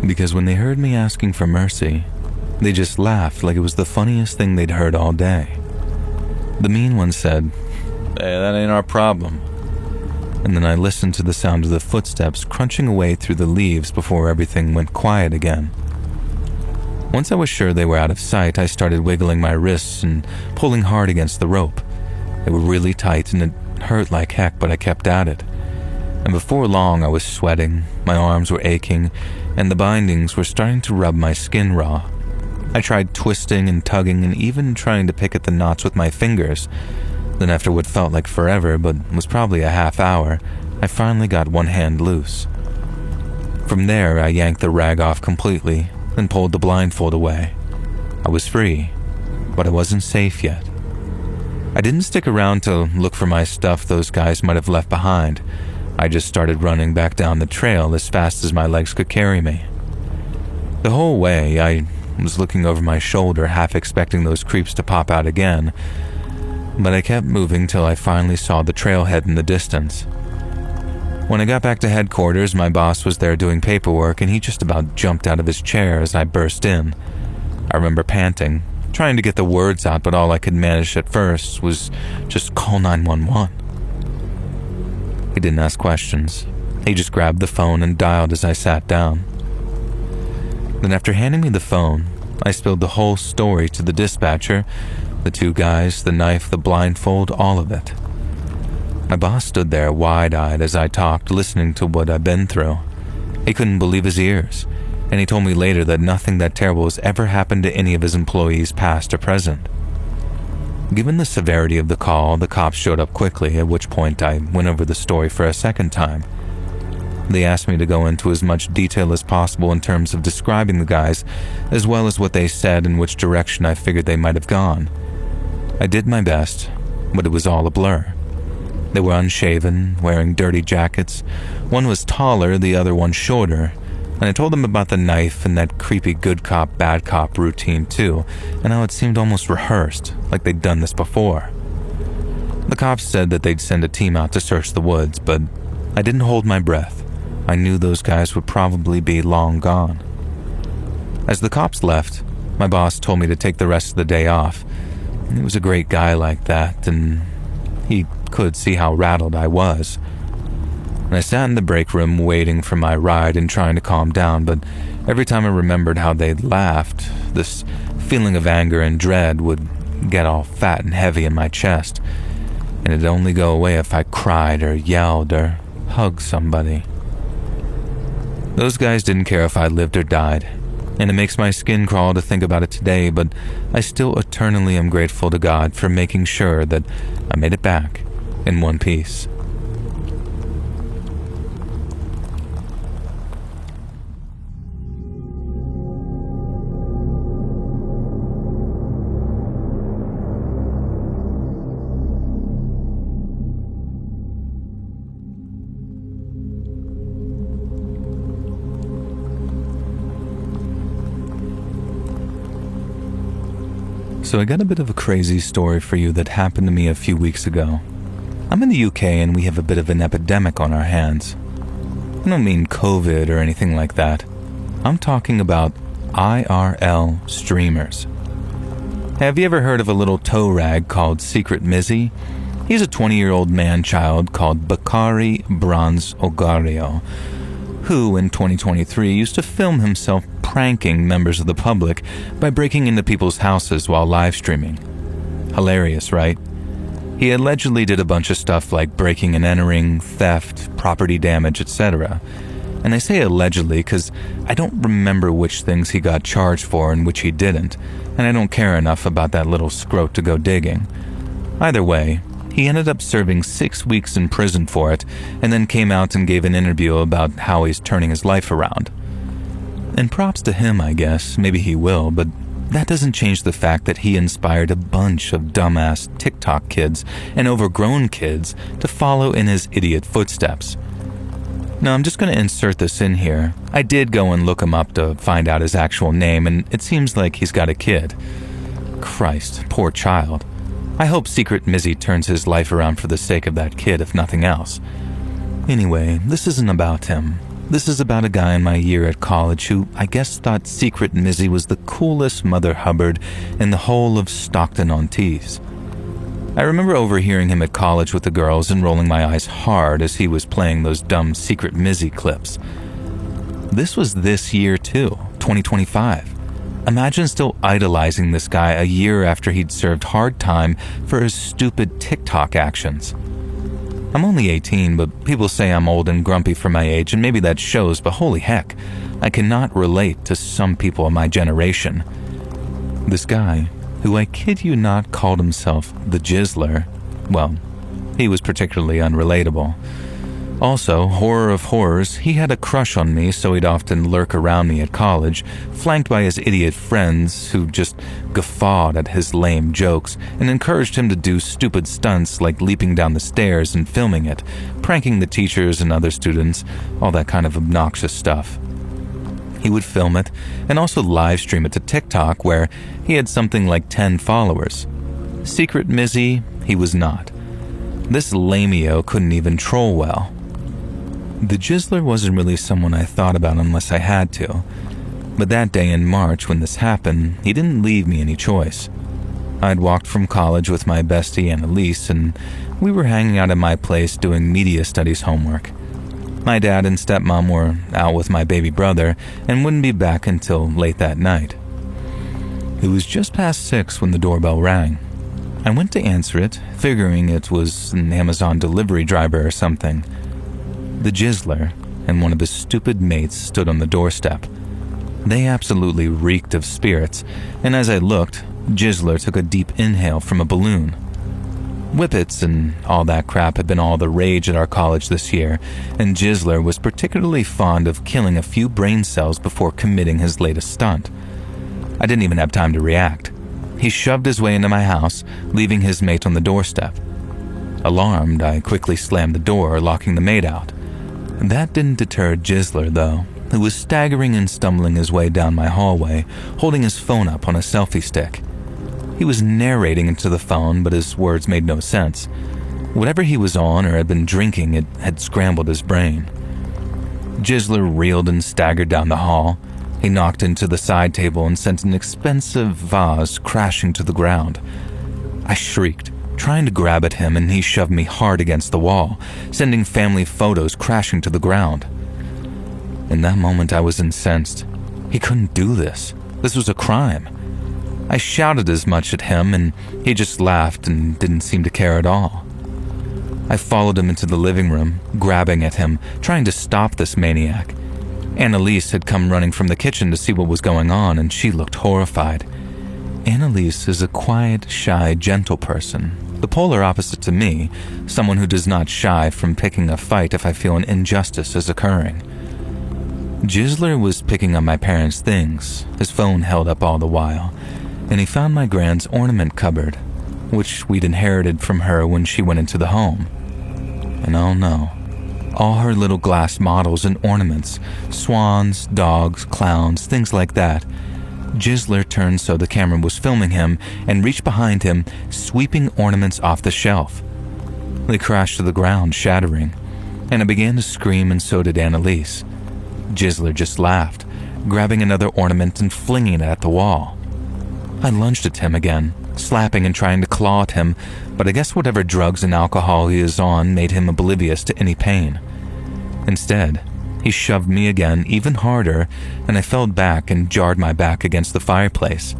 Because when they heard me asking for mercy, they just laughed like it was the funniest thing they'd heard all day. The mean one said, "Hey, that ain't our problem." And then I listened to the sound of the footsteps crunching away through the leaves before everything went quiet again. Once I was sure they were out of sight, I started wiggling my wrists and pulling hard against the rope. They were really tight and it hurt like heck, but I kept at it. And before long, I was sweating, my arms were aching, and the bindings were starting to rub my skin raw. I tried twisting and tugging and even trying to pick at the knots with my fingers. Then after what felt like forever, but was probably a half hour, I finally got one hand loose. From there, I yanked the rag off completely, then pulled the blindfold away. I was free, but I wasn't safe yet. I didn't stick around to look for my stuff those guys might have left behind. I just started running back down the trail as fast as my legs could carry me. The whole way, I was looking over my shoulder, half expecting those creeps to pop out again, but I kept moving till I finally saw the trailhead in the distance. When I got back to headquarters, my boss was there doing paperwork, and he just about jumped out of his chair as I burst in. I remember panting, trying to get the words out, but all I could manage at first was just call 911. He didn't ask questions. He just grabbed the phone and dialed as I sat down. Then after handing me the phone, I spilled the whole story to the dispatcher, the two guys, the knife, the blindfold, all of it. My boss stood there wide-eyed as I talked, listening to what I'd been through. He couldn't believe his ears, and he told me later that nothing that terrible has ever happened to any of his employees, past or present. Given the severity of the call, the cops showed up quickly, at which point I went over the story for a second time. They asked me to go into as much detail as possible in terms of describing the guys, as well as what they said and which direction I figured they might have gone. I did my best, but it was all a blur. They were unshaven, wearing dirty jackets. One was taller, the other one shorter, and I told them about the knife and that creepy good cop, bad cop routine too, and how it seemed almost rehearsed, like they'd done this before. The cops said that they'd send a team out to search the woods, but I didn't hold my breath. I knew those guys would probably be long gone. As the cops left, my boss told me to take the rest of the day off. He was a great guy like that, and he could see how rattled I was. And I sat in the break room waiting for my ride and trying to calm down, but every time I remembered how they'd laughed, this feeling of anger and dread would get all fat and heavy in my chest, and it'd only go away if I cried or yelled or hugged somebody. Those guys didn't care if I lived or died, and it makes my skin crawl to think about it today, but I still eternally am grateful to God for making sure that I made it back in one piece. So I got a bit of a crazy story for you that happened to me a few weeks ago. I'm in the UK and we have a bit of an epidemic on our hands. I don't mean COVID or anything like that. I'm talking about IRL streamers. Have you ever heard of a little tow rag called Secret Mizzy? He's a 20-year-old man-child called Bakari Bronze Ogario, who in 2023 used to film himself pranking members of the public by breaking into people's houses while live streaming. Hilarious, right? He allegedly did a bunch of stuff like breaking and entering, theft, property damage, etc. And I say allegedly because I don't remember which things he got charged for and which he didn't, and I don't care enough about that little scrote to go digging. Either way, he ended up serving 6 weeks in prison for it, and then came out and gave an interview about how he's turning his life around. And props to him, I guess, maybe he will, but that doesn't change the fact that he inspired a bunch of dumbass TikTok kids and overgrown kids to follow in his idiot footsteps. Now, I'm just going to insert this in here. I did go and look him up to find out his actual name, and it seems like he's got a kid. Christ, poor child. I hope Secret Mizzy turns his life around for the sake of that kid, if nothing else. Anyway, this isn't about him. This is about a guy in my year at college who I guess thought Secret Mizzy was the coolest Mother Hubbard in the whole of Stockton-on-Tees. I remember overhearing him at college with the girls and rolling my eyes hard as he was playing those dumb Secret Mizzy clips. This was this year too, 2025. Imagine still idolizing this guy a year after he'd served hard time for his stupid TikTok actions. I'm only 18, but people say I'm old and grumpy for my age, and maybe that shows, but holy heck, I cannot relate to some people of my generation. This guy, who I kid you not called himself the Jizzler, well, he was particularly unrelatable. Also, horror of horrors, he had a crush on me, so he'd often lurk around me at college, flanked by his idiot friends who just guffawed at his lame jokes and encouraged him to do stupid stunts like leaping down the stairs and filming it, pranking the teachers and other students, all that kind of obnoxious stuff. He would film it and also live stream it to TikTok, where he had something like 10 followers. Secret Mizzy, he was not. This lameo couldn't even troll well. The Jizzler wasn't really someone I thought about unless I had to, but that day in March when this happened, he didn't leave me any choice. I'd walked from college with my bestie Annalise, and we were hanging out at my place doing media studies homework. My dad and stepmom were out with my baby brother and wouldn't be back until late that night. It was just past 6 when the doorbell rang. I went to answer it, figuring it was an Amazon delivery driver or something. The Jizzler and one of his stupid mates stood on the doorstep. They absolutely reeked of spirits, and as I looked, Jizzler took a deep inhale from a balloon. Whippets and all that crap had been all the rage at our college this year, and Jizzler was particularly fond of killing a few brain cells before committing his latest stunt. I didn't even have time to react. He shoved his way into my house, leaving his mate on the doorstep. Alarmed, I quickly slammed the door, locking the mate out. That didn't deter Jizzler, though, who was staggering and stumbling his way down my hallway, holding his phone up on a selfie stick. He was narrating into the phone, but his words made no sense. Whatever he was on or had been drinking, it had scrambled his brain. Jizzler reeled and staggered down the hall. He knocked into the side table and sent an expensive vase crashing to the ground. I shrieked, trying to grab at him, and he shoved me hard against the wall, sending family photos crashing to the ground. In that moment, I was incensed. He couldn't do this. This was a crime. I shouted as much at him, and he just laughed and didn't seem to care at all. I followed him into the living room, grabbing at him, trying to stop this maniac. Annalise had come running from the kitchen to see what was going on, and she looked horrified. Annalise is a quiet, shy, gentle person, the polar opposite to me, someone who does not shy from picking a fight if I feel an injustice is occurring. Jizzler was picking up my parents' things, his phone held up all the while, and he found my grand's ornament cupboard, which we'd inherited from her when she went into the home. And oh no, all her little glass models and ornaments, swans, dogs, clowns, things like that. Jizzler turned so the camera was filming him and reached behind him, sweeping ornaments off the shelf. They crashed to the ground, shattering, and I began to scream, and so did Annalise. Jizzler just laughed, grabbing another ornament and flinging it at the wall. I lunged at him again, slapping and trying to claw at him, but I guess whatever drugs and alcohol he is on made him oblivious to any pain. Instead, he shoved me again, even harder, and I fell back and jarred my back against the fireplace.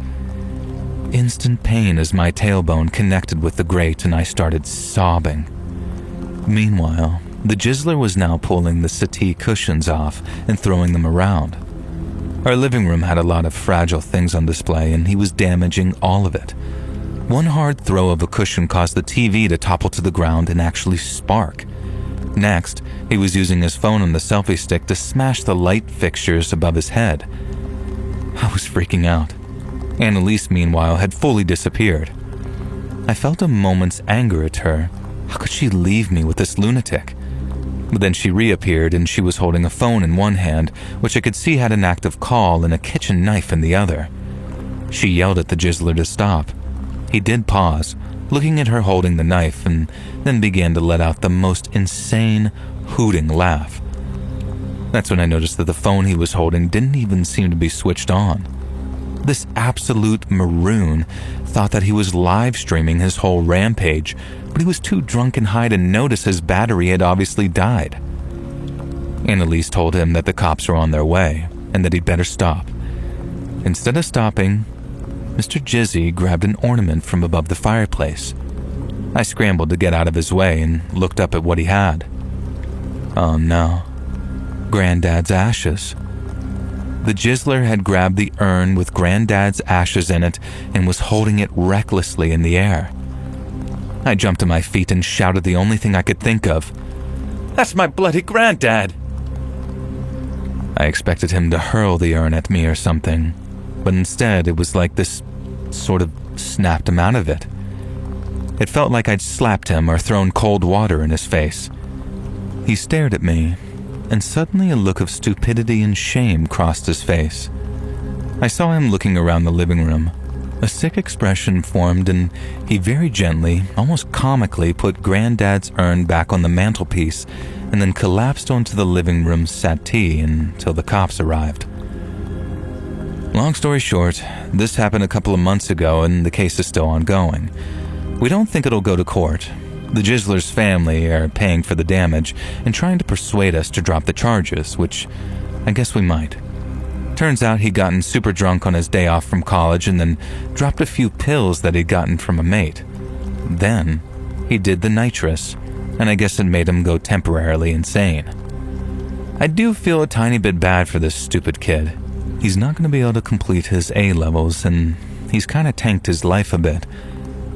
Instant pain as my tailbone connected with the grate, and I started sobbing. Meanwhile, the Jizzler was now pulling the settee cushions off and throwing them around. Our living room had a lot of fragile things on display, and he was damaging all of it. One hard throw of a cushion caused the TV to topple to the ground and actually spark. Next, he was using his phone on the selfie stick to smash the light fixtures above his head. I was freaking out. Annalise, meanwhile, had fully disappeared. I felt a moment's anger at her. How could she leave me with this lunatic? But then she reappeared, and she was holding a phone in one hand, which I could see had an active call, and a kitchen knife in the other. She yelled at the Jizzler to stop. He did pause, looking at her holding the knife, and then began to let out the most insane, hooting laugh. That's when I noticed that the phone he was holding didn't even seem to be switched on. This absolute maroon thought that he was live streaming his whole rampage, but he was too drunk and high to notice his battery had obviously died. Annalise told him that the cops were on their way and that he'd better stop. Instead of stopping, Mr. Jizzy grabbed an ornament from above the fireplace. I scrambled to get out of his way and looked up at what he had. Oh no, Granddad's ashes. The Jizzler had grabbed the urn with Granddad's ashes in it and was holding it recklessly in the air. I jumped to my feet and shouted the only thing I could think of. "That's my bloody Granddad!" I expected him to hurl the urn at me or something, but instead it was like this sort of snapped him out of it. It felt like I'd slapped him or thrown cold water in his face. He stared at me, and suddenly a look of stupidity and shame crossed his face. I saw him looking around the living room. A sick expression formed, and he very gently, almost comically, put Granddad's urn back on the mantelpiece and then collapsed onto the living room settee until the cops arrived. Long story short, this happened a couple of months ago and the case is still ongoing. We don't think it'll go to court. The Jizzler's family are paying for the damage and trying to persuade us to drop the charges, which I guess we might. Turns out he'd gotten super drunk on his day off from college and then dropped a few pills that he'd gotten from a mate. Then he did the nitrous, and I guess it made him go temporarily insane. I do feel a tiny bit bad for this stupid kid. He's not going to be able to complete his A-levels, and he's kind of tanked his life a bit.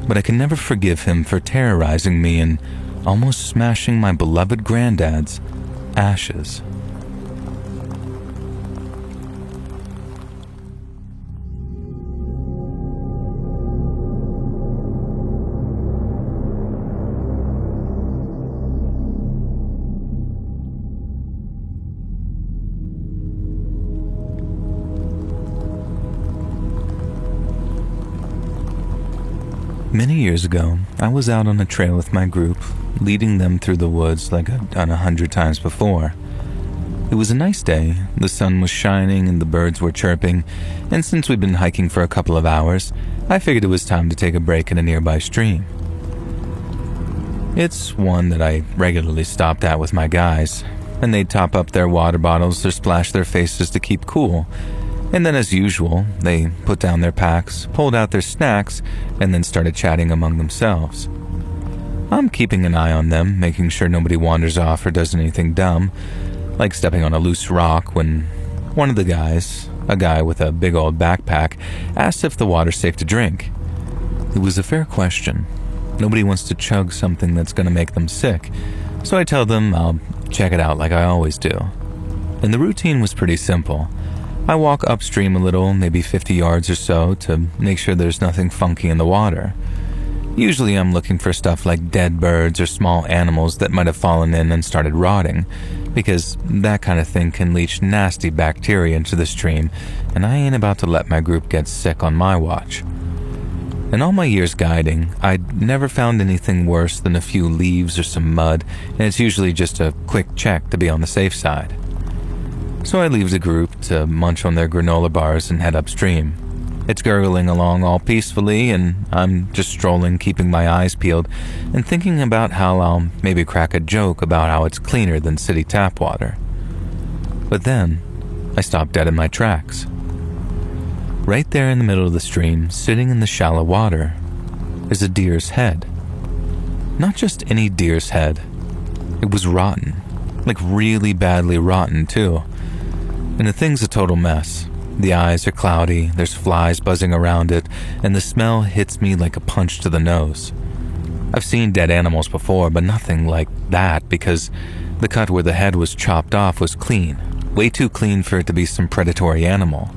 But I can never forgive him for terrorizing me and almost smashing my beloved Granddad's ashes. Many years ago, I was out on a trail with my group, leading them through the woods like I've done 100 times before. It was a nice day, the sun was shining and the birds were chirping, and since we'd been hiking for a couple of hours, I figured it was time to take a break in a nearby stream. It's one that I regularly stopped at with my guys, and they'd top up their water bottles or splash their faces to keep cool. And then as usual, they put down their packs, pulled out their snacks, and then started chatting among themselves. I'm keeping an eye on them, making sure nobody wanders off or does anything dumb, like stepping on a loose rock when one of the guys, a guy with a big old backpack, asked if the water's safe to drink. It was a fair question. Nobody wants to chug something that's going to make them sick, so I tell them I'll check it out like I always do. And the routine was pretty simple. I walk upstream a little, maybe 50 yards or so, to make sure there's nothing funky in the water. Usually I'm looking for stuff like dead birds or small animals that might have fallen in and started rotting, because that kind of thing can leach nasty bacteria into the stream, and I ain't about to let my group get sick on my watch. In all my years guiding, I'd never found anything worse than a few leaves or some mud, and it's usually just a quick check to be on the safe side. So I leave the group to munch on their granola bars and head upstream. It's gurgling along all peacefully, and I'm just strolling, keeping my eyes peeled, and thinking about how I'll maybe crack a joke about how it's cleaner than city tap water. But then, I stop dead in my tracks. Right there in the middle of the stream, sitting in the shallow water, is a deer's head. Not just any deer's head. It was rotten. Like really badly rotten, too. And the thing's a total mess. The eyes are cloudy, there's flies buzzing around it, and the smell hits me like a punch to the nose. I've seen dead animals before, but nothing like that, because the cut where the head was chopped off was clean. Way too clean for it to be some predatory animal.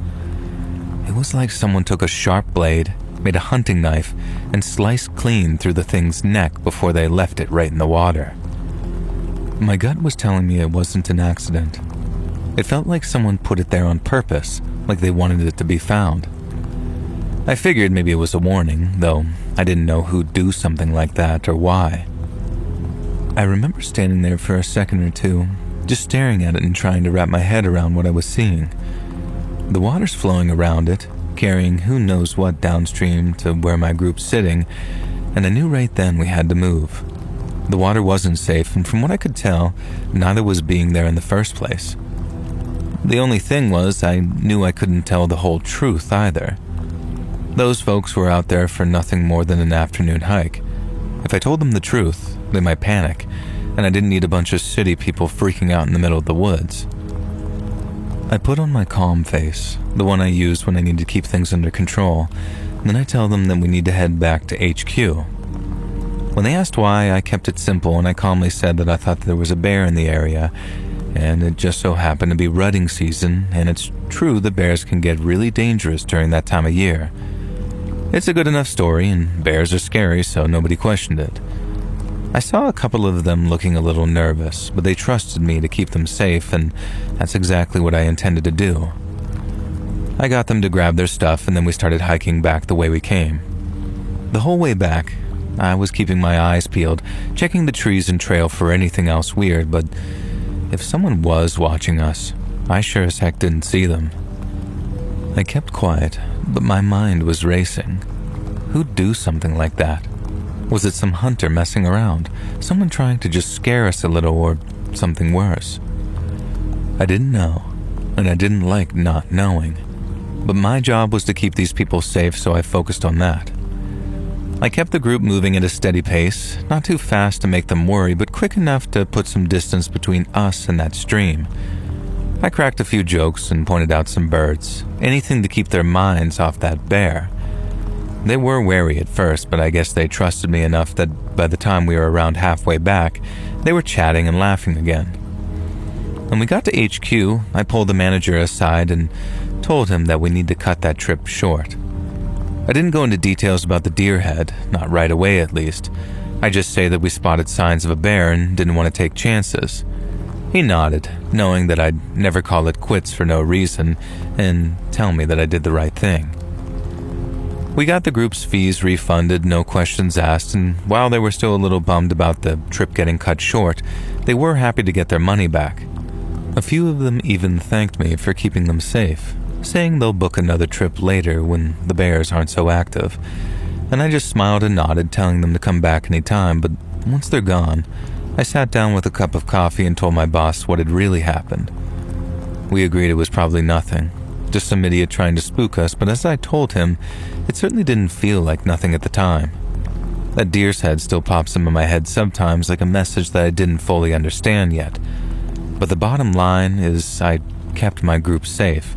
It was like someone took a sharp blade, made a hunting knife, and sliced clean through the thing's neck before they left it right in the water. My gut was telling me it wasn't an accident. It felt like someone put it there on purpose, like they wanted it to be found. I figured maybe it was a warning, though I didn't know who'd do something like that or why. I remember standing there for a second or two, just staring at it and trying to wrap my head around what I was seeing. The water's flowing around it, carrying who knows what downstream to where my group's sitting, and I knew right then we had to move. The water wasn't safe, and from what I could tell, neither was being there in the first place. The only thing was, I knew I couldn't tell the whole truth either. Those folks were out there for nothing more than an afternoon hike. If I told them the truth, they might panic, and I didn't need a bunch of city people freaking out in the middle of the woods. I put on my calm face, the one I use when I need to keep things under control, and then I tell them that we need to head back to HQ. When they asked why, I kept it simple and I calmly said that I thought there was a bear in the area, and it just so happened to be rutting season, and it's true that bears can get really dangerous during that time of year. It's a good enough story, and bears are scary, so nobody questioned it. I saw a couple of them looking a little nervous, but they trusted me to keep them safe, and that's exactly what I intended to do. I got them to grab their stuff, and then we started hiking back the way we came. The whole way back, I was keeping my eyes peeled, checking the trees and trail for anything else weird, but if someone was watching us, I sure as heck didn't see them. I kept quiet, but my mind was racing. Who'd do something like that? Was it some hunter messing around? Someone trying to just scare us a little, or something worse? I didn't know, and I didn't like not knowing. But my job was to keep these people safe, so I focused on that. I kept the group moving at a steady pace, not too fast to make them worry, but quick enough to put some distance between us and that stream. I cracked a few jokes and pointed out some birds, anything to keep their minds off that bear. They were wary at first, but I guess they trusted me enough that by the time we were around halfway back, they were chatting and laughing again. When we got to HQ, I pulled the manager aside and told him that we need to cut that trip short. I didn't go into details about the deer head, not right away at least. I just say that we spotted signs of a bear and didn't want to take chances. He nodded, knowing that I'd never call it quits for no reason, and tell me that I did the right thing. We got the group's fees refunded, no questions asked, and while they were still a little bummed about the trip getting cut short, they were happy to get their money back. A few of them even thanked me for keeping them safe, saying they'll book another trip later when the bears aren't so active. And I just smiled and nodded, telling them to come back anytime, but once they're gone, I sat down with a cup of coffee and told my boss what had really happened. We agreed it was probably nothing, just some idiot trying to spook us, but as I told him, it certainly didn't feel like nothing at the time. That deer's head still pops into my head sometimes like a message that I didn't fully understand yet. But the bottom line is I kept my group safe,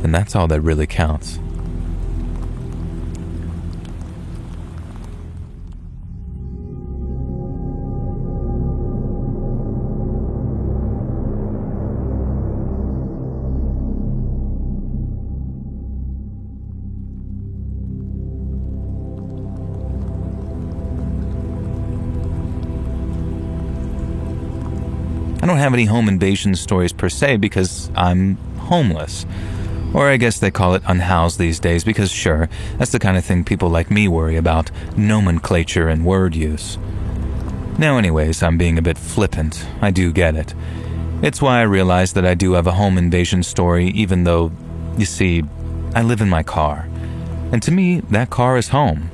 and that's all that really counts. I don't have any home invasion stories per se because I'm homeless. Or I guess they call it unhoused these days because sure, that's the kind of thing people like me worry about, nomenclature and word use. Now anyways, I'm being a bit flippant, I do get it. It's why I realized that I do have a home invasion story even though, you see, I live in my car. And to me, that car is home.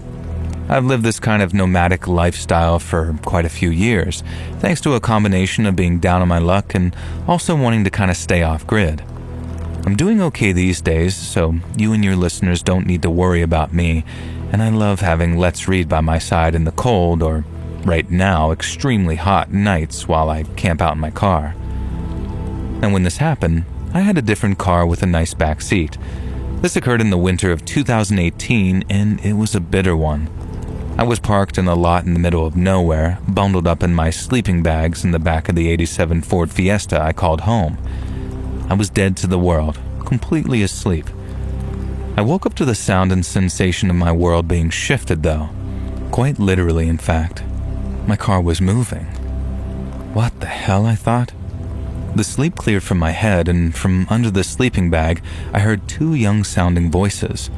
I've lived this kind of nomadic lifestyle for quite a few years, thanks to a combination of being down on my luck and also wanting to kind of stay off grid. I'm doing okay these days, so you and your listeners don't need to worry about me, and I love having Let's Read by my side in the cold or, right now, extremely hot nights while I camp out in my car. And when this happened, I had a different car with a nice back seat. This occurred in the winter of 2018, and it was a bitter one. I was parked in a lot in the middle of nowhere, bundled up in my sleeping bags in the back of the '87 Ford Fiesta I called home. I was dead to the world, completely asleep. I woke up to the sound and sensation of my world being shifted, though. Quite literally, in fact. My car was moving. What the hell, I thought? The sleep cleared from my head, and from under the sleeping bag, I heard two young-sounding voices.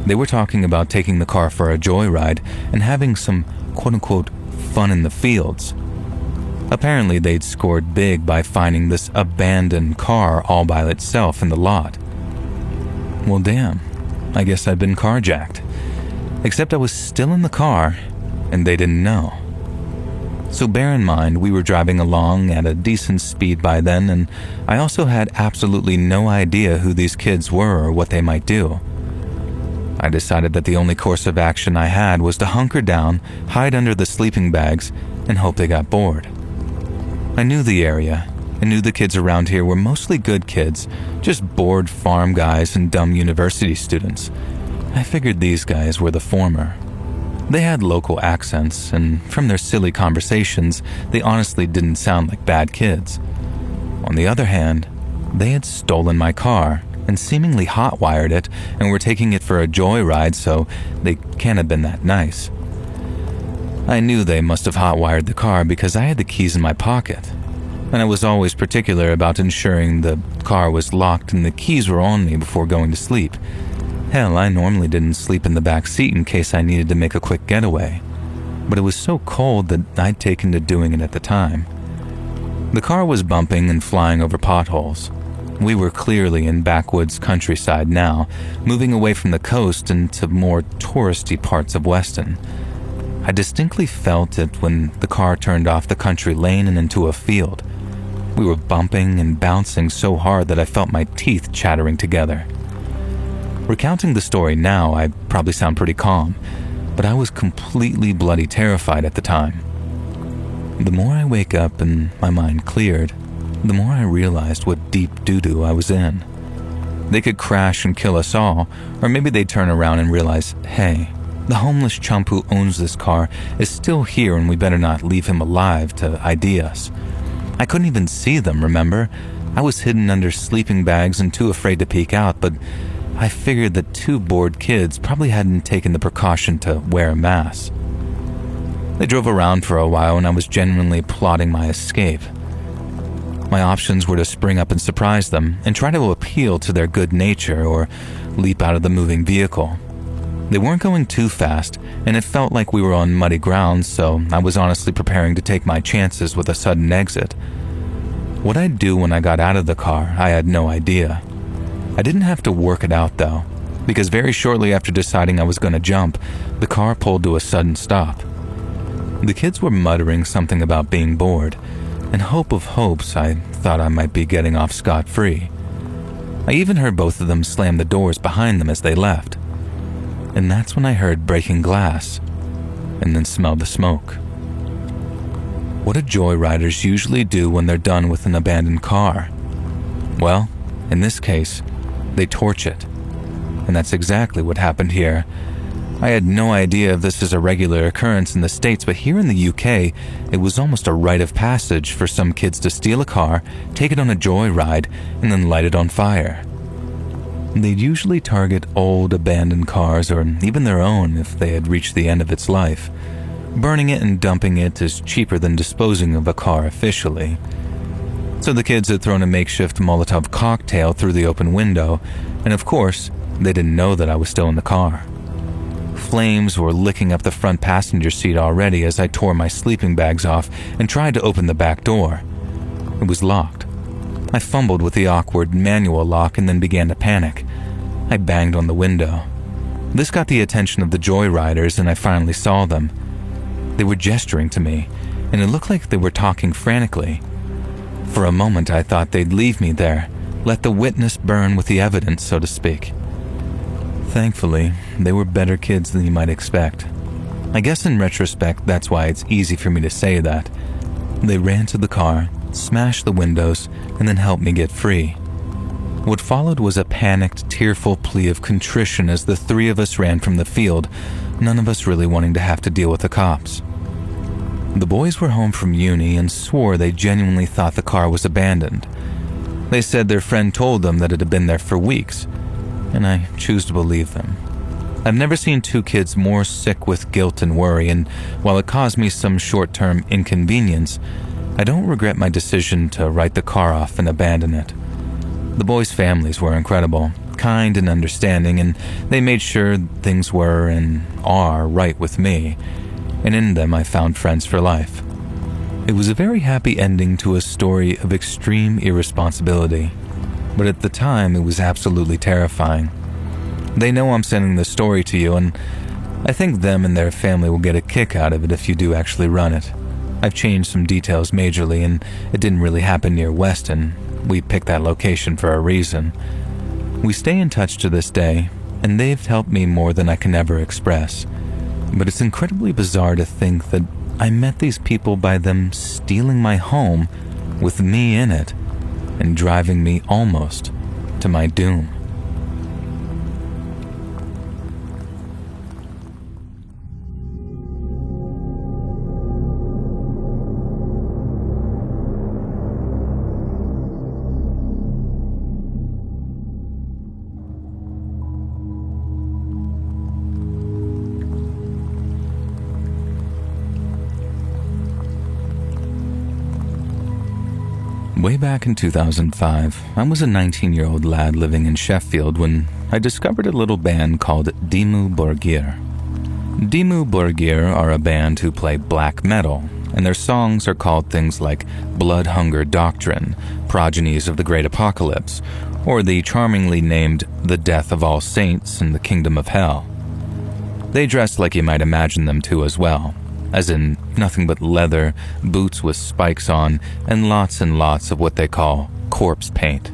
They were talking about taking the car for a joyride and having some quote-unquote fun in the fields. Apparently, they'd scored big by finding this abandoned car all by itself in the lot. Well, damn. I guess I'd been carjacked. Except I was still in the car, and they didn't know. So bear in mind, we were driving along at a decent speed by then, and I also had absolutely no idea who these kids were or what they might do. I decided that the only course of action I had was to hunker down, hide under the sleeping bags, and hope they got bored. I knew the area. I knew the kids around here were mostly good kids, just bored farm guys and dumb university students. I figured these guys were the former. They had local accents, and from their silly conversations, they honestly didn't sound like bad kids. On the other hand, they had stolen my car and seemingly hot-wired it and were taking it for a joyride, so they can't have been that nice. I knew they must have hot-wired the car because I had the keys in my pocket, and I was always particular about ensuring the car was locked and the keys were on me before going to sleep. Hell, I normally didn't sleep in the back seat in case I needed to make a quick getaway, but it was so cold that I'd taken to doing it at the time. The car was bumping and flying over potholes. We were clearly in backwoods countryside now, moving away from the coast into more touristy parts of Weston. I distinctly felt it when the car turned off the country lane and into a field. We were bumping and bouncing so hard that I felt my teeth chattering together. Recounting the story now, I probably sound pretty calm, but I was completely bloody terrified at the time. The more I wake up and my mind cleared, the more I realized what deep doo-doo I was in. They could crash and kill us all, or maybe they'd turn around and realize, hey, the homeless chump who owns this car is still here and we better not leave him alive to ID us. I couldn't even see them, remember? I was hidden under sleeping bags and too afraid to peek out, but I figured that two bored kids probably hadn't taken the precaution to wear a mask. They drove around for a while and I was genuinely plotting my escape. My options were to spring up and surprise them and try to appeal to their good nature or leap out of the moving vehicle. They weren't going too fast, and it felt like we were on muddy ground, so I was honestly preparing to take my chances with a sudden exit. What I'd do when I got out of the car, I had no idea. I didn't have to work it out though, because very shortly after deciding I was going to jump, the car pulled to a sudden stop. The kids were muttering something about being bored, and hope of hopes, I thought I might be getting off scot-free. I even heard both of them slam the doors behind them as they left. And that's when I heard breaking glass, and then smelled the smoke. What do joyriders usually do when they're done with an abandoned car? Well, in this case, they torch it. And that's exactly what happened here. I had no idea if this is a regular occurrence in the States, but here in the UK, it was almost a rite of passage for some kids to steal a car, take it on a joyride, and then light it on fire. They'd usually target old, abandoned cars or even their own if they had reached the end of its life. Burning it and dumping it is cheaper than disposing of a car officially. So the kids had thrown a makeshift Molotov cocktail through the open window, and of course, they didn't know that I was still in the car. Flames were licking up the front passenger seat already as I tore my sleeping bags off and tried to open the back door. It was locked. I fumbled with the awkward manual lock and then began to panic. I banged on the window. This got the attention of the joyriders and I finally saw them. They were gesturing to me, and it looked like they were talking frantically. For a moment I thought they'd leave me there, let the witness burn with the evidence, so to speak. Thankfully, they were better kids than you might expect. I guess in retrospect that's why it's easy for me to say that. They ran to the car, smashed the windows, and then helped me get free. What followed was a panicked, tearful plea of contrition as the three of us ran from the field, none of us really wanting to have to deal with the cops. The boys were home from uni and swore they genuinely thought the car was abandoned. They said their friend told them that it had been there for weeks, and I choose to believe them. I've never seen two kids more sick with guilt and worry, and while it caused me some short-term inconvenience, I don't regret my decision to write the car off and abandon it. The boys' families were incredible, kind and understanding, and they made sure things were and are right with me, and in them I found friends for life. It was a very happy ending to a story of extreme irresponsibility, but at the time it was absolutely terrifying. They know I'm sending this story to you, and I think them and their family will get a kick out of it if you do actually run it. I've changed some details majorly, and it didn't really happen near Weston. We picked that location for a reason. We stay in touch to this day, and they've helped me more than I can ever express. But it's incredibly bizarre to think that I met these people by them stealing my home with me in it and driving me almost to my doom. Way back in 2005, I was a 19-year-old lad living in Sheffield when I discovered a little band called Dimmu Borgir. Dimmu Borgir are a band who play black metal, and their songs are called things like Blood Hunger Doctrine, Progenies of the Great Apocalypse, or the charmingly named The Death of All Saints and the Kingdom of Hell. They dress like you might imagine them to as well, as in nothing but leather, boots with spikes on, and lots of what they call corpse paint.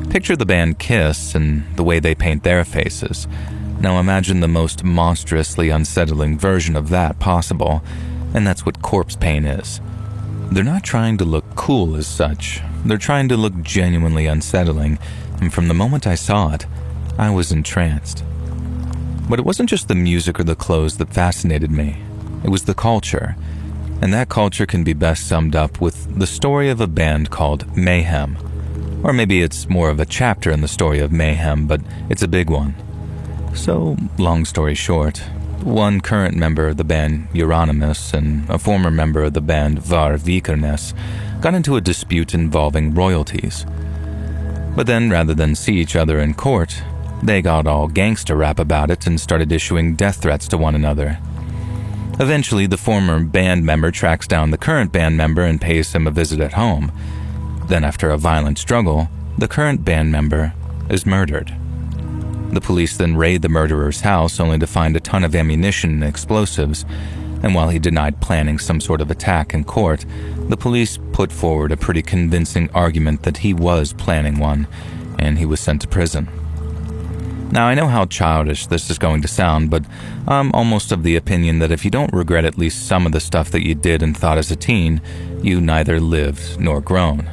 Picture the band Kiss and the way they paint their faces. Now imagine the most monstrously unsettling version of that possible, and that's what corpse paint is. They're not trying to look cool as such. They're trying to look genuinely unsettling, and from the moment I saw it, I was entranced. But it wasn't just the music or the clothes that fascinated me. It was the culture, and that culture can be best summed up with the story of a band called Mayhem. Or maybe it's more of a chapter in the story of Mayhem, but it's a big one. So, long story short, one current member of the band Euronymous and a former member of the band Var Vikernes got into a dispute involving royalties. But then, rather than see each other in court, they got all gangsta rap about it and started issuing death threats to one another. Eventually, the former band member tracks down the current band member and pays him a visit at home. Then, after a violent struggle, the current band member is murdered. The police then raid the murderer's house only to find a ton of ammunition and explosives, and while he denied planning some sort of attack in court, the police put forward a pretty convincing argument that he was planning one, and he was sent to prison. Now, I know how childish this is going to sound, but I'm almost of the opinion that if you don't regret at least some of the stuff that you did and thought as a teen, you neither lived nor grown.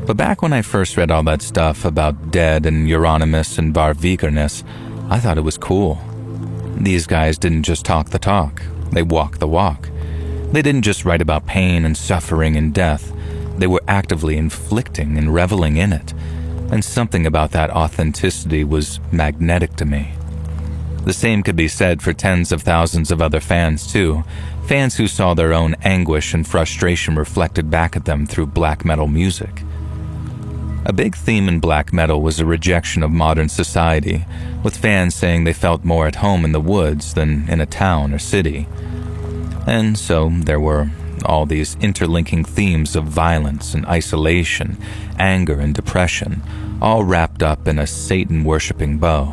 But back when I first read all that stuff about Dead and Euronymous and Var Vikernes, I thought it was cool. These guys didn't just talk the talk, they walked the walk. They didn't just write about pain and suffering and death, they were actively inflicting and reveling in it. And something about that authenticity was magnetic to me. The same could be said for tens of thousands of other fans too, fans who saw their own anguish and frustration reflected back at them through black metal music. A big theme in black metal was a rejection of modern society, with fans saying they felt more at home in the woods than in a town or city. And so there were all these interlinking themes of violence and isolation, anger and depression, all wrapped up in a Satan-worshipping bow.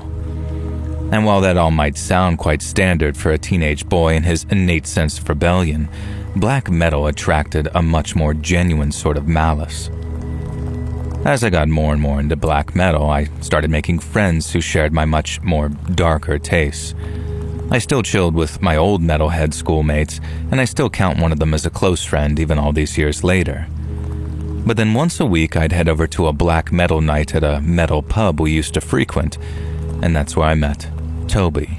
And while that all might sound quite standard for a teenage boy and his innate sense of rebellion, black metal attracted a much more genuine sort of malice. As I got more and more into black metal, I started making friends who shared my much more darker tastes. I still chilled with my old metalhead schoolmates, and I still count one of them as a close friend even all these years later. But then once a week I'd head over to a black metal night at a metal pub we used to frequent, and that's where I met Toby.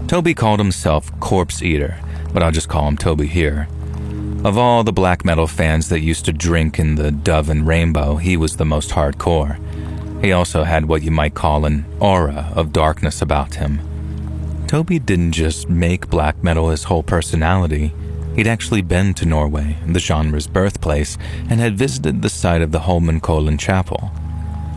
Toby called himself Corpse Eater, but I'll just call him Toby here. Of all the black metal fans that used to drink in the Dove and Rainbow, he was the most hardcore. He also had what you might call an aura of darkness about him. Toby didn't just make black metal his whole personality. He'd actually been to Norway, the genre's birthplace, and had visited the site of the Holmenkollen Chapel.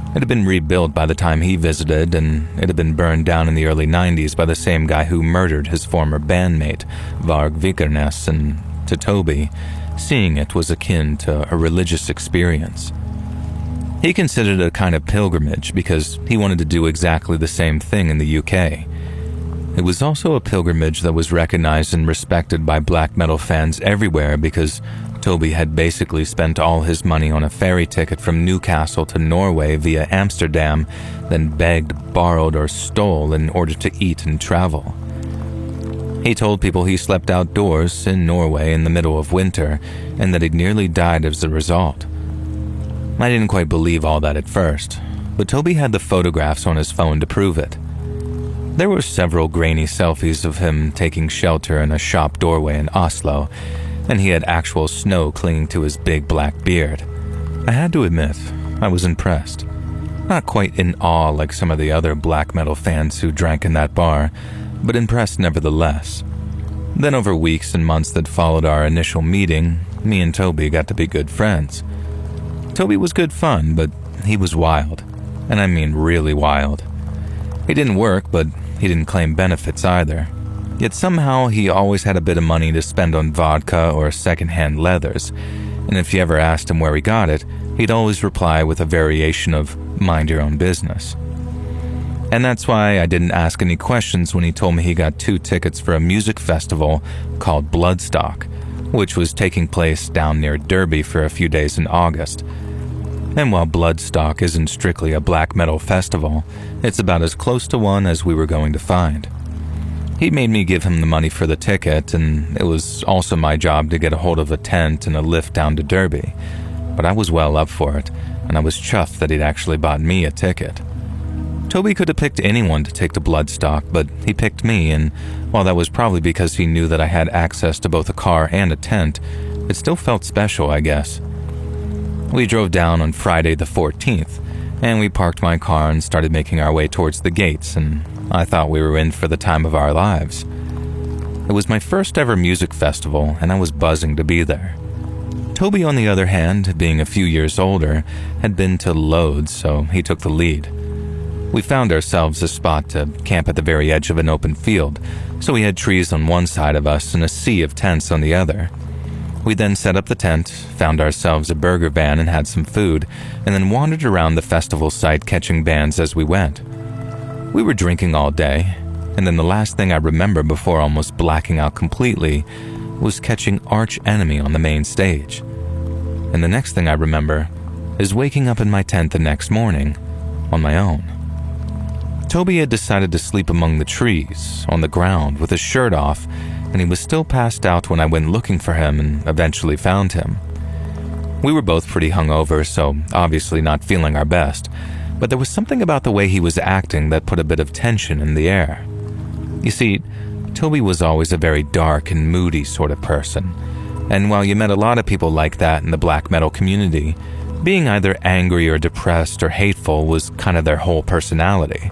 It had been rebuilt by the time he visited, and it had been burned down in the early 90s by the same guy who murdered his former bandmate, Varg Vikernes, and to Toby, seeing it was akin to a religious experience. He considered it a kind of pilgrimage because he wanted to do exactly the same thing in the UK. It was also a pilgrimage that was recognized and respected by black metal fans everywhere because Toby had basically spent all his money on a ferry ticket from Newcastle to Norway via Amsterdam, then begged, borrowed, or stole in order to eat and travel. He told people he slept outdoors in Norway in the middle of winter and that he'd nearly died as a result. I didn't quite believe all that at first, but Toby had the photographs on his phone to prove it. There were several grainy selfies of him taking shelter in a shop doorway in Oslo, and he had actual snow clinging to his big black beard. I had to admit, I was impressed. Not quite in awe like some of the other black metal fans who drank in that bar, but impressed nevertheless. Then over weeks and months that followed our initial meeting, me and Toby got to be good friends. Toby was good fun, but he was wild, and I mean really wild. He didn't work, but he didn't claim benefits either. Yet somehow he always had a bit of money to spend on vodka or secondhand leathers, and if you ever asked him where he got it, he'd always reply with a variation of "mind your own business." And that's why I didn't ask any questions when he told me he got 2 tickets for a music festival called Bloodstock, which was taking place down near Derby for a few days in August. And while Bloodstock isn't strictly a black metal festival, it's about as close to one as we were going to find. He made me give him the money for the ticket, and it was also my job to get a hold of a tent and a lift down to Derby. But I was well up for it, and I was chuffed that he'd actually bought me a ticket. Toby could have picked anyone to take to Bloodstock, but he picked me, and while that was probably because he knew that I had access to both a car and a tent, it still felt special, I guess. We drove down on Friday the 14th, and we parked my car and started making our way towards the gates, and I thought we were in for the time of our lives. It was my first ever music festival, and I was buzzing to be there. Toby, on the other hand, being a few years older, had been to loads, so he took the lead. We found ourselves a spot to camp at the very edge of an open field, so we had trees on one side of us and a sea of tents on the other. We then set up the tent, found ourselves a burger van and had some food, and then wandered around the festival site catching bands as we went. We were drinking all day, and then the last thing I remember before almost blacking out completely was catching Arch Enemy on the main stage. And the next thing I remember is waking up in my tent the next morning on my own. Toby had decided to sleep among the trees, on the ground, with his shirt off, and he was still passed out when I went looking for him and eventually found him. We were both pretty hungover, so obviously not feeling our best, but there was something about the way he was acting that put a bit of tension in the air. You see, Toby was always a very dark and moody sort of person, and while you met a lot of people like that in the black metal community, being either angry or depressed or hateful was kind of their whole personality.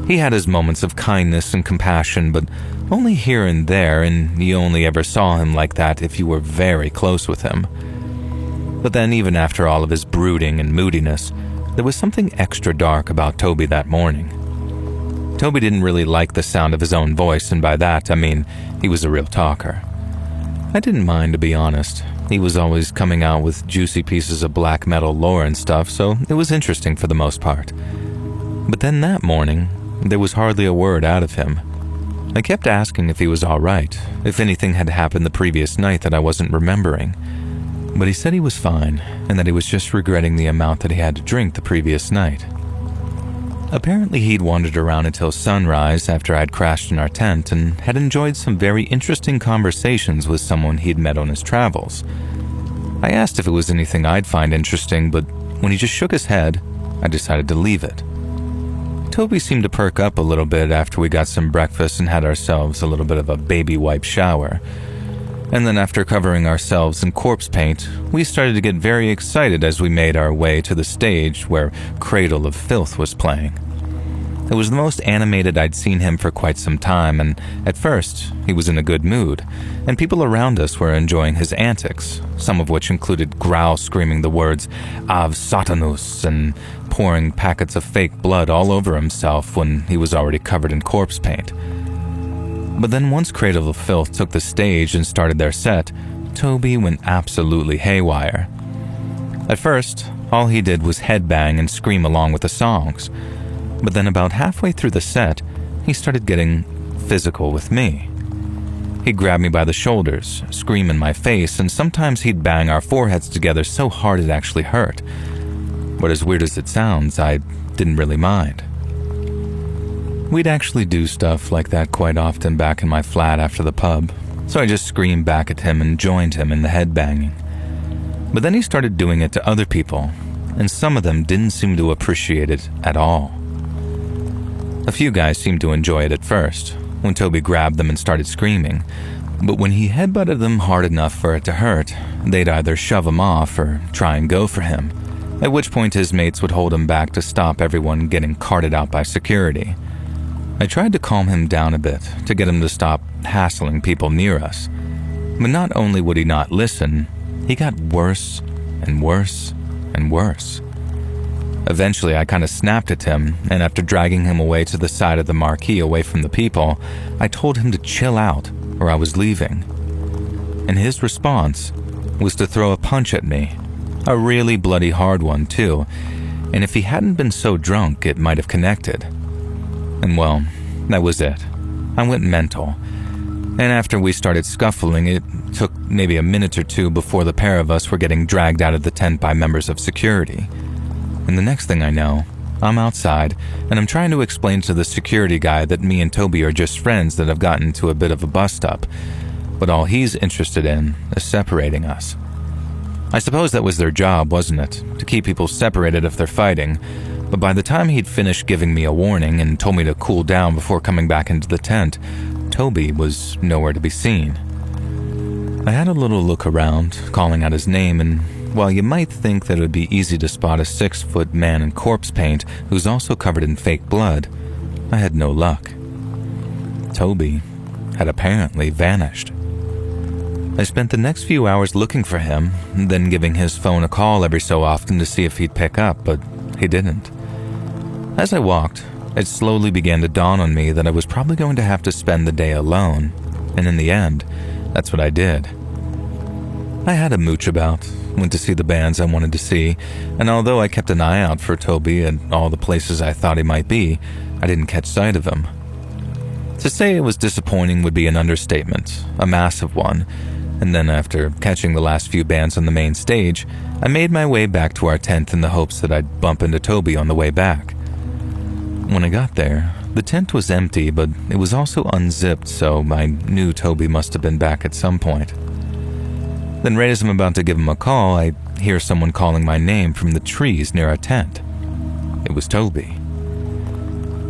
He had his moments of kindness and compassion, but only here and there, and you only ever saw him like that if you were very close with him. But then, even after all of his brooding and moodiness, there was something extra dark about Toby that morning. Toby didn't really like the sound of his own voice, and by that, I mean he was a real talker. I didn't mind, to be honest. He was always coming out with juicy pieces of black metal lore and stuff, so it was interesting for the most part. But then that morning, there was hardly a word out of him. I kept asking if he was all right, if anything had happened the previous night that I wasn't remembering. But he said he was fine, and that he was just regretting the amount that he had to drink the previous night. Apparently he'd wandered around until sunrise after I'd crashed in our tent and had enjoyed some very interesting conversations with someone he'd met on his travels. I asked if it was anything I'd find interesting, but when he just shook his head, I decided to leave it. Toby seemed to perk up a little bit after we got some breakfast and had ourselves a little bit of a baby wipe shower. And then after covering ourselves in corpse paint, we started to get very excited as we made our way to the stage where Cradle of Filth was playing. It was the most animated I'd seen him for quite some time, and at first, he was in a good mood, and people around us were enjoying his antics, some of which included Growl screaming the words Av Satanus and pouring packets of fake blood all over himself when he was already covered in corpse paint. But then once Cradle of Filth took the stage and started their set, Toby went absolutely haywire. At first, all he did was headbang and scream along with the songs. But then about halfway through the set, he started getting physical with me. He'd grab me by the shoulders, scream in my face, and sometimes he'd bang our foreheads together so hard it actually hurt. But as weird as it sounds, I didn't really mind. We'd actually do stuff like that quite often back in my flat after the pub, so I just screamed back at him and joined him in the headbanging. But then he started doing it to other people, and some of them didn't seem to appreciate it at all. A few guys seemed to enjoy it at first, when Toby grabbed them and started screaming, but when he headbutted them hard enough for it to hurt, they'd either shove him off or try and go for him, at which point his mates would hold him back to stop everyone getting carted out by security. I tried to calm him down a bit to get him to stop hassling people near us, but not only would he not listen, he got worse and worse and worse. Eventually, I kind of snapped at him, and after dragging him away to the side of the marquee away from the people, I told him to chill out or I was leaving. And his response was to throw a punch at me, a really bloody hard one too, and if he hadn't been so drunk, it might have connected. And well, that was it. I went mental. And after we started scuffling, it took maybe a minute or two before the pair of us were getting dragged out of the tent by members of security. And the next thing I know, I'm outside, and I'm trying to explain to the security guy that me and Toby are just friends that have gotten into a bit of a bust-up, but all he's interested in is separating us. I suppose that was their job, wasn't it? To keep people separated if they're fighting. But by the time he'd finished giving me a warning and told me to cool down before coming back into the tent, Toby was nowhere to be seen. I had a little look around, calling out his name, and while you might think that it would be easy to spot a 6-foot man in corpse paint who's also covered in fake blood, I had no luck. Toby had apparently vanished. I spent the next few hours looking for him, then giving his phone a call every so often to see if he'd pick up, but he didn't. As I walked, it slowly began to dawn on me that I was probably going to have to spend the day alone, and in the end, that's what I did. I had a mooch about, went to see the bands I wanted to see, and although I kept an eye out for Toby at all the places I thought he might be, I didn't catch sight of him. To say it was disappointing would be an understatement, a massive one, and then after catching the last few bands on the main stage, I made my way back to our tent in the hopes that I'd bump into Toby on the way back. When I got there, the tent was empty, but it was also unzipped, so I knew Toby must have been back at some point. Then right as I'm about to give him a call, I hear someone calling my name from the trees near our tent. It was Toby.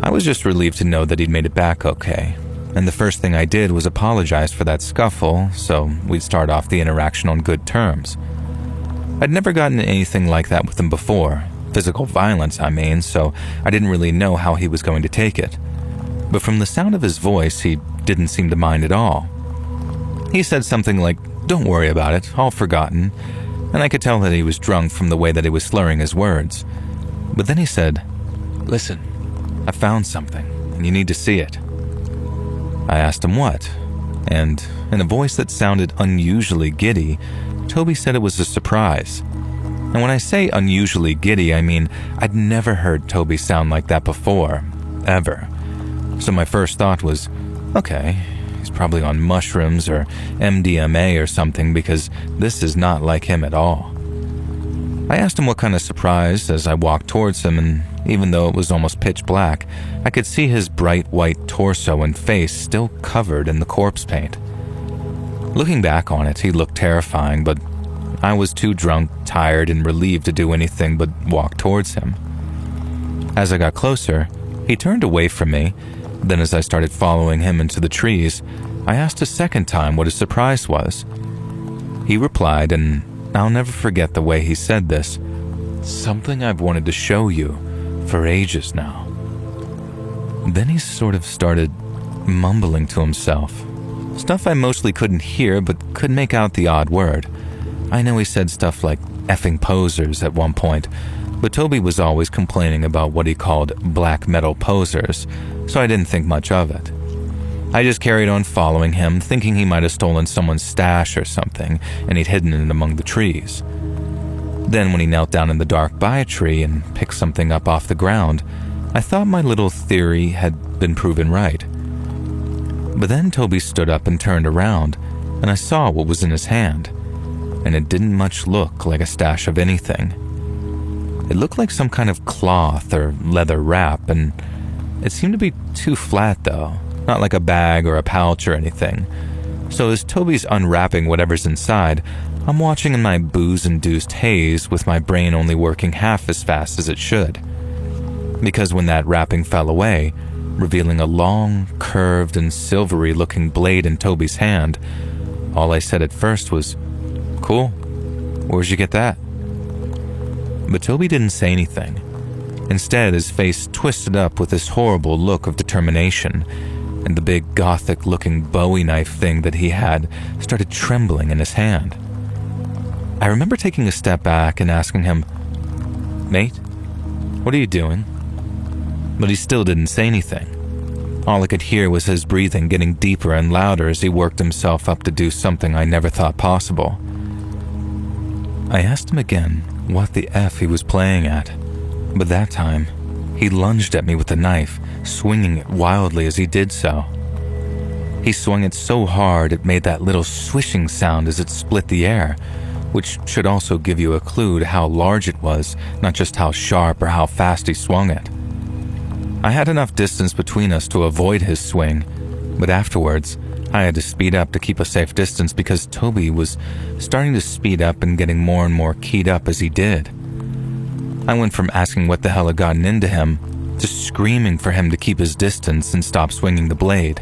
I was just relieved to know that he'd made it back okay, and the first thing I did was apologize for that scuffle, so we'd start off the interaction on good terms. I'd never gotten anything like that with him before, physical violence I mean, so I didn't really know how he was going to take it. But from the sound of his voice, he didn't seem to mind at all. He said something like, "Don't worry about it, all forgotten," and I could tell that he was drunk from the way that he was slurring his words. But then he said, "Listen, I found something, and you need to see it." I asked him what, and in a voice that sounded unusually giddy, Toby said it was a surprise. And when I say unusually giddy, I mean I'd never heard Toby sound like that before, ever. So my first thought was, okay, he's probably on mushrooms or MDMA or something because this is not like him at all. I asked him what kind of surprise as I walked towards him, and even though it was almost pitch black, I could see his bright white torso and face still covered in the corpse paint. Looking back on it, he looked terrifying, but I was too drunk, tired, and relieved to do anything but walk towards him. As I got closer, he turned away from me. Then as I started following him into the trees, I asked a second time what his surprise was. He replied, and I'll never forget the way he said this, "Something I've wanted to show you for ages now." Then he sort of started mumbling to himself, stuff I mostly couldn't hear but could make out the odd word. I know he said stuff like effing posers at one point, but Toby was always complaining about what he called black metal posers, so I didn't think much of it. I just carried on following him, thinking he might have stolen someone's stash or something, and he'd hidden it among the trees. Then when he knelt down in the dark by a tree and picked something up off the ground, I thought my little theory had been proven right. But then Toby stood up and turned around, and I saw what was in his hand, and it didn't much look like a stash of anything. It looked like some kind of cloth or leather wrap, and it seemed to be too flat though, not like a bag or a pouch or anything. So as Toby's unwrapping whatever's inside, I'm watching in my booze-induced haze with my brain only working half as fast as it should. Because when that wrapping fell away, revealing a long, curved, and silvery-looking blade in Toby's hand, all I said at first was, "Cool, where'd you get that?" But Toby didn't say anything. Instead, his face twisted up with this horrible look of determination, and the big gothic-looking Bowie knife thing that he had started trembling in his hand. I remember taking a step back and asking him, "Mate, what are you doing?" But he still didn't say anything. All I could hear was his breathing getting deeper and louder as he worked himself up to do something I never thought possible. I asked him again what the F he was playing at, but that time, he lunged at me with the knife, swinging it wildly as he did so. He swung it so hard it made that little swishing sound as it split the air, which should also give you a clue to how large it was, not just how sharp or how fast he swung it. I had enough distance between us to avoid his swing, but afterwards, I had to speed up to keep a safe distance because Toby was starting to speed up and getting more and more keyed up as he did. I went from asking what the hell had gotten into him to screaming for him to keep his distance and stop swinging the blade.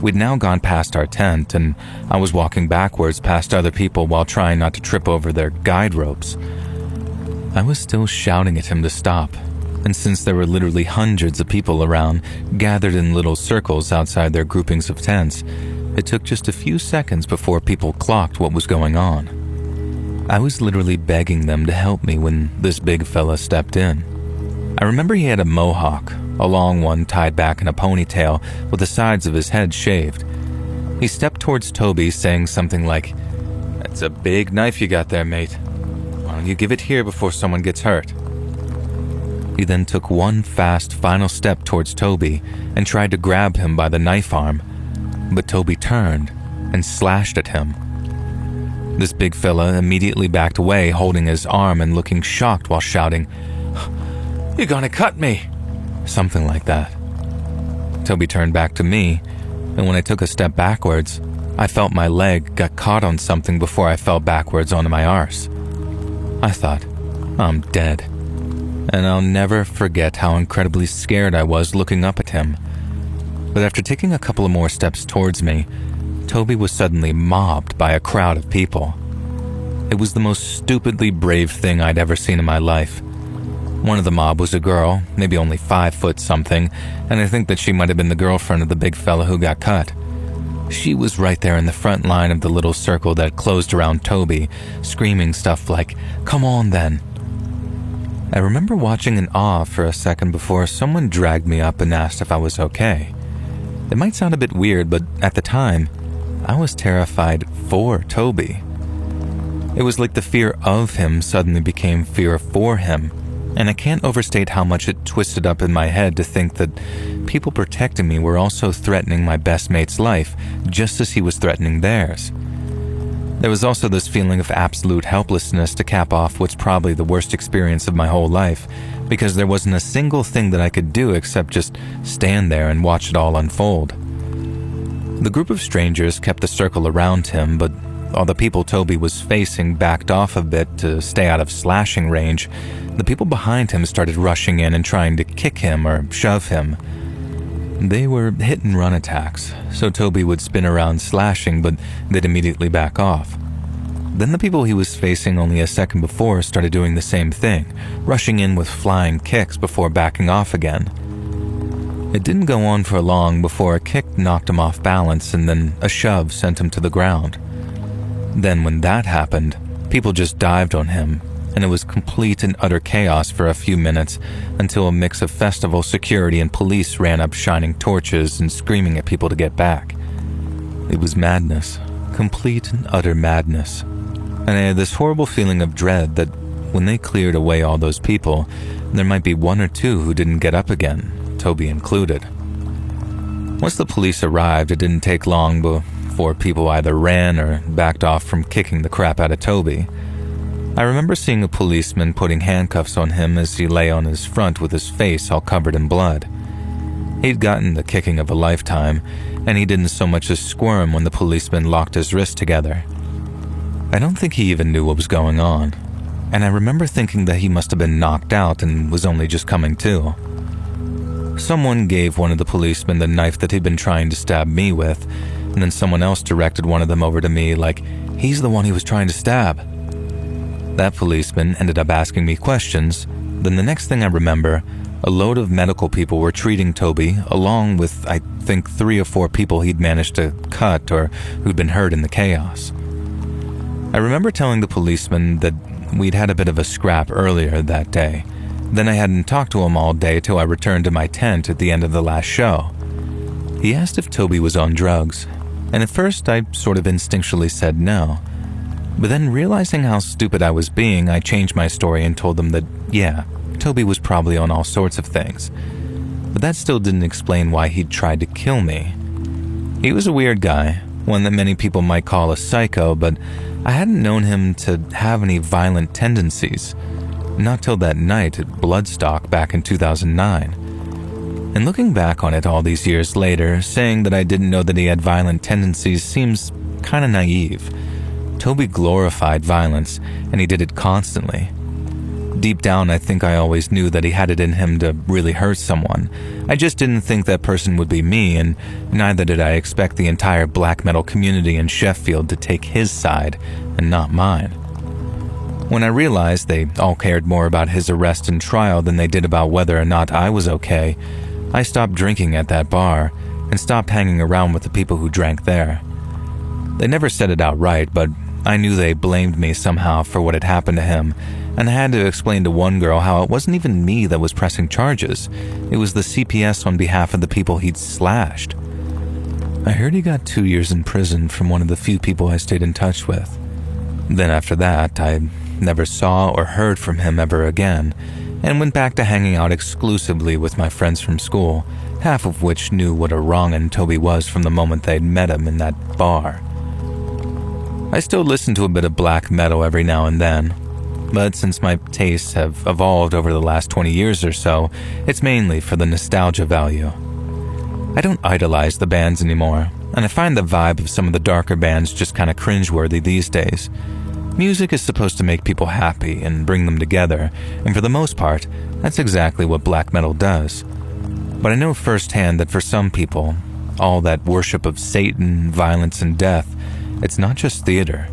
We'd now gone past our tent, and I was walking backwards past other people while trying not to trip over their guide ropes. I was still shouting at him to stop, and since there were literally hundreds of people around, gathered in little circles outside their groupings of tents, it took just a few seconds before people clocked what was going on. I was literally begging them to help me when this big fella stepped in. I remember he had a mohawk, a long one tied back in a ponytail with the sides of his head shaved. He stepped towards Toby saying something like, "That's a big knife you got there, mate. Why don't you give it here before someone gets hurt?" He then took one fast final step towards Toby and tried to grab him by the knife arm, but Toby turned and slashed at him. This big fella immediately backed away, holding his arm and looking shocked while shouting, "You're gonna cut me!" Something like that. Toby turned back to me, and when I took a step backwards, I felt my leg got caught on something before I fell backwards onto my arse. I thought, I'm dead. And I'll never forget how incredibly scared I was looking up at him. But after taking a couple of more steps towards me, Toby was suddenly mobbed by a crowd of people. It was the most stupidly brave thing I'd ever seen in my life. One of the mob was a girl, maybe only 5 foot something, and I think that she might have been the girlfriend of the big fella who got cut. She was right there in the front line of the little circle that closed around Toby, screaming stuff like, "Come on then." I remember watching in awe for a second before someone dragged me up and asked if I was okay. It might sound a bit weird, but at the time, I was terrified for Toby. It was like the fear of him suddenly became fear for him, and I can't overstate how much it twisted up in my head to think that people protecting me were also threatening my best mate's life, just as he was threatening theirs. There was also this feeling of absolute helplessness to cap off what's probably the worst experience of my whole life, because there wasn't a single thing that I could do except just stand there and watch it all unfold. The group of strangers kept the circle around him, but all the people Toby was facing backed off a bit to stay out of slashing range. The people behind him started rushing in and trying to kick him or shove him. They were hit-and-run attacks, so Toby would spin around slashing, but they'd immediately back off. Then the people he was facing only a second before started doing the same thing, rushing in with flying kicks before backing off again. It didn't go on for long before a kick knocked him off balance and then a shove sent him to the ground. Then when that happened, people just dived on him, and it was complete and utter chaos for a few minutes until a mix of festival security and police ran up shining torches and screaming at people to get back. It was madness, complete and utter madness, and I had this horrible feeling of dread that when they cleared away all those people, there might be 1 or 2 who didn't get up again, Toby included. Once the police arrived, it didn't take long before people either ran or backed off from kicking the crap out of Toby. I remember seeing a policeman putting handcuffs on him as he lay on his front with his face all covered in blood. He'd gotten the kicking of a lifetime, and he didn't so much as squirm when the policeman locked his wrists together. I don't think he even knew what was going on, and I remember thinking that he must have been knocked out and was only just coming to. Someone gave one of the policemen the knife that he'd been trying to stab me with, and then someone else directed one of them over to me like, he's the one he was trying to stab. That policeman ended up asking me questions. Then the next thing I remember, a load of medical people were treating Toby, along with, I think, 3 or 4 people he'd managed to cut or who'd been hurt in the chaos. I remember telling the policeman that we'd had a bit of a scrap earlier that day. Then I hadn't talked to him all day till I returned to my tent at the end of the last show. He asked if Toby was on drugs, and at first I sort of instinctually said no. But then realizing how stupid I was being, I changed my story and told them that, yeah, Toby was probably on all sorts of things. But that still didn't explain why he'd tried to kill me. He was a weird guy, one that many people might call a psycho, but I hadn't known him to have any violent tendencies. Not till that night at Bloodstock back in 2009. And looking back on it all these years later, saying that I didn't know that he had violent tendencies seems kind of naive. Toby glorified violence, and he did it constantly. Deep down, I think I always knew that he had it in him to really hurt someone. I just didn't think that person would be me, and neither did I expect the entire black metal community in Sheffield to take his side and not mine. When I realized they all cared more about his arrest and trial than they did about whether or not I was okay, I stopped drinking at that bar and stopped hanging around with the people who drank there. They never said it outright, but I knew they blamed me somehow for what had happened to him, and I had to explain to one girl how it wasn't even me that was pressing charges. It was the CPS on behalf of the people he'd slashed. I heard he got 2 years in prison from one of the few people I stayed in touch with. Then after that, I never saw or heard from him ever again, and went back to hanging out exclusively with my friends from school, half of which knew what a wrong'un Toby was from the moment they'd met him in that bar. I still listen to a bit of black metal every now and then, but since my tastes have evolved over the last 20 years or so, it's mainly for the nostalgia value. I don't idolize the bands anymore, and I find the vibe of some of the darker bands just kind of cringeworthy these days. Music is supposed to make people happy and bring them together, and for the most part, that's exactly what black metal does. But I know firsthand that for some people, all that worship of Satan, violence, and death, it's not just theater.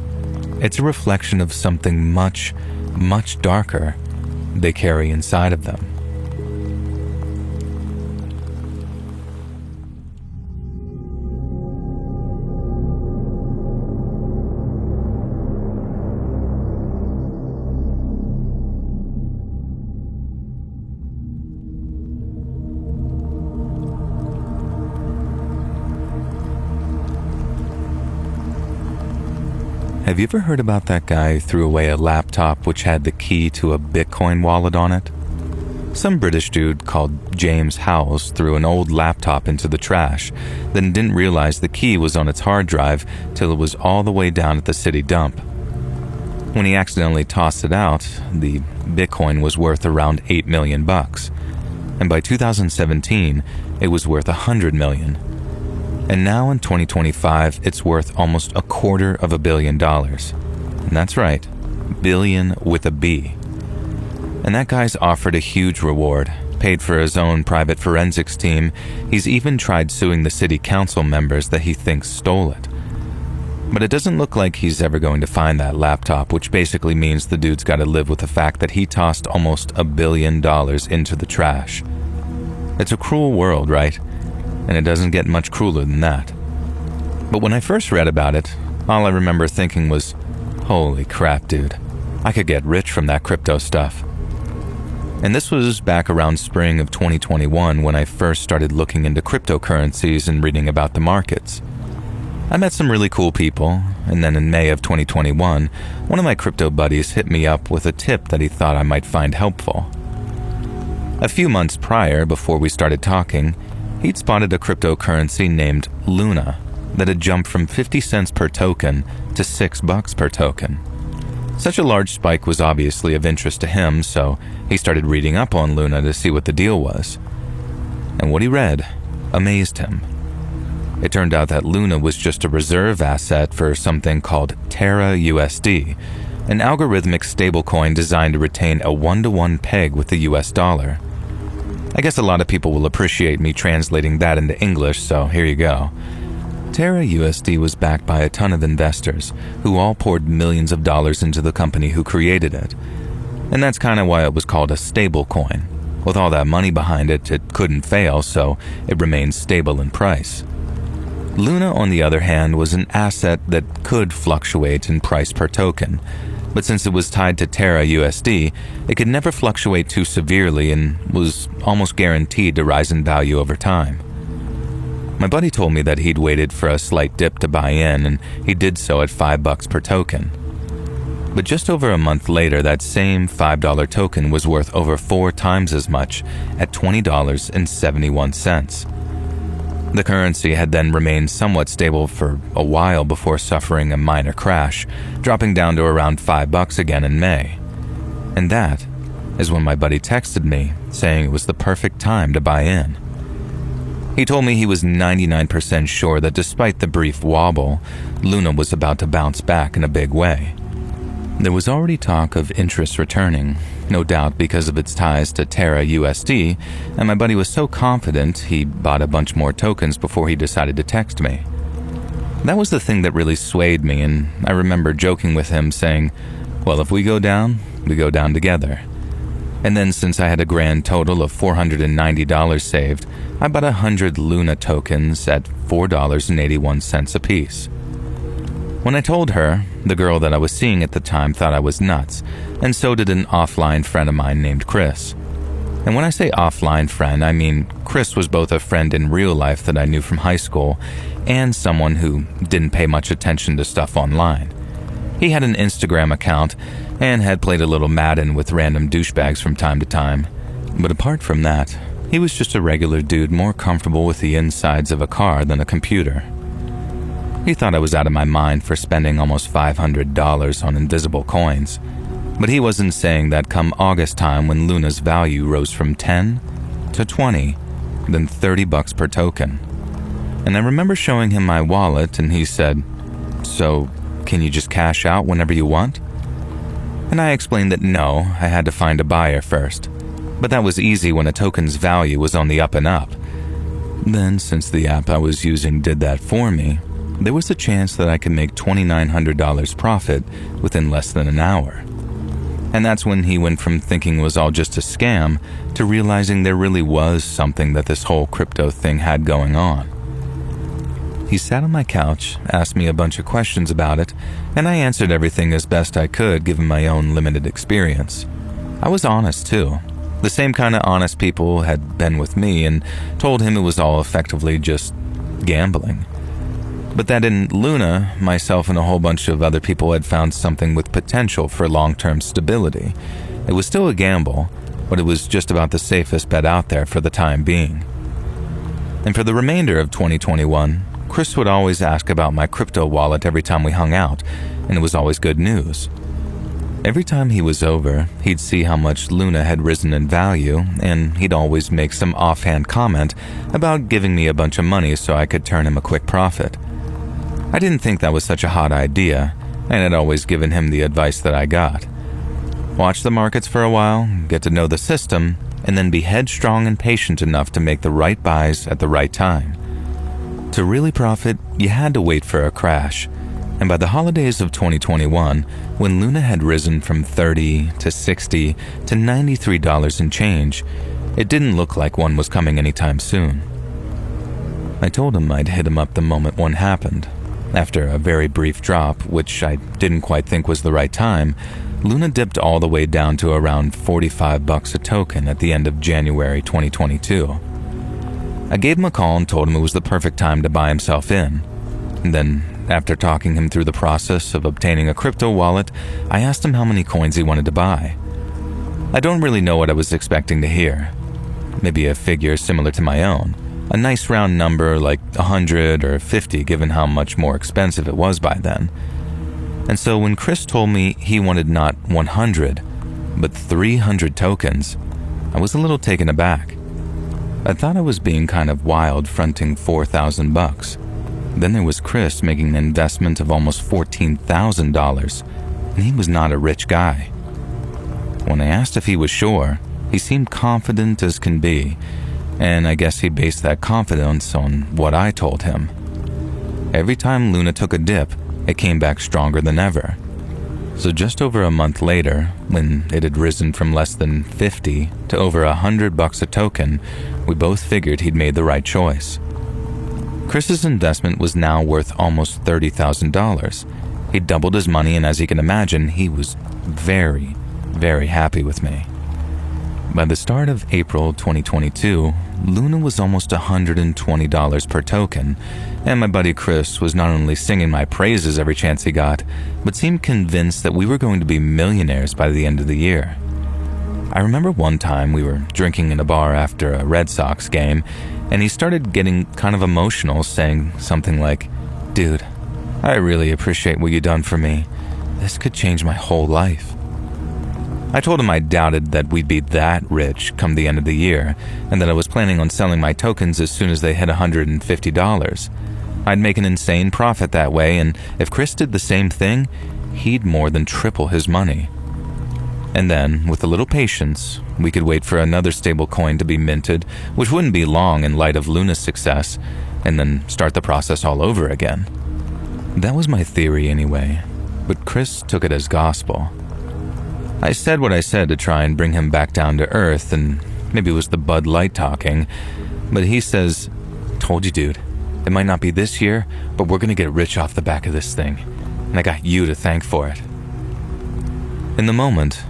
It's a reflection of something much, much darker they carry inside of them. Have you ever heard about that guy who threw away a laptop which had the key to a Bitcoin wallet on it? Some British dude called James Howells threw an old laptop into the trash, then didn't realize the key was on its hard drive till it was all the way down at the city dump. When he accidentally tossed it out, the Bitcoin was worth around $8 million, and by 2017, it was worth $100 million. And now in 2025, it's worth almost $250 million. And that's right, billion with a B. And that guy's offered a huge reward, paid for his own private forensics team. He's even tried suing the city council members that he thinks stole it. But it doesn't look like he's ever going to find that laptop, which basically means the dude's got to live with the fact that he tossed almost $1 billion into the trash. It's a cruel world, right? And it doesn't get much crueler than that. But when I first read about it, all I remember thinking was, holy crap, dude, I could get rich from that crypto stuff. And this was back around spring of 2021 when I first started looking into cryptocurrencies and reading about the markets. I met some really cool people, and then in May of 2021, one of my crypto buddies hit me up with a tip that he thought I might find helpful. A few months prior, before we started talking, He'd spotted a cryptocurrency named Luna that had jumped from 50 cents per token to $6 per token. Such a large spike was obviously of interest to him, so he started reading up on Luna to see what the deal was. And what he read amazed him. It turned out that Luna was just a reserve asset for something called Terra USD, an algorithmic stablecoin designed to retain a 1-to-1 peg with the US dollar. I guess a lot of people will appreciate me translating that into English, so here you go. Terra USD was backed by a ton of investors who all poured millions of dollars into the company who created it. And that's kind of why it was called a stablecoin. With all that money behind it, it couldn't fail, so it remained stable in price. Luna, on the other hand, was an asset that could fluctuate in price per token, but since it was tied to Terra USD, it could never fluctuate too severely and was almost guaranteed to rise in value over time. My buddy told me that he'd waited for a slight dip to buy in, and he did so at $5 per token. But just over a month later, that same $5 token was worth over 4 times as much at $20.71. The currency had then remained somewhat stable for a while before suffering a minor crash, dropping down to around $5 again in May. And that is when my buddy texted me saying it was the perfect time to buy in. He told me he was 99% sure that despite the brief wobble, Luna was about to bounce back in a big way. There was already talk of interest returning, no doubt because of its ties to Terra USD, and my buddy was so confident he bought a bunch more tokens before he decided to text me. That was the thing that really swayed me, and I remember joking with him saying, well, if we go down together. And then since I had a grand total of $490 saved, I bought 100 Luna tokens at $4.81 apiece. When I told her, the girl that I was seeing at the time thought I was nuts, and so did an offline friend of mine named Chris. And when I say offline friend, I mean Chris was both a friend in real life that I knew from high school and someone who didn't pay much attention to stuff online. He had an Instagram account and had played a little Madden with random douchebags from time to time. But apart from that, he was just a regular dude more comfortable with the insides of a car than a computer. He thought I was out of my mind for spending almost $500 on invisible coins, but he wasn't saying that come August time when Luna's value rose from 10 to 20, then $30 per token. And I remember showing him my wallet and he said, "So, can you just cash out whenever you want?" And I explained that no, I had to find a buyer first, but that was easy when a token's value was on the up and up. Then, since the app I was using did that for me, there was a chance that I could make $2,900 profit within less than an hour. And that's when he went from thinking it was all just a scam to realizing there really was something that this whole crypto thing had going on. He sat on my couch, asked me a bunch of questions about it, and I answered everything as best I could given my own limited experience. I was honest too. The same kind of honest people had been with me and told him it was all effectively just gambling. But that in Luna, myself and a whole bunch of other people had found something with potential for long-term stability. It was still a gamble, but it was just about the safest bet out there for the time being. And for the remainder of 2021, Chris would always ask about my crypto wallet every time we hung out, and it was always good news. Every time he was over, he'd see how much Luna had risen in value, and he'd always make some offhand comment about giving me a bunch of money so I could turn him a quick profit. I didn't think that was such a hot idea, and had always given him the advice that I got. Watch the markets for a while, get to know the system, and then be headstrong and patient enough to make the right buys at the right time. To really profit, you had to wait for a crash, and by the holidays of 2021, when Luna had risen from $30 to $60 to $93 and change, it didn't look like one was coming anytime soon. I told him I'd hit him up the moment one happened. After a very brief drop, which I didn't quite think was the right time, Luna dipped all the way down to around $45 a token at the end of January 2022. I gave him a call and told him it was the perfect time to buy himself in. And then, after talking him through the process of obtaining a crypto wallet, I asked him how many coins he wanted to buy. I don't really know what I was expecting to hear. Maybe a figure similar to my own. A nice round number like 100 or 50 given how much more expensive it was by then. And so when Chris told me he wanted not 100, but 300 tokens, I was a little taken aback. I thought I was being kind of wild fronting $4,000. Then there was Chris making an investment of almost $14,000, and he was not a rich guy. When I asked if he was sure, he seemed confident as can be, and I guess he based that confidence on what I told him. Every time Luna took a dip, it came back stronger than ever. So just over a month later, when it had risen from less than 50 to over $100 a token, we both figured he'd made the right choice. Chris's investment was now worth almost $30,000. He'd doubled his money, and as you can imagine, he was very, very happy with me. By the start of April 2022, Luna was almost $120 per token, and my buddy Chris was not only singing my praises every chance he got, but seemed convinced that we were going to be millionaires by the end of the year. I remember one time we were drinking in a bar after a Red Sox game, and he started getting kind of emotional, saying something like, "Dude, I really appreciate what you done for me. This could change my whole life." I told him I doubted that we'd be that rich come the end of the year, and that I was planning on selling my tokens as soon as they hit $150. I'd make an insane profit that way, and if Chris did the same thing, he'd more than triple his money. And then, with a little patience, we could wait for another stable coin to be minted, which wouldn't be long in light of Luna's success, and then start the process all over again. That was my theory anyway, but Chris took it as gospel. I said what I said to try and bring him back down to earth, and maybe it was the Bud Light talking, but he says, "Told you, dude, it might not be this year, but we're gonna get rich off the back of this thing, and I got you to thank for it." In the moment,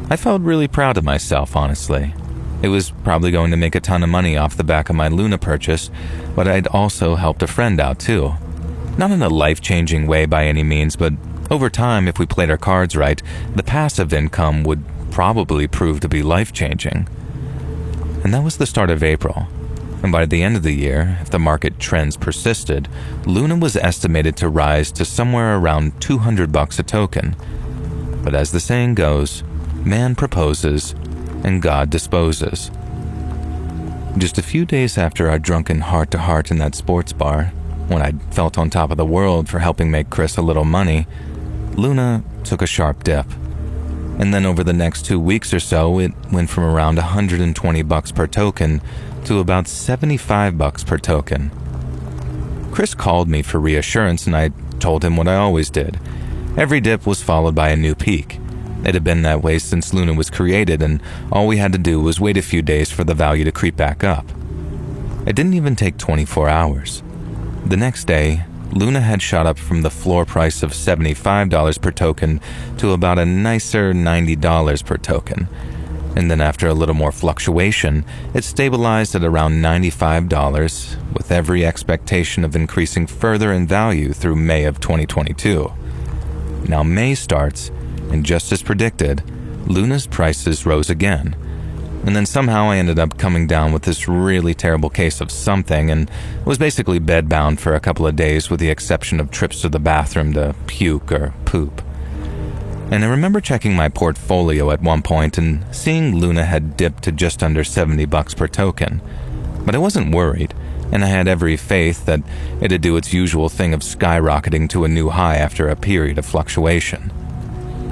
I felt really proud of myself, honestly. It was probably going to make a ton of money off the back of my Luna purchase, but I'd also helped a friend out too. Not in a life-changing way by any means, but over time, if we played our cards right, the passive income would probably prove to be life-changing. And that was the start of April. And by the end of the year, if the market trends persisted, Luna was estimated to rise to somewhere around $200 a token. But as the saying goes, man proposes and God disposes. Just a few days after our drunken heart-to-heart in that sports bar, when I'd felt on top of the world for helping make Chris a little money, Luna took a sharp dip. And then over the next 2 weeks or so, it went from around $120 per token to about $75 per token. Chris called me for reassurance, and I told him what I always did. Every dip was followed by a new peak. It had been that way since Luna was created, and all we had to do was wait a few days for the value to creep back up. It didn't even take 24 hours. The next day, Luna had shot up from the floor price of $75 per token to about a nicer $90 per token. And then after a little more fluctuation, it stabilized at around $95, with every expectation of increasing further in value through May of 2022. Now May starts, and just as predicted, Luna's prices rose again. And then somehow I ended up coming down with this really terrible case of something and was basically bedbound for a couple of days with the exception of trips to the bathroom to puke or poop. And I remember checking my portfolio at one point and seeing Luna had dipped to just under $70 per token. But I wasn't worried, and I had every faith that it'd do its usual thing of skyrocketing to a new high after a period of fluctuation.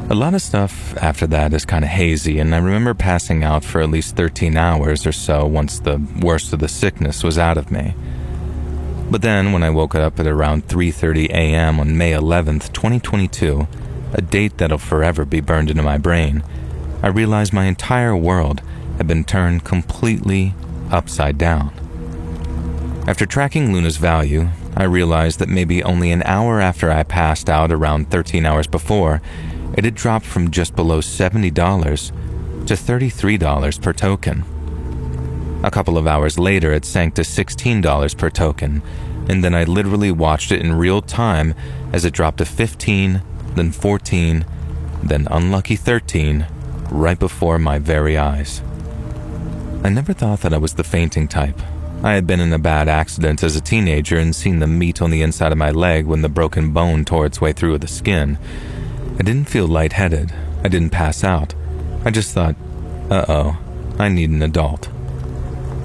A lot of stuff after that is kind of hazy, and I remember passing out for at least 13 hours or so once the worst of the sickness was out of me. But then when I woke up at around 3:30 a.m. on May 11th, 2022, a date that'll forever be burned into my brain, I realized my entire world had been turned completely upside down. After tracking Luna's value, I realized that maybe only an hour after I passed out around 13 hours before, it had dropped from just below $70 to $33 per token. A couple of hours later, it sank to $16 per token, and then I literally watched it in real time as it dropped to 15, then 14, then unlucky 13, right before my very eyes. I never thought that I was the fainting type, I had been in a bad accident as a teenager and seen the meat on the inside of my leg when the broken bone tore its way through the skin. I didn't feel lightheaded. I didn't pass out. I just thought, uh-oh, I need an adult.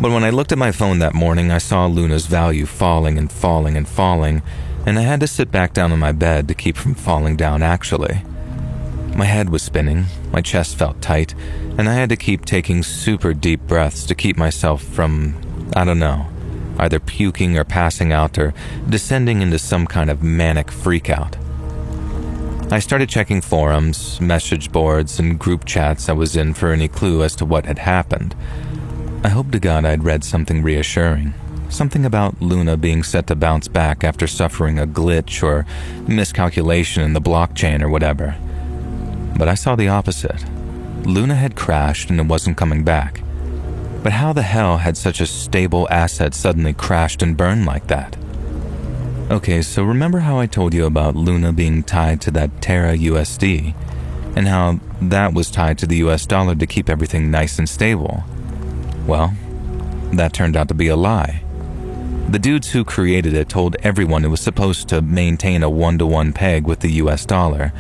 But when I looked at my phone that morning, I saw Luna's value falling and falling and falling, and I had to sit back down on my bed to keep from falling down actually. My head was spinning, my chest felt tight, and I had to keep taking super deep breaths to keep myself from, I don't know, either puking or passing out or descending into some kind of manic freakout. I started checking forums, message boards, and group chats I was in for any clue as to what had happened. I hoped to God I'd read something reassuring, something about Luna being set to bounce back after suffering a glitch or miscalculation in the blockchain or whatever. But I saw the opposite. Luna had crashed and it wasn't coming back. But how the hell had such a stable asset suddenly crashed and burned like that? Okay, so remember how I told you about Luna being tied to that Terra USD, and how that was tied to the US dollar to keep everything nice and stable? Well, that turned out to be a lie. The dudes who created it told everyone it was supposed to maintain a 1-to-1 peg with the US dollar,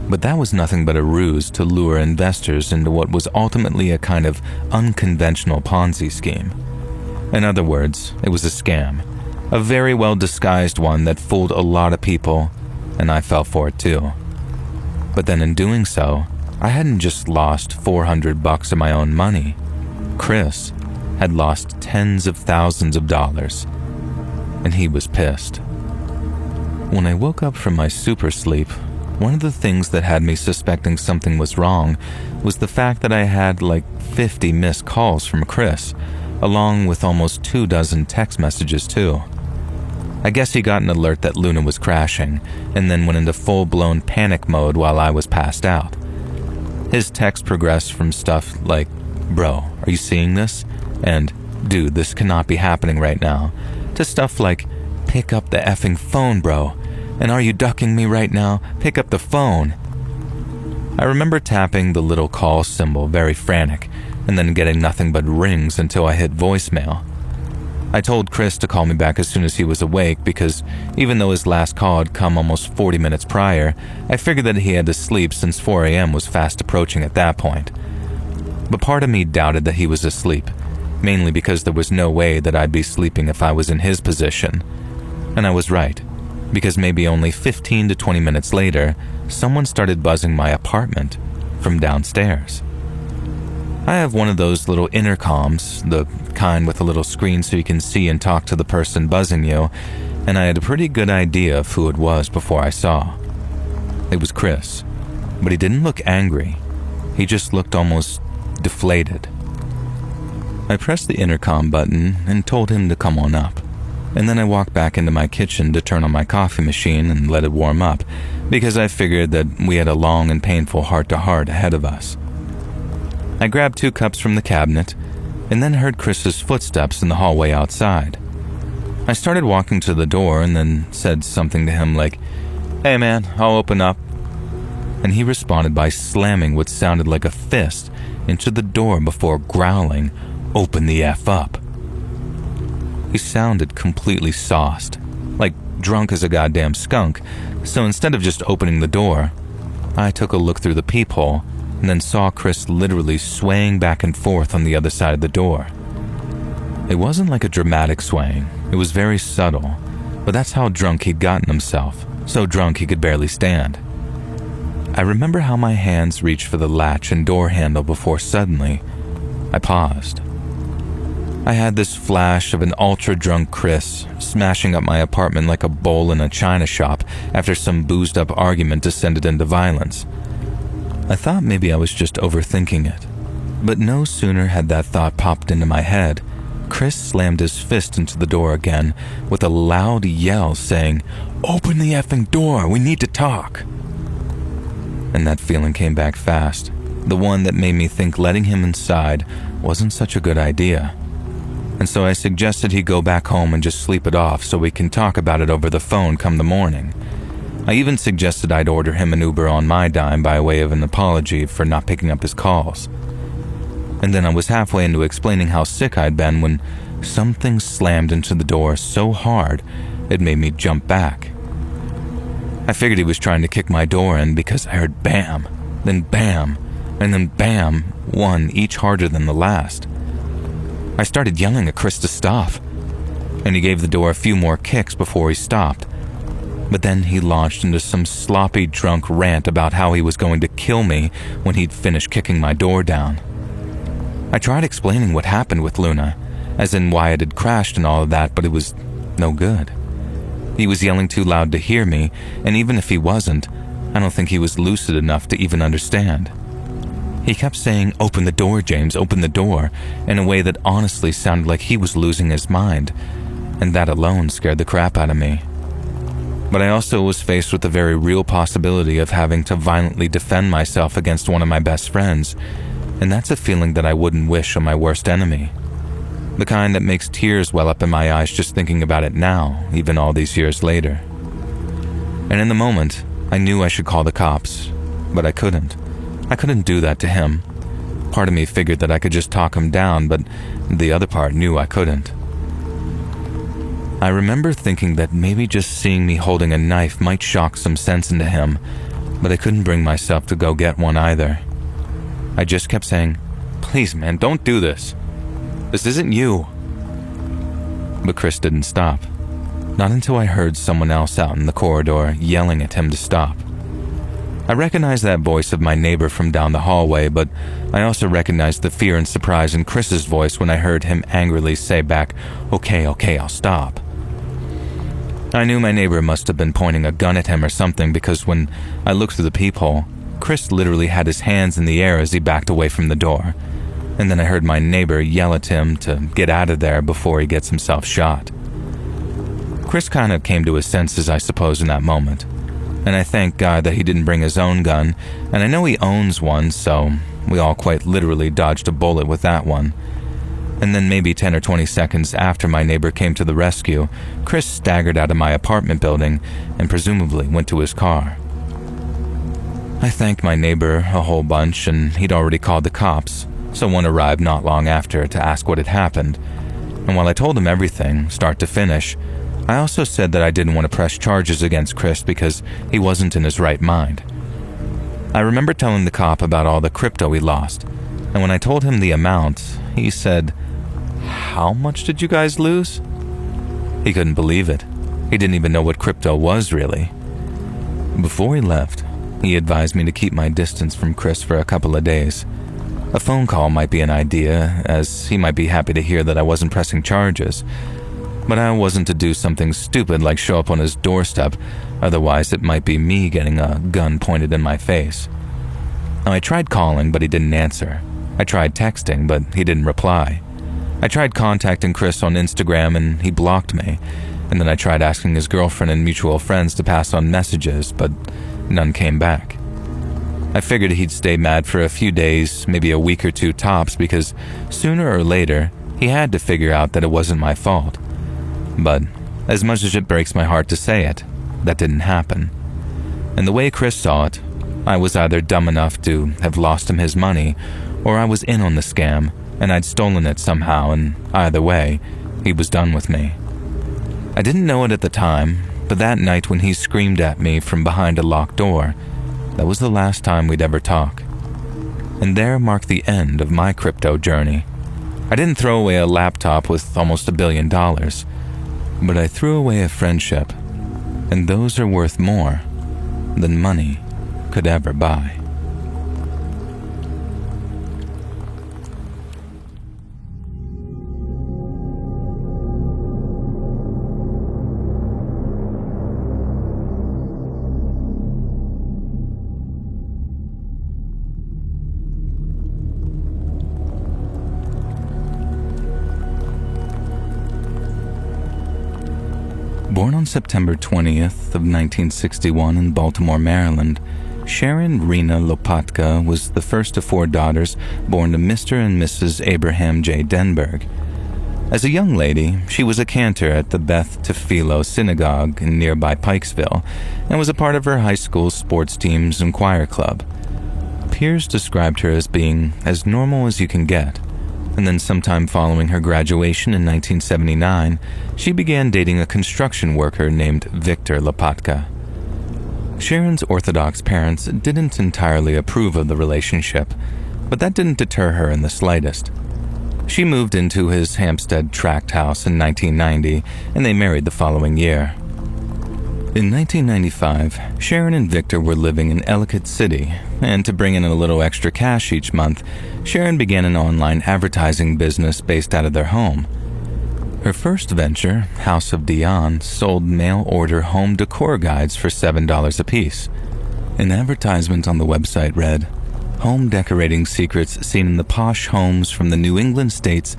but that was nothing but a ruse to lure investors into what was ultimately a kind of unconventional Ponzi scheme. In other words, it was a scam, a very well disguised one that fooled a lot of people, and I fell for it too. But then in doing so, I hadn't just lost $400 of my own money. Chris had lost tens of thousands of dollars, and he was pissed. When I woke up from my super sleep, one of the things that had me suspecting something was wrong was the fact that I had like 50 missed calls from Chris, along with almost 24 text messages too. I guess he got an alert that Luna was crashing, and then went into full-blown panic mode while I was passed out. His text progressed from stuff like, "Bro, are you seeing this?" and "Dude, this cannot be happening right now," to stuff like, "Pick up the effing phone, bro," and "Are you ducking me right now? Pick up the phone." I remember tapping the little call symbol, very frantic, and then getting nothing but rings until I hit voicemail. I told Chris to call me back as soon as he was awake because even though his last call had come almost 40 minutes prior, I figured that he had to sleep since 4 a.m. was fast approaching at that point. But part of me doubted that he was asleep, mainly because there was no way that I'd be sleeping if I was in his position. And I was right, because maybe only 15 to 20 minutes later, someone started buzzing my apartment from downstairs. I have one of those little intercoms, the kind with a little screen so you can see and talk to the person buzzing you, and I had a pretty good idea of who it was before I saw. It was Chris, but he didn't look angry. He just looked almost deflated. I pressed the intercom button and told him to come on up, and then I walked back into my kitchen to turn on my coffee machine and let it warm up, because I figured that we had a long and painful heart-to-heart ahead of us. I grabbed 2 cups from the cabinet, and then heard Chris's footsteps in the hallway outside. I started walking to the door and then said something to him like, "Hey man, I'll open up." And he responded by slamming what sounded like a fist into the door before growling, "Open the F up." He sounded completely sauced, like drunk as a goddamn skunk, so instead of just opening the door, I took a look through the peephole and then saw Chris literally swaying back and forth on the other side of the door. It wasn't like a dramatic swaying, it was very subtle, but that's how drunk he'd gotten himself, so drunk he could barely stand. I remember how my hands reached for the latch and door handle before suddenly, I paused. I had this flash of an ultra-drunk Chris smashing up my apartment like a bowl in a china shop after some boozed-up argument descended into violence. I thought maybe I was just overthinking it, but no sooner had that thought popped into my head, Chris slammed his fist into the door again with a loud yell saying, "Open the effing door, we need to talk." And that feeling came back fast, the one that made me think letting him inside wasn't such a good idea. And so I suggested he go back home and just sleep it off so we can talk about it over the phone come the morning. I even suggested I'd order him an Uber on my dime by way of an apology for not picking up his calls. And then I was halfway into explaining how sick I'd been when something slammed into the door so hard it made me jump back. I figured he was trying to kick my door in because I heard bam, then bam, and then bam, one each harder than the last. I started yelling at Chris to stop, and he gave the door a few more kicks before he stopped. But then he launched into some sloppy drunk rant about how he was going to kill me when he'd finished kicking my door down. I tried explaining what happened with Luna, as in why it had crashed and all of that, but it was no good. He was yelling too loud to hear me, and even if he wasn't, I don't think he was lucid enough to even understand. He kept saying, "Open the door, James, open the door," in a way that honestly sounded like he was losing his mind, and that alone scared the crap out of me. But I also was faced with the very real possibility of having to violently defend myself against one of my best friends, and that's a feeling that I wouldn't wish on my worst enemy. The kind that makes tears well up in my eyes just thinking about it now, even all these years later. And in the moment, I knew I should call the cops, but I couldn't. I couldn't do that to him. Part of me figured that I could just talk him down, but the other part knew I couldn't. I remember thinking that maybe just seeing me holding a knife might shock some sense into him, but I couldn't bring myself to go get one either. I just kept saying, "Please, man, don't do this. This isn't you." But Chris didn't stop. Not until I heard someone else out in the corridor yelling at him to stop. I recognized that voice of my neighbor from down the hallway, but I also recognized the fear and surprise in Chris's voice when I heard him angrily say back, okay, I'll stop." I knew my neighbor must have been pointing a gun at him or something, because when I looked through the peephole, Chris literally had his hands in the air as he backed away from the door. And then I heard my neighbor yell at him to get out of there before he gets himself shot. Chris kind of came to his senses, I suppose, in that moment. And I thank God that he didn't bring his own gun, and I know he owns one, so we all quite literally dodged a bullet with that one. And then maybe 10 or 20 seconds after my neighbor came to the rescue, Chris staggered out of my apartment building and presumably went to his car. I thanked my neighbor a whole bunch, and he'd already called the cops, so one arrived not long after to ask what had happened. And while I told him everything, start to finish, I also said that I didn't want to press charges against Chris because he wasn't in his right mind. I remember telling the cop about all the crypto he lost, and when I told him the amount, he said, "How much did you guys lose?" He couldn't believe it. He didn't even know what crypto was, really. Before he left, he advised me to keep my distance from Chris for a couple of days. A phone call might be an idea, as he might be happy to hear that I wasn't pressing charges. But I wasn't to do something stupid like show up on his doorstep, otherwise it might be me getting a gun pointed in my face. Now, I tried calling, but he didn't answer. I tried texting, but he didn't reply. I tried contacting Chris on Instagram, and he blocked me. And then I tried asking his girlfriend and mutual friends to pass on messages, but none came back. I figured he'd stay mad for a few days, maybe a week or two tops, because sooner or later, he had to figure out that it wasn't my fault. But as much as it breaks my heart to say it, that didn't happen. And the way Chris saw it, I was either dumb enough to have lost him his money, or I was in on the scam, and I'd stolen it somehow, and either way, he was done with me. I didn't know it at the time, but that night when he screamed at me from behind a locked door, that was the last time we'd ever talk. And there marked the end of my crypto journey. I didn't throw away a laptop with almost $1 billion, but I threw away a friendship, and those are worth more than money could ever buy. Born on September 20th of 1961 in Baltimore, Maryland, Sharon Rena Lopatka was the first of 4 daughters born to Mr. and Mrs. Abraham J. Denberg. As a young lady, she was a cantor at the Beth Tefillah Synagogue in nearby Pikesville and was a part of her high school sports teams and choir club. Peers described her as being as normal as you can get, and then sometime following her graduation in 1979, she began dating a construction worker named Victor Lopatka. Sharon's Orthodox parents didn't entirely approve of the relationship, but that didn't deter her in the slightest. She moved into his Hampstead tract house in 1990, and they married the following year. In 1995, Sharon and Victor were living in Ellicott City, and to bring in a little extra cash each month, Sharon began an online advertising business based out of their home. Her first venture, House of Dion, sold mail-order home decor guides for $7 apiece. An advertisement on the website read, "Home decorating secrets seen in the posh homes from the New England states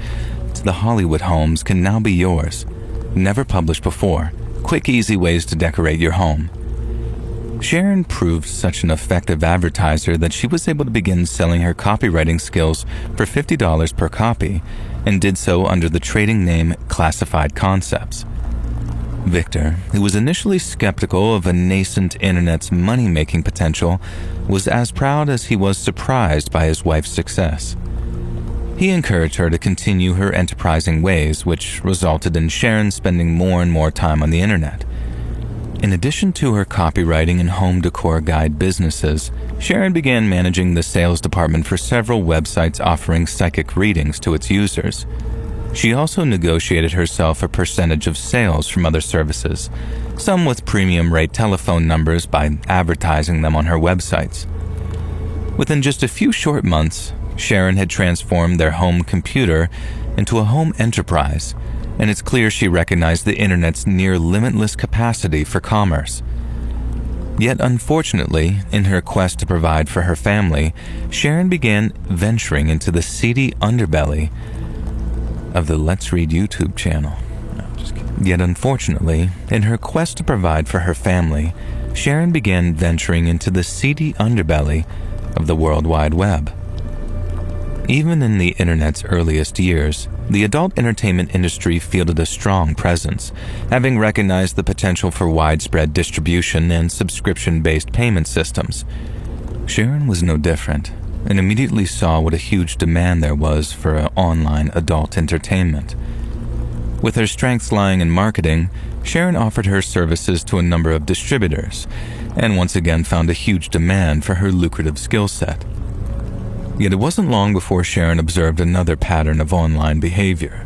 to the Hollywood homes can now be yours. Never published before. Quick, easy ways to decorate your home." Sharon proved such an effective advertiser that she was able to begin selling her copywriting skills for $50 per copy, and did so under the trading name Classified Concepts. Victor, who was initially skeptical of a nascent internet's money-making potential, was as proud as he was surprised by his wife's success. He encouraged her to continue her enterprising ways, which resulted in Sharon spending more and more time on the internet. In addition to her copywriting and home decor guide businesses, Sharon began managing the sales department for several websites offering psychic readings to its users. She also negotiated herself a percentage of sales from other services, some with premium rate telephone numbers by advertising them on her websites. Within just a few short months, Sharon had transformed their home computer into a home enterprise, and it's clear she recognized the internet's near limitless capacity for commerce. Yet unfortunately, in her quest to provide for her family, Sharon began venturing into the seedy underbelly of the Let's Read YouTube channel. Yet unfortunately, in her quest to provide for her family, Sharon began venturing into the seedy underbelly of the World Wide Web. Even in the internet's earliest years, the adult entertainment industry fielded a strong presence, having recognized the potential for widespread distribution and subscription-based payment systems. Sharon was no different, and immediately saw what a huge demand there was for online adult entertainment. With her strengths lying in marketing, Sharon offered her services to a number of distributors, and once again found a huge demand for her lucrative skill set. Yet it wasn't long before Sharon observed another pattern of online behavior.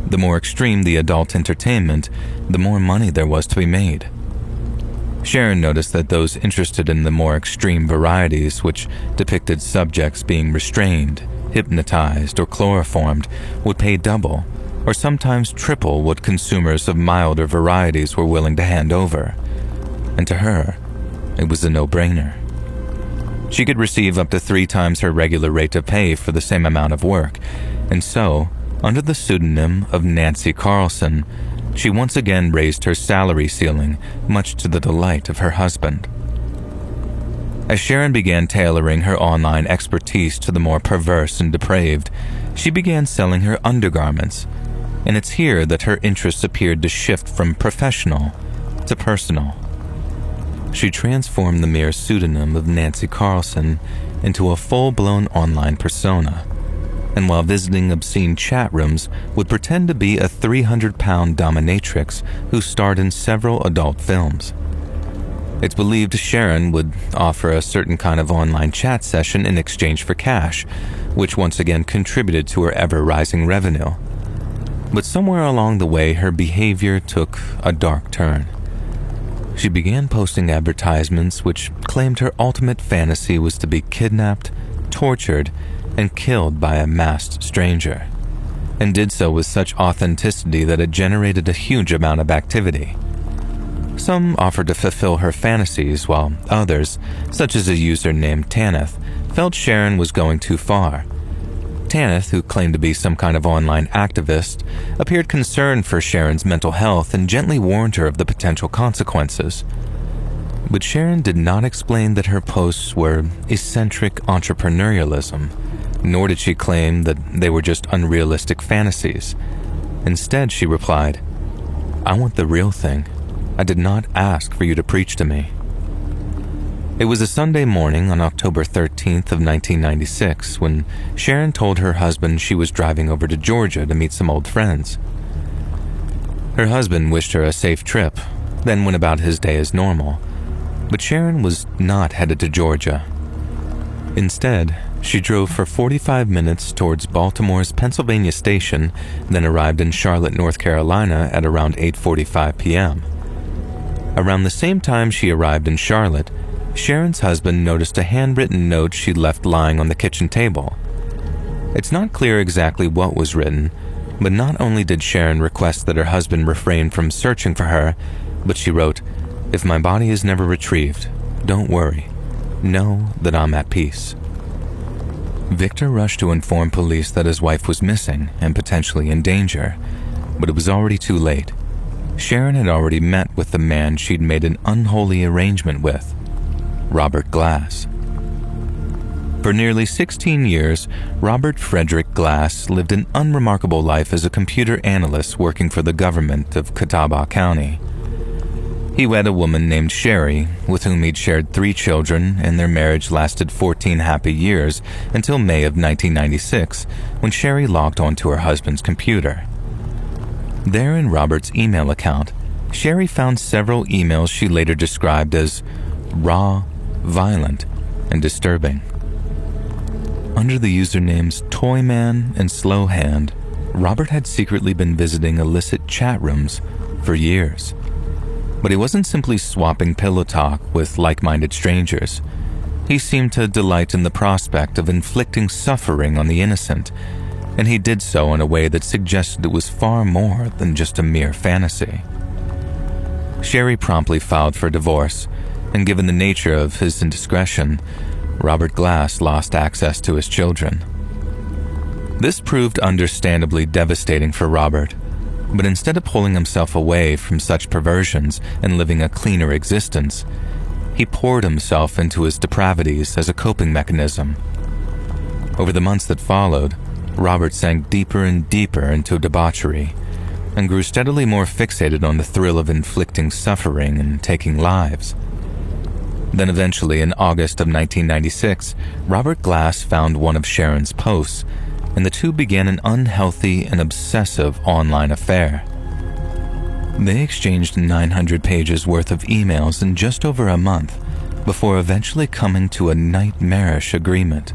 The more extreme the adult entertainment, the more money there was to be made. Sharon noticed that those interested in the more extreme varieties, which depicted subjects being restrained, hypnotized, or chloroformed, would pay double, or sometimes triple what consumers of milder varieties were willing to hand over. And to her, it was a no-brainer. She could receive up to 3 times her regular rate of pay for the same amount of work, and so, under the pseudonym of Nancy Carlson, she once again raised her salary ceiling, much to the delight of her husband. As Sharon began tailoring her online expertise to the more perverse and depraved, she began selling her undergarments, and it's here that her interests appeared to shift from professional to personal. She transformed the mere pseudonym of Nancy Carlson into a full-blown online persona, and while visiting obscene chat rooms, would pretend to be a 300-pound dominatrix who starred in several adult films. It's believed Sharon would offer a certain kind of online chat session in exchange for cash, which once again contributed to her ever-rising revenue. But somewhere along the way, her behavior took a dark turn. She began posting advertisements which claimed her ultimate fantasy was to be kidnapped, tortured, and killed by a masked stranger, and did so with such authenticity that it generated a huge amount of activity. Some offered to fulfill her fantasies, while others, such as a user named Tanith, felt Sharon was going too far. Tanith, who claimed to be some kind of online activist, appeared concerned for Sharon's mental health and gently warned her of the potential consequences. But Sharon did not explain that her posts were eccentric entrepreneurialism, nor did she claim that they were just unrealistic fantasies. Instead, she replied, "I want the real thing. I did not ask for you to preach to me." It was a Sunday morning on October 13th of 1996 when Sharon told her husband she was driving over to Georgia to meet some old friends. Her husband wished her a safe trip, then went about his day as normal, but Sharon was not headed to Georgia. Instead, she drove for 45 minutes towards Baltimore's Pennsylvania station, then arrived in Charlotte, North Carolina at around 8:45 p.m. Around the same time she arrived in Charlotte, Sharon's husband noticed a handwritten note she'd left lying on the kitchen table. It's not clear exactly what was written, but not only did Sharon request that her husband refrain from searching for her, but she wrote, "If my body is never retrieved, don't worry. Know that I'm at peace." Victor rushed to inform police that his wife was missing and potentially in danger, but it was already too late. Sharon had already met with the man she'd made an unholy arrangement with, Robert Glass. For nearly 16 years, Robert Frederick Glass lived an unremarkable life as a computer analyst working for the government of Catawba County. He wed a woman named Sherry, with whom he'd shared 3 children, and their marriage lasted 14 happy years until May of 1996, when Sherry logged onto her husband's computer. There in Robert's email account, Sherry found several emails she later described as raw, violent, and disturbing. Under the usernames Toyman and Slowhand, Robert had secretly been visiting illicit chat rooms for years. But he wasn't simply swapping pillow talk with like-minded strangers. He seemed to delight in the prospect of inflicting suffering on the innocent, and he did so in a way that suggested it was far more than just a mere fantasy. Sherry promptly filed for divorce, and given the nature of his indiscretion, Robert Glass lost access to his children. This proved understandably devastating for Robert, but instead of pulling himself away from such perversions and living a cleaner existence, he poured himself into his depravities as a coping mechanism. Over the months that followed, Robert sank deeper and deeper into debauchery and grew steadily more fixated on the thrill of inflicting suffering and taking lives. Then eventually, in August of 1996, Robert Glass found one of Sharon's posts, and the two began an unhealthy and obsessive online affair. They exchanged 900 pages worth of emails in just over a month, before eventually coming to a nightmarish agreement.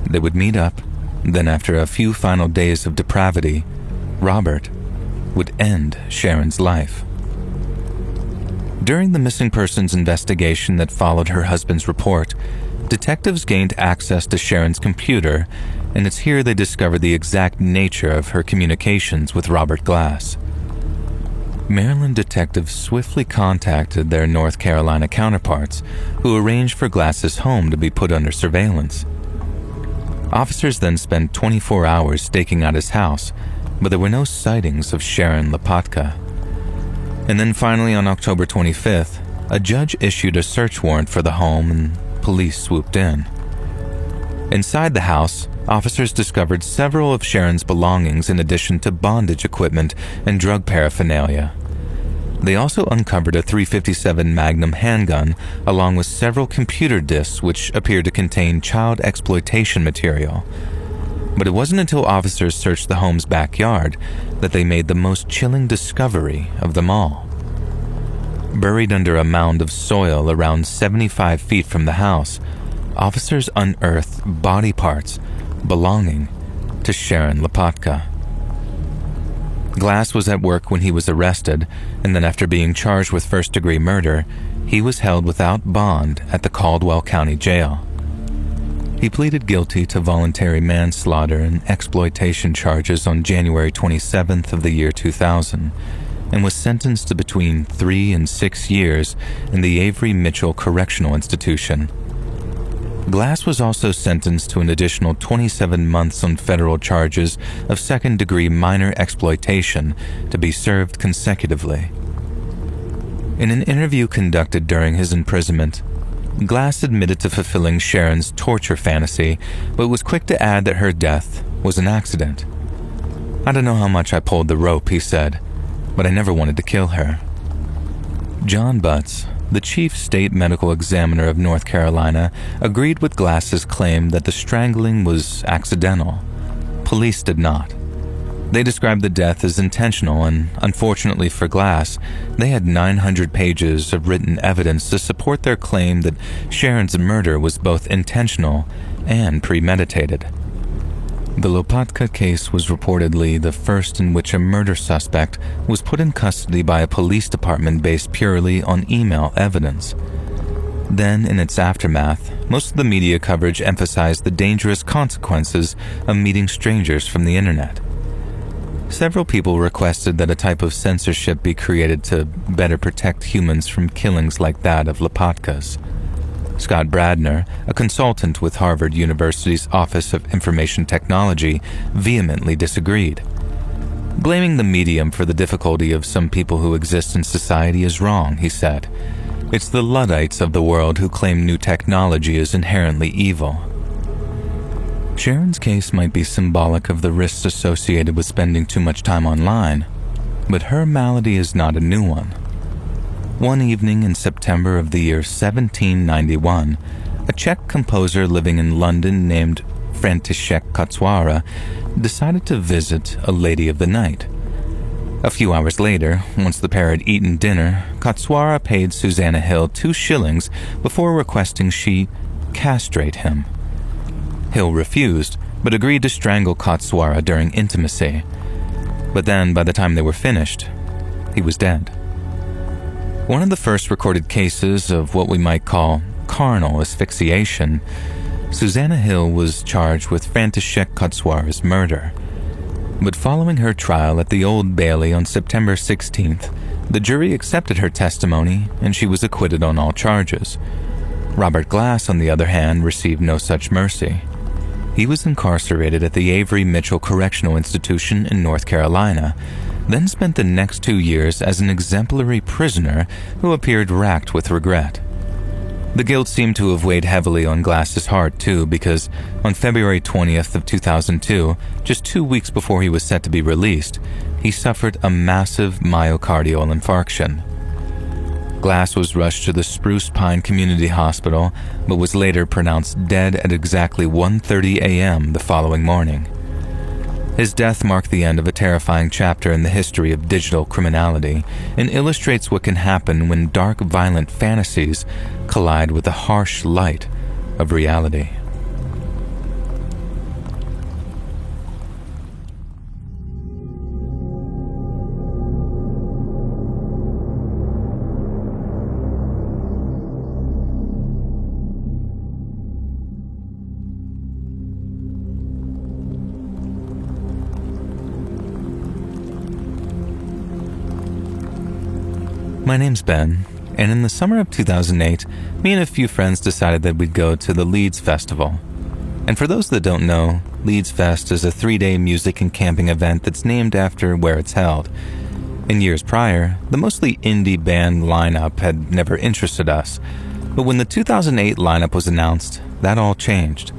They would meet up, then after a few final days of depravity, Robert would end Sharon's life. During the missing persons investigation that followed her husband's report, detectives gained access to Sharon's computer, and it's here they discovered the exact nature of her communications with Robert Glass. Maryland detectives swiftly contacted their North Carolina counterparts, who arranged for Glass's home to be put under surveillance. Officers then spent 24 hours staking out his house, but there were no sightings of Sharon Lopatka. And then finally on October 25th, a judge issued a search warrant for the home and police swooped in. Inside the house, officers discovered several of Sharon's belongings in addition to bondage equipment and drug paraphernalia. They also uncovered a .357 Magnum handgun along with several computer disks which appeared to contain child exploitation material. But it wasn't until officers searched the home's backyard that they made the most chilling discovery of them all. Buried under a mound of soil around 75 feet from the house, officers unearthed body parts belonging to Sharon Lopatka. Glass was at work when he was arrested, and then after being charged with first-degree murder, he was held without bond at the Caldwell County Jail. He pleaded guilty to voluntary manslaughter and exploitation charges on January 27th of the year 2000, and was sentenced to between 3 and 6 years in the Avery Mitchell Correctional Institution. Glass was also sentenced to an additional 27 months on federal charges of second-degree minor exploitation to be served consecutively. In an interview conducted during his imprisonment, Glass admitted to fulfilling Sharon's torture fantasy, but was quick to add that her death was an accident. "I don't know how much I pulled the rope," he said, "but I never wanted to kill her." John Butts, the chief state medical examiner of North Carolina agreed with Glass's claim that the strangling was accidental. Police did not. They described the death as intentional, and unfortunately for Glass, they had 900 pages of written evidence to support their claim that Sharon's murder was both intentional and premeditated. The Lopatka case was reportedly the first in which a murder suspect was put in custody by a police department based purely on email evidence. Then, in its aftermath, most of the media coverage emphasized the dangerous consequences of meeting strangers from the internet. Several people requested that a type of censorship be created to better protect humans from killings like that of Lopatka's. Scott Bradner, a consultant with Harvard University's Office of Information Technology, vehemently disagreed. Blaming the medium for the difficulty of some people who exist in society is wrong, he said. It's the Luddites of the world who claim new technology is inherently evil. Sharon's case might be symbolic of the risks associated with spending too much time online, but her malady is not a new one. One evening in September of the year 1791, a Czech composer living in London named František Kotswara decided to visit a lady of the night. A few hours later, once the pair had eaten dinner, Kotswara paid Susanna Hill 2 shillings before requesting she castrate him. Hill refused, but agreed to strangle Kotswara during intimacy. But then, by the time they were finished, he was dead. One of the first recorded cases of what we might call carnal asphyxiation, Susanna Hill was charged with František Kotswara's murder. But following her trial at the Old Bailey on September 16th, the jury accepted her testimony and she was acquitted on all charges. Robert Glass, on the other hand, received no such mercy. He was incarcerated at the Avery Mitchell Correctional Institution in North Carolina, then spent the next 2 years as an exemplary prisoner who appeared racked with regret. The guilt seemed to have weighed heavily on Glass's heart too, because on February 20th of 2002, just 2 weeks before he was set to be released, he suffered a massive myocardial infarction. Glass was rushed to the Spruce Pine Community Hospital, but was later pronounced dead at exactly 1:30 a.m. the following morning. His death marked the end of a terrifying chapter in the history of digital criminality and illustrates what can happen when dark, violent fantasies collide with the harsh light of reality. My name's Ben, and in the summer of 2008, me and a few friends decided that we'd go to the Leeds Festival. And for those that don't know, Leeds Fest is a 3-day music and camping event that's named after where it's held. In years prior, the mostly indie band lineup had never interested us, but when the 2008 lineup was announced, that all changed.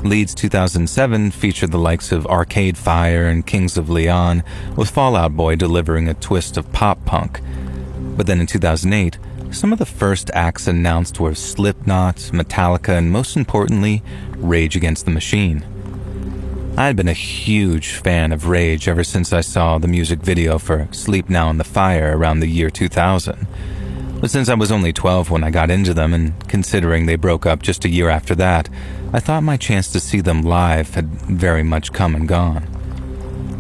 Leeds 2007 featured the likes of Arcade Fire and Kings of Leon, with Fall Out Boy delivering a twist of pop-punk. But then in 2008, some of the first acts announced were Slipknot, Metallica, and most importantly, Rage Against the Machine. I had been a huge fan of Rage ever since I saw the music video for Sleep Now in the Fire around the year 2000. But since I was only 12 when I got into them, and considering they broke up just a year after that, I thought my chance to see them live had very much come and gone.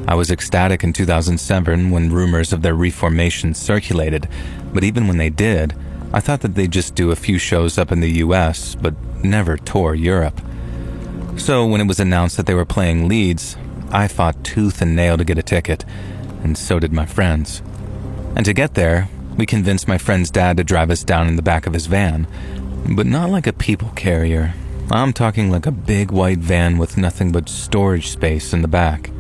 I was ecstatic in 2007 when rumors of their reformation circulated, but even when they did, I thought that they'd just do a few shows up in the US, but never tour Europe. So when it was announced that they were playing Leeds, I fought tooth and nail to get a ticket, and so did my friends. And to get there, we convinced my friend's dad to drive us down in the back of his van, but not like a people carrier. I'm talking like a big white van with nothing but storage space in the back.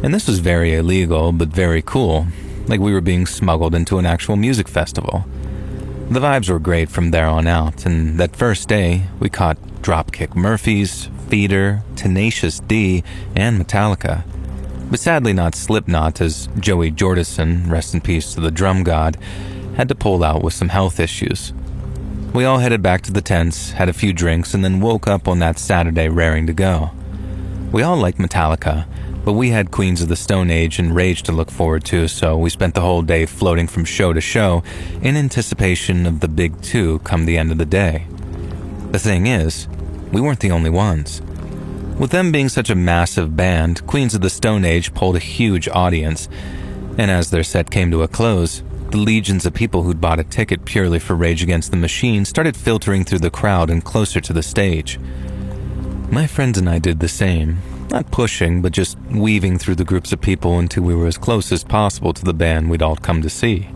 And this was very illegal, but very cool, like we were being smuggled into an actual music festival. The vibes were great from there on out, and that first day, we caught Dropkick Murphys, Feeder, Tenacious D, and Metallica. But sadly not Slipknot, as Joey Jordison, rest in peace to the drum god, had to pull out with some health issues. We all headed back to the tents, had a few drinks, and then woke up on that Saturday raring to go. We all liked Metallica, but we had Queens of the Stone Age and Rage to look forward to, so we spent the whole day floating from show to show in anticipation of the big two come the end of the day. The thing is, we weren't the only ones. With them being such a massive band, Queens of the Stone Age pulled a huge audience, and as their set came to a close, the legions of people who'd bought a ticket purely for Rage Against the Machine started filtering through the crowd and closer to the stage. My friends and I did the same, not pushing, but just weaving through the groups of people until we were as close as possible to the band we'd all come to see.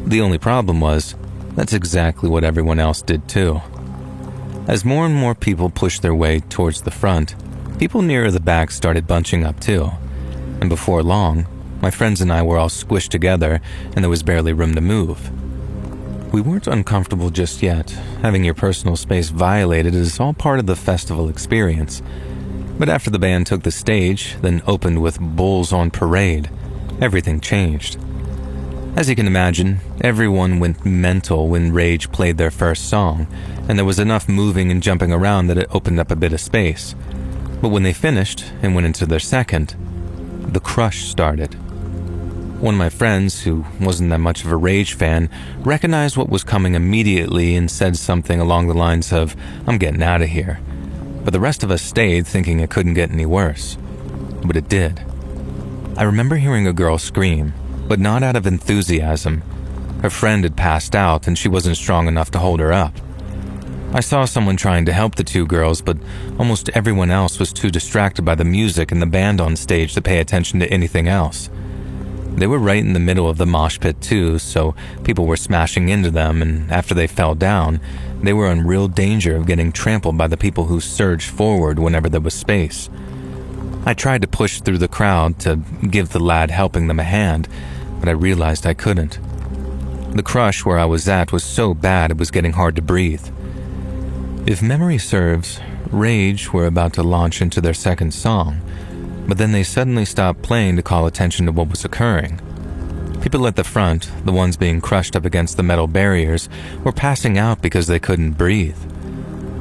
The only problem was, that's exactly what everyone else did too. As more and more people pushed their way towards the front, people nearer the back started bunching up too, and before long, my friends and I were all squished together and there was barely room to move. We weren't uncomfortable just yet. Having your personal space violated is all part of the festival experience. But after the band took the stage, then opened with Bulls on Parade, everything changed. As you can imagine, everyone went mental when Rage played their first song, and there was enough moving and jumping around that it opened up a bit of space. But when they finished and went into their second, the crush started. One of my friends, who wasn't that much of a Rage fan, recognized what was coming immediately and said something along the lines of, "I'm getting out of here." But the rest of us stayed thinking it couldn't get any worse. But it did. I remember hearing a girl scream, but not out of enthusiasm. Her friend had passed out and she wasn't strong enough to hold her up. I saw someone trying to help the two girls, but almost everyone else was too distracted by the music and the band on stage to pay attention to anything else. They were right in the middle of the mosh pit too, so people were smashing into them, and after they fell down, they were in real danger of getting trampled by the people who surged forward whenever there was space. I tried to push through the crowd to give the lad helping them a hand, but I realized I couldn't. The crush where I was at was so bad it was getting hard to breathe. If memory serves, Rage were about to launch into their second song, but then they suddenly stopped playing to call attention to what was occurring. People at the front, the ones being crushed up against the metal barriers, were passing out because they couldn't breathe.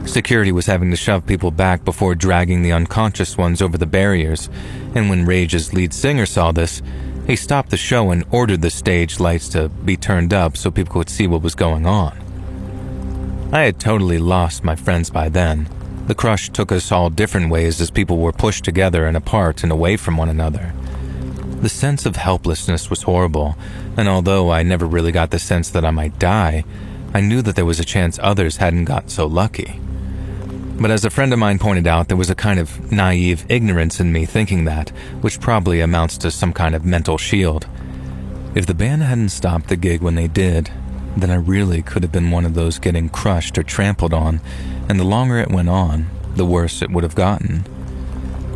Security was having to shove people back before dragging the unconscious ones over the barriers, and when Rage's lead singer saw this, he stopped the show and ordered the stage lights to be turned up so people could see what was going on. I had totally lost my friends by then. The crush took us all different ways as people were pushed together and apart and away from one another. The sense of helplessness was horrible, and although I never really got the sense that I might die, I knew that there was a chance others hadn't gotten so lucky. But as a friend of mine pointed out, there was a kind of naive ignorance in me thinking that, which probably amounts to some kind of mental shield. If the band hadn't stopped the gig when they did, then I really could have been one of those getting crushed or trampled on, and the longer it went on, the worse it would have gotten.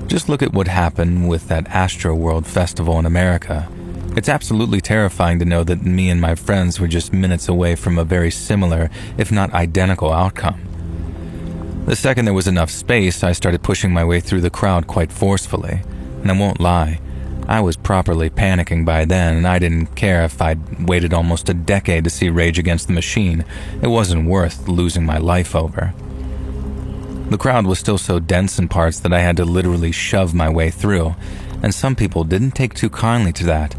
Just look at what happened with that Astro World Festival in America. It's absolutely terrifying to know that me and my friends were just minutes away from a very similar, if not identical, outcome. The second there was enough space, I started pushing my way through the crowd quite forcefully, and I won't lie, I was properly panicking by then, and I didn't care if I'd waited almost a decade to see Rage Against the Machine. It wasn't worth losing my life over. The crowd was still so dense in parts that I had to literally shove my way through, and some people didn't take too kindly to that,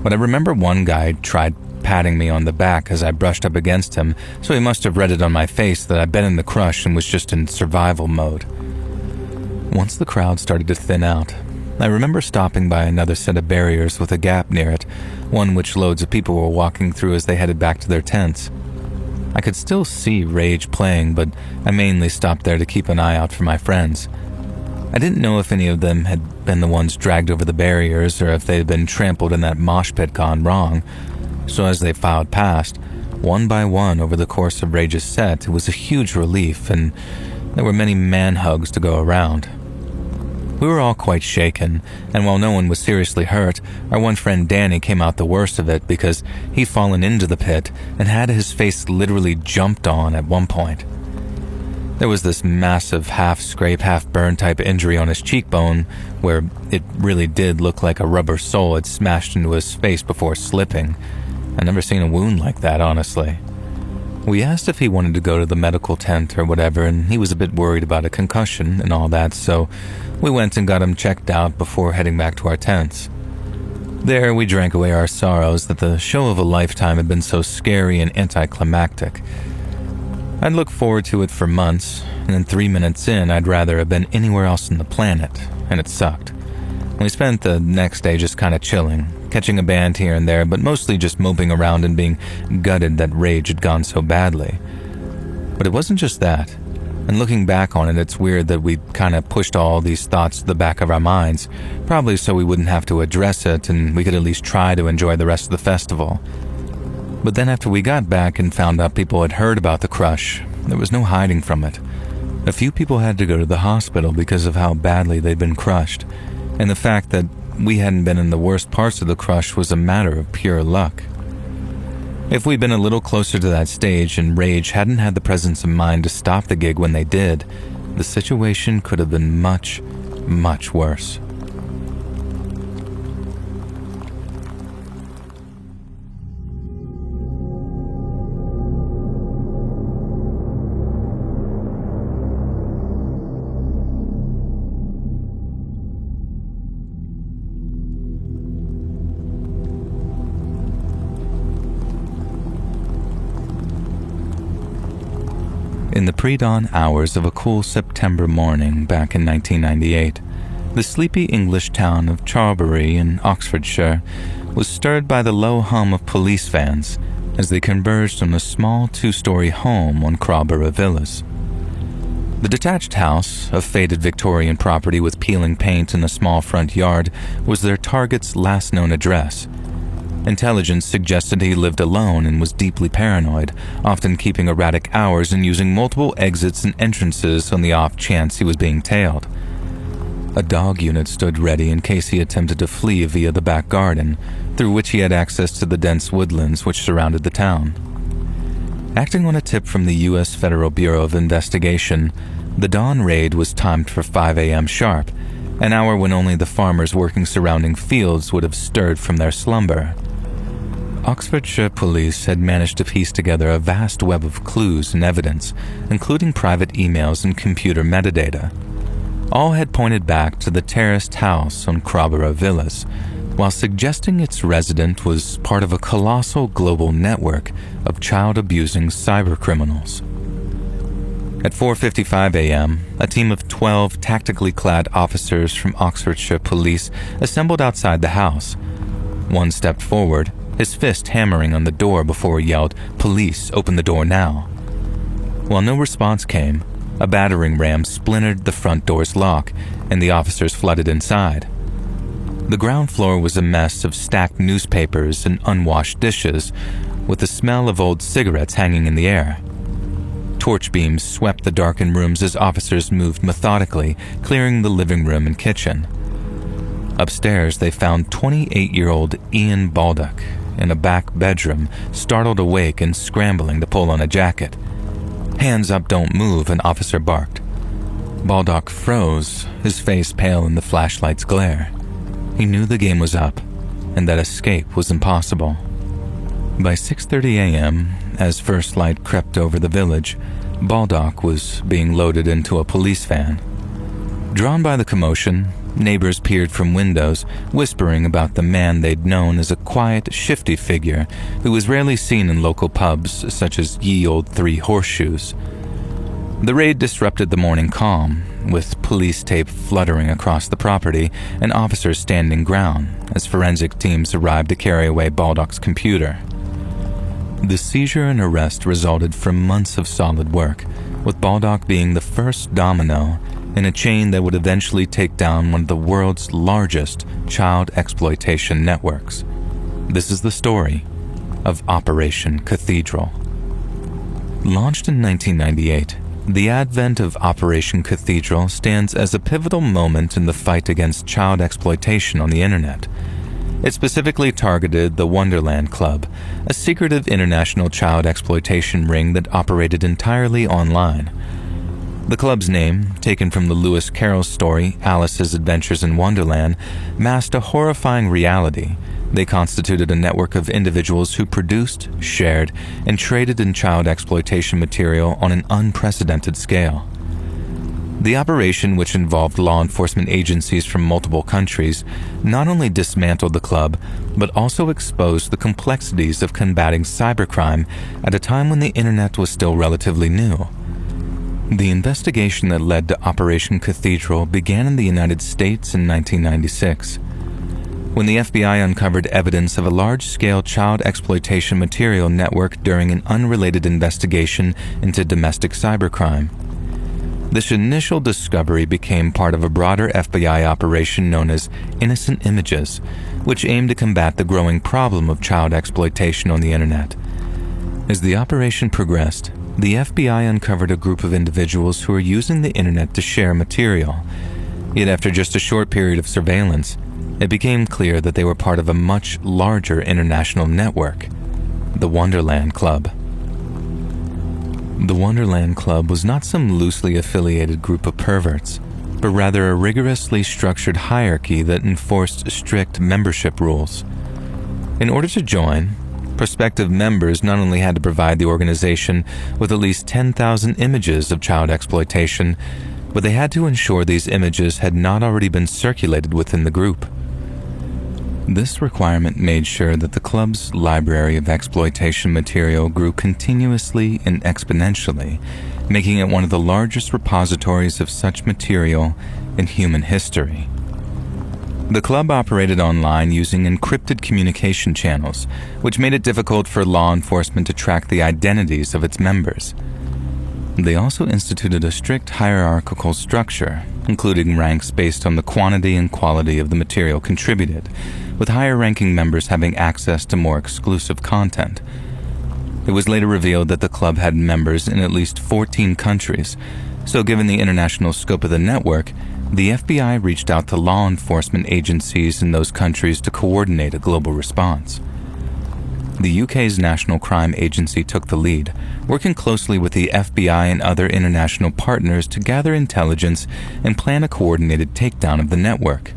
but I remember one guy tried patting me on the back as I brushed up against him, so he must have read it on my face that I'd been in the crush and was just in survival mode. Once the crowd started to thin out, I remember stopping by another set of barriers with a gap near it, one which loads of people were walking through as they headed back to their tents. I could still see Rage playing, but I mainly stopped there to keep an eye out for my friends. I didn't know if any of them had been the ones dragged over the barriers or if they had been trampled in that mosh pit gone wrong, so as they filed past, one by one over the course of Rage's set, it was a huge relief, and there were many man hugs to go around. We were all quite shaken, and while no one was seriously hurt, our one friend Danny came out the worst of it because he'd fallen into the pit and had his face literally jumped on at one point. There was this massive half-scrape, half-burn type injury on his cheekbone where it really did look like a rubber sole had smashed into his face before slipping, I'd never seen a wound like that, honestly. We asked if he wanted to go to the medical tent or whatever, and he was a bit worried about a concussion and all that, so we went and got him checked out before heading back to our tents. There, we drank away our sorrows that the show of a lifetime had been so scary and anticlimactic. I'd looked forward to it for months, and then 3 minutes in, I'd rather have been anywhere else on the planet, and it sucked. We spent the next day just kind of chilling, catching a band here and there, but mostly just moping around and being gutted that Rage had gone so badly. But it wasn't just that. And looking back on it, it's weird that we kind of pushed all these thoughts to the back of our minds, probably so we wouldn't have to address it and we could at least try to enjoy the rest of the festival. But then after we got back and found out people had heard about the crush, there was no hiding from it. A few people had to go to the hospital because of how badly they'd been crushed, and the fact that we hadn't been in the worst parts of the crush was a matter of pure luck. If we'd been a little closer to that stage and Rage hadn't had the presence of mind to stop the gig when they did, the situation could have been much, much worse. In the pre-dawn hours of a cool September morning back in 1998, the sleepy English town of Charbury in Oxfordshire was stirred by the low hum of police vans as they converged on a small 2-story home on Crowborough Villas. The detached house, a faded Victorian property with peeling paint and a small front yard, was their target's last known address. Intelligence suggested he lived alone and was deeply paranoid, often keeping erratic hours and using multiple exits and entrances on the off chance he was being tailed. A dog unit stood ready in case he attempted to flee via the back garden, through which he had access to the dense woodlands which surrounded the town. Acting on a tip from the U.S. Federal Bureau of Investigation, the dawn raid was timed for 5 a.m. sharp, an hour when only the farmers working surrounding fields would have stirred from their slumber. Oxfordshire police had managed to piece together a vast web of clues and evidence, including private emails and computer metadata. All had pointed back to the terraced house on Crowborough Villas, while suggesting its resident was part of a colossal global network of child-abusing cybercriminals. At 4:55 a.m., a team of 12 tactically clad officers from Oxfordshire police assembled outside the house. One stepped forward, his fist hammering on the door before he yelled, "Police, open the door now." While no response came, a battering ram splintered the front door's lock, and the officers flooded inside. The ground floor was a mess of stacked newspapers and unwashed dishes, with the smell of old cigarettes hanging in the air. Torch beams swept the darkened rooms as officers moved methodically, clearing the living room and kitchen. Upstairs, they found 28-year-old Ian Baldock in a back bedroom, startled awake and scrambling to pull on a jacket. "Hands up, don't move," an officer barked. Baldock froze, his face pale in the flashlight's glare. He knew the game was up, and that escape was impossible. By 6:30 a.m., as first light crept over the village, Baldock was being loaded into a police van. Drawn by the commotion, neighbors peered from windows, whispering about the man they'd known as a quiet, shifty figure who was rarely seen in local pubs such as Ye Old Three Horseshoes. The raid disrupted the morning calm, with police tape fluttering across the property and officers standing ground as forensic teams arrived to carry away Baldock's computer. The seizure and arrest resulted from months of solid work, with Baldock being the first domino in a chain that would eventually take down one of the world's largest child exploitation networks. This is the story of Operation Cathedral. Launched in 1998, the advent of Operation Cathedral stands as a pivotal moment in the fight against child exploitation on the internet. It specifically targeted the Wonderland Club, a secretive international child exploitation ring that operated entirely online. The club's name, taken from the Lewis Carroll story Alice's Adventures in Wonderland, masked a horrifying reality. They constituted a network of individuals who produced, shared, and traded in child exploitation material on an unprecedented scale. The operation, which involved law enforcement agencies from multiple countries, not only dismantled the club, but also exposed the complexities of combating cybercrime at a time when the internet was still relatively new. The investigation that led to Operation Cathedral began in the United States in 1996, when the FBI uncovered evidence of a large-scale child exploitation material network during an unrelated investigation into domestic cybercrime. This initial discovery became part of a broader FBI operation known as Innocent Images, which aimed to combat the growing problem of child exploitation on the internet. As the operation progressed, the FBI uncovered a group of individuals who were using the internet to share material. Yet after just a short period of surveillance, it became clear that they were part of a much larger international network, the Wonderland Club. The Wonderland Club was not some loosely affiliated group of perverts, but rather a rigorously structured hierarchy that enforced strict membership rules. In order to join, prospective members not only had to provide the organization with at least 10,000 images of child exploitation, but they had to ensure these images had not already been circulated within the group. This requirement made sure that the club's library of exploitation material grew continuously and exponentially, making it one of the largest repositories of such material in human history. The club operated online using encrypted communication channels, which made it difficult for law enforcement to track the identities of its members. They also instituted a strict hierarchical structure, including ranks based on the quantity and quality of the material contributed, with higher-ranking members having access to more exclusive content. It was later revealed that the club had members in at least 14 countries, so given the international scope of the network, the FBI reached out to law enforcement agencies in those countries to coordinate a global response. The UK's National Crime Agency took the lead, working closely with the FBI and other international partners to gather intelligence and plan a coordinated takedown of the network.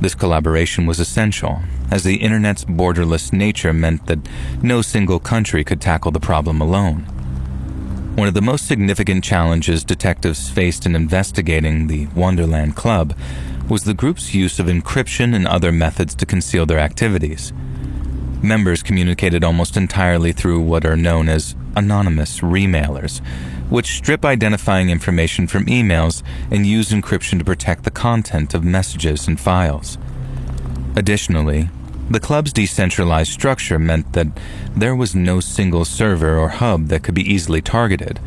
This collaboration was essential, as the internet's borderless nature meant that no single country could tackle the problem alone. One of the most significant challenges detectives faced in investigating the Wonderland Club was the group's use of encryption and other methods to conceal their activities. Members communicated almost entirely through what are known as anonymous remailers, which strip identifying information from emails and use encryption to protect the content of messages and files. Additionally, the club's decentralized structure meant that there was no single server or hub that could be easily targeted.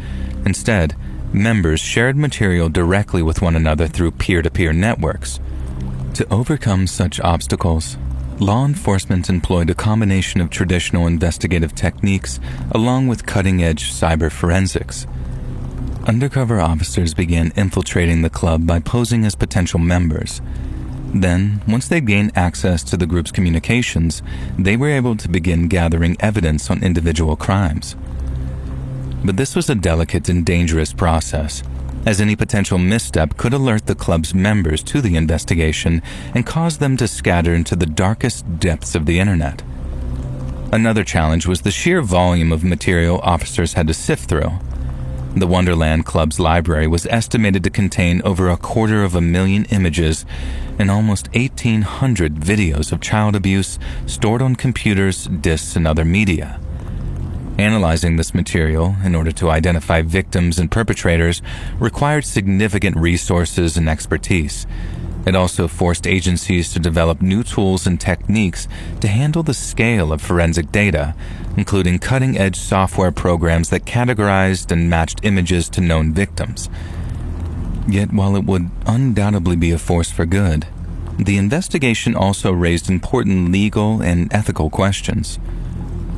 Instead, members shared material directly with one another through peer-to-peer networks. To overcome such obstacles, law enforcement employed a combination of traditional investigative techniques along with cutting-edge cyber forensics. Undercover officers began infiltrating the club by posing as potential members. Then, once they gained access to the group's communications, they were able to begin gathering evidence on individual crimes. But this was a delicate and dangerous process, as any potential misstep could alert the club's members to the investigation and cause them to scatter into the darkest depths of the internet. Another challenge was the sheer volume of material officers had to sift through. The Wonderland Club's library was estimated to contain over 250,000 images and almost 1,800 videos of child abuse stored on computers, disks, and other media. Analyzing this material in order to identify victims and perpetrators required significant resources and expertise. It also forced agencies to develop new tools and techniques to handle the scale of forensic data, including cutting-edge software programs that categorized and matched images to known victims. Yet while it would undoubtedly be a force for good, the investigation also raised important legal and ethical questions.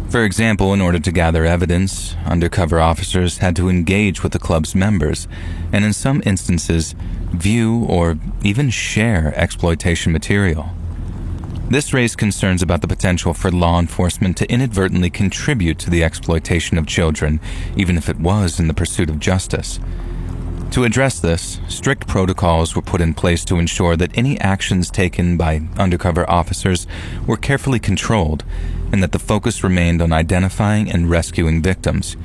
For example, in order to gather evidence, undercover officers had to engage with the club's members, and in some instances, view or even share exploitation material. This raised concerns about the potential for law enforcement to inadvertently contribute to the exploitation of children, even if it was in the pursuit of justice. To address this, strict protocols were put in place to ensure that any actions taken by undercover officers were carefully controlled and that the focus remained on identifying and rescuing victims.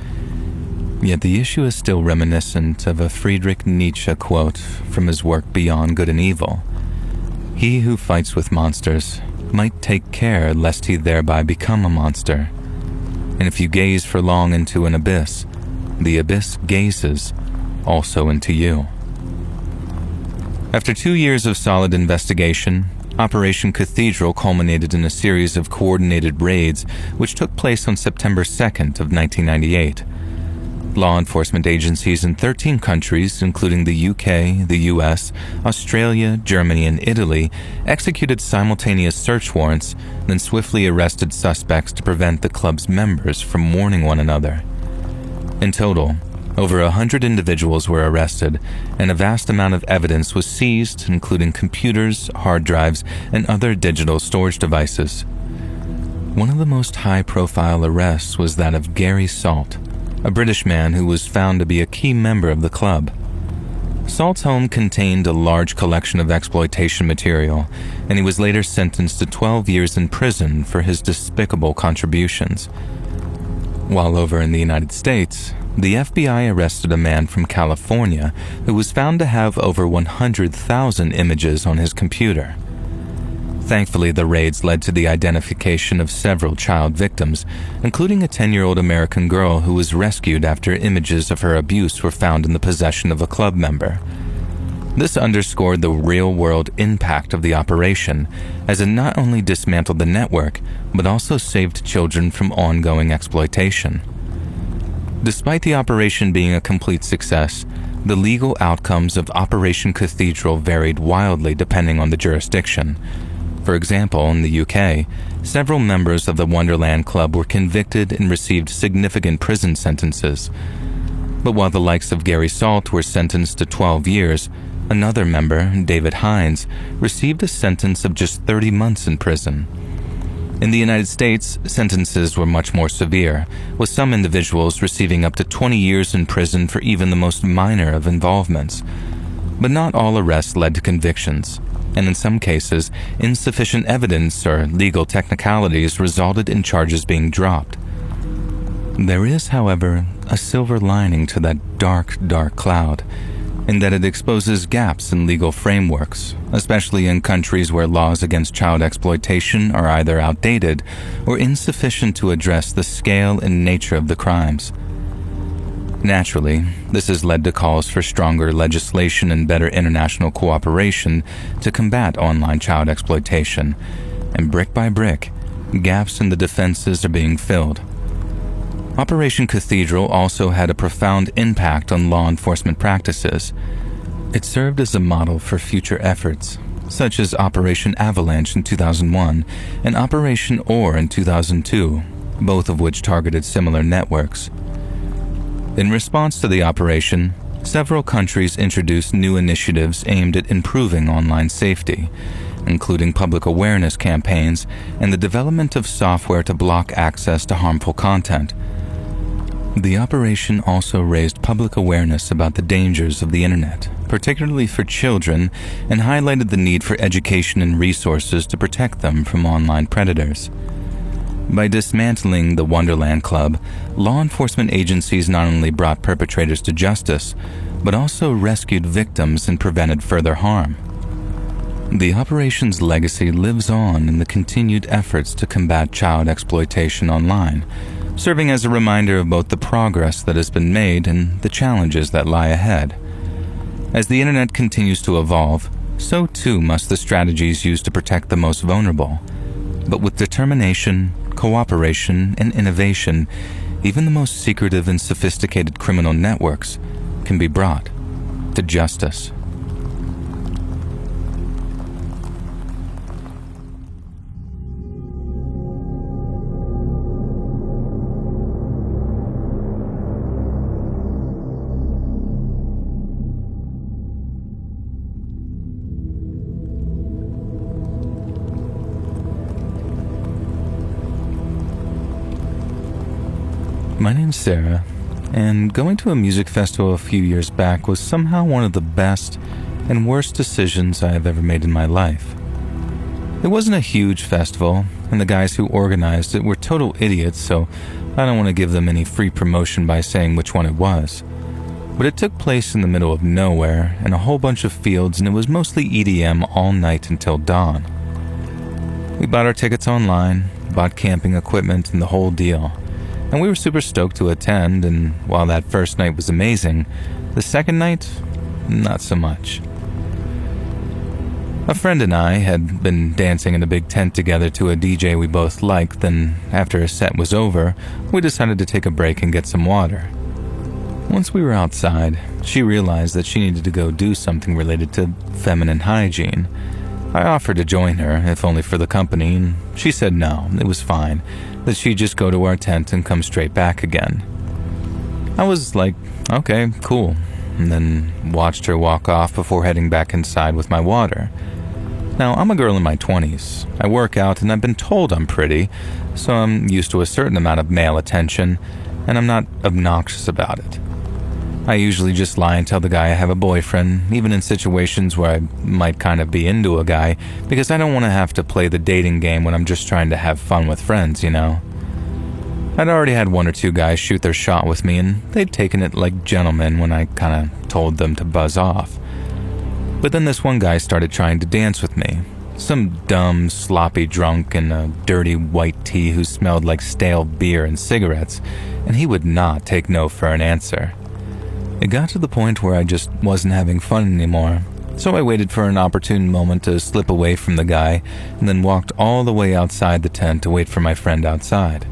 Yet the issue is still reminiscent of a Friedrich Nietzsche quote from his work Beyond Good and Evil. He who fights with monsters might take care lest he thereby become a monster. And if you gaze for long into an abyss, the abyss gazes also into you. After 2 years of solid investigation, Operation Cathedral culminated in a series of coordinated raids which took place on September 2nd of 1998. Law enforcement agencies in 13 countries, including the UK, the US, Australia, Germany, and Italy, executed simultaneous search warrants, then swiftly arrested suspects to prevent the club's members from warning one another. In total, over 100 individuals were arrested, and a vast amount of evidence was seized, including computers, hard drives, and other digital storage devices. One of the most high-profile arrests was that of Gary Salt, a British man who was found to be a key member of the club. Salt's home contained a large collection of exploitation material, and he was later sentenced to 12 years in prison for his despicable contributions. While over in the United States, the FBI arrested a man from California who was found to have over 100,000 images on his computer. Thankfully, the raids led to the identification of several child victims, including a 10-year-old American girl who was rescued after images of her abuse were found in the possession of a club member. This underscored the real-world impact of the operation, as it not only dismantled the network, but also saved children from ongoing exploitation. Despite the operation being a complete success, the legal outcomes of Operation Cathedral varied wildly depending on the jurisdiction. For example, in the UK, several members of the Wonderland Club were convicted and received significant prison sentences. But while the likes of Gary Salt were sentenced to 12 years, another member, David Hines, received a sentence of just 30 months in prison. In the United States, sentences were much more severe, with some individuals receiving up to 20 years in prison for even the most minor of involvements. But not all arrests led to convictions, and in some cases, insufficient evidence or legal technicalities resulted in charges being dropped. There is, however, a silver lining to that dark, dark cloud, in that it exposes gaps in legal frameworks, especially in countries where laws against child exploitation are either outdated or insufficient to address the scale and nature of the crimes. Naturally, this has led to calls for stronger legislation and better international cooperation to combat online child exploitation, and brick by brick, gaps in the defenses are being filled. Operation Cathedral also had a profound impact on law enforcement practices. It served as a model for future efforts, such as Operation Avalanche in 2001 and Operation Ore in 2002, both of which targeted similar networks. In response to the operation, several countries introduced new initiatives aimed at improving online safety, including public awareness campaigns and the development of software to block access to harmful content. The operation also raised public awareness about the dangers of the internet, particularly for children, and highlighted the need for education and resources to protect them from online predators. By dismantling the Wonderland Club, law enforcement agencies not only brought perpetrators to justice, but also rescued victims and prevented further harm. The operation's legacy lives on in the continued efforts to combat child exploitation online, serving as a reminder of both the progress that has been made and the challenges that lie ahead. As the internet continues to evolve, so too must the strategies used to protect the most vulnerable. But with determination, cooperation, and innovation, even the most secretive and sophisticated criminal networks can be brought to justice. My name's Sarah, and going to a music festival a few years back was somehow one of the best and worst decisions I have ever made in my life. It wasn't a huge festival, and the guys who organized it were total idiots, so I don't want to give them any free promotion by saying which one it was. But it took place in the middle of nowhere, in a whole bunch of fields, and it was mostly EDM all night until dawn. We bought our tickets online, bought camping equipment, and the whole deal. And we were super stoked to attend, and while that first night was amazing, the second night, not so much. A friend and I had been dancing in a big tent together to a DJ we both liked, then after a set was over, we decided to take a break and get some water. Once we were outside, she realized that she needed to go do something related to feminine hygiene. I offered to join her, if only for the company, and she said no, it was fine, that she'd just go to our tent and come straight back again. I was like, okay, cool, and then watched her walk off before heading back inside with my water. Now, I'm a girl in my 20s. I work out and I've been told I'm pretty, so I'm used to a certain amount of male attention, and I'm not obnoxious about it. I usually just lie and tell the guy I have a boyfriend, even in situations where I might kind of be into a guy, because I don't want to have to play the dating game when I'm just trying to have fun with friends, you know? I'd already had one or two guys shoot their shot with me, and they'd taken it like gentlemen when I kind of told them to buzz off. But then this one guy started trying to dance with me. Some dumb, sloppy drunk in a dirty white tee who smelled like stale beer and cigarettes, and he would not take no for an answer. It got to the point where I just wasn't having fun anymore, so I waited for an opportune moment to slip away from the guy and then walked all the way outside the tent to wait for my friend outside.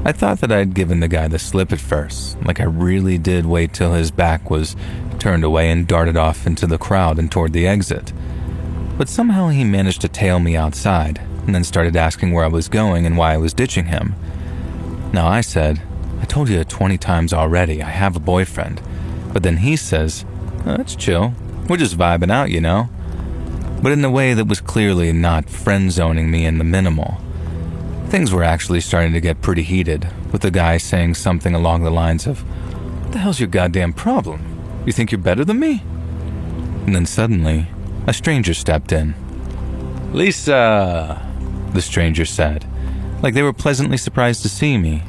I thought that I'd given the guy the slip at first, like I really did wait till his back was turned away and darted off into the crowd and toward the exit. But somehow he managed to tail me outside and then started asking where I was going and why I was ditching him. Now I said, I told you 20 times already, I have a boyfriend. But then he says, oh, that's chill. We're just vibing out, you know? But in a way that was clearly not friend-zoning me in the minimal. Things were actually starting to get pretty heated, with the guy saying something along the lines of, what the hell's your goddamn problem? You think you're better than me? And then suddenly, a stranger stepped in. Lisa, the stranger said, like they were pleasantly surprised to see me.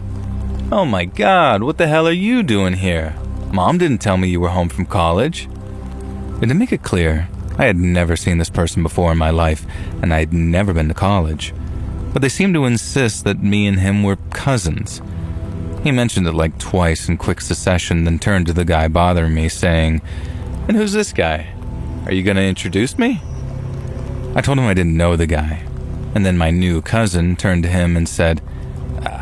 Oh my God, what the hell are you doing here? Mom didn't tell me you were home from college. And to make it clear, I had never seen this person before in my life, and I had never been to college. But they seemed to insist that me and him were cousins. He mentioned it like twice in quick succession, then turned to the guy bothering me, saying, and who's this guy? Are you going to introduce me? I told him I didn't know the guy, and then my new cousin turned to him and said,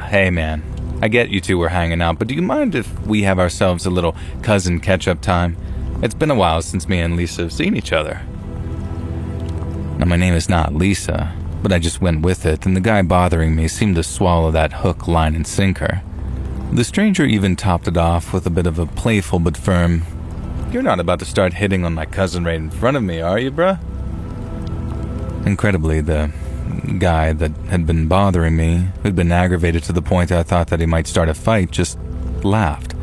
hey man, I get you two were hanging out, but do you mind if we have ourselves a little cousin catch-up time? It's been a while since me and Lisa have seen each other. Now my name is not Lisa, but I just went with it, and the guy bothering me seemed to swallow that hook, line, and sinker. The stranger even topped it off with a bit of a playful but firm, you're not about to start hitting on my cousin right in front of me, are you, bruh? Incredibly, the guy that had been bothering me, who'd been aggravated to the point I thought that he might start a fight, just laughed.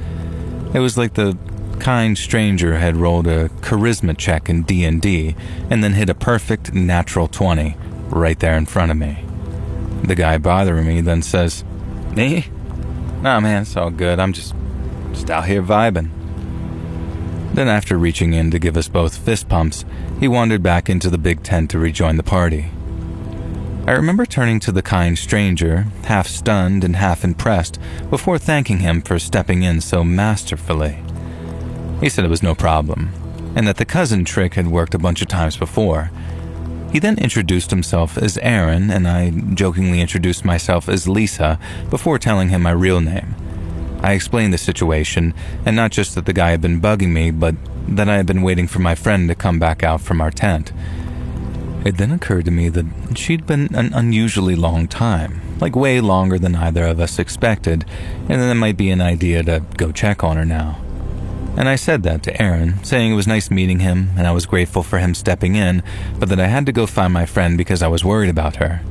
It was like the kind stranger had rolled a charisma check in D&D and then hit a perfect natural 20 right there in front of me. The guy bothering me then says, me? Nah man, it's all good, I'm just out here vibing. Then after reaching in to give us both fist pumps, he wandered back into the big tent to rejoin the party. I remember turning to the kind stranger, half stunned and half impressed, before thanking him for stepping in so masterfully. He said it was no problem, and that the cousin trick had worked a bunch of times before. He then introduced himself as Aaron, and I jokingly introduced myself as Lisa before telling him my real name. I explained the situation, and not just that the guy had been bugging me, but that I had been waiting for my friend to come back out from our tent. It then occurred to me that she'd been an unusually long time, like way longer than either of us expected, and that it might be an idea to go check on her now. And I said that to Aaron, saying it was nice meeting him, and I was grateful for him stepping in, but that I had to go find my friend because I was worried about her.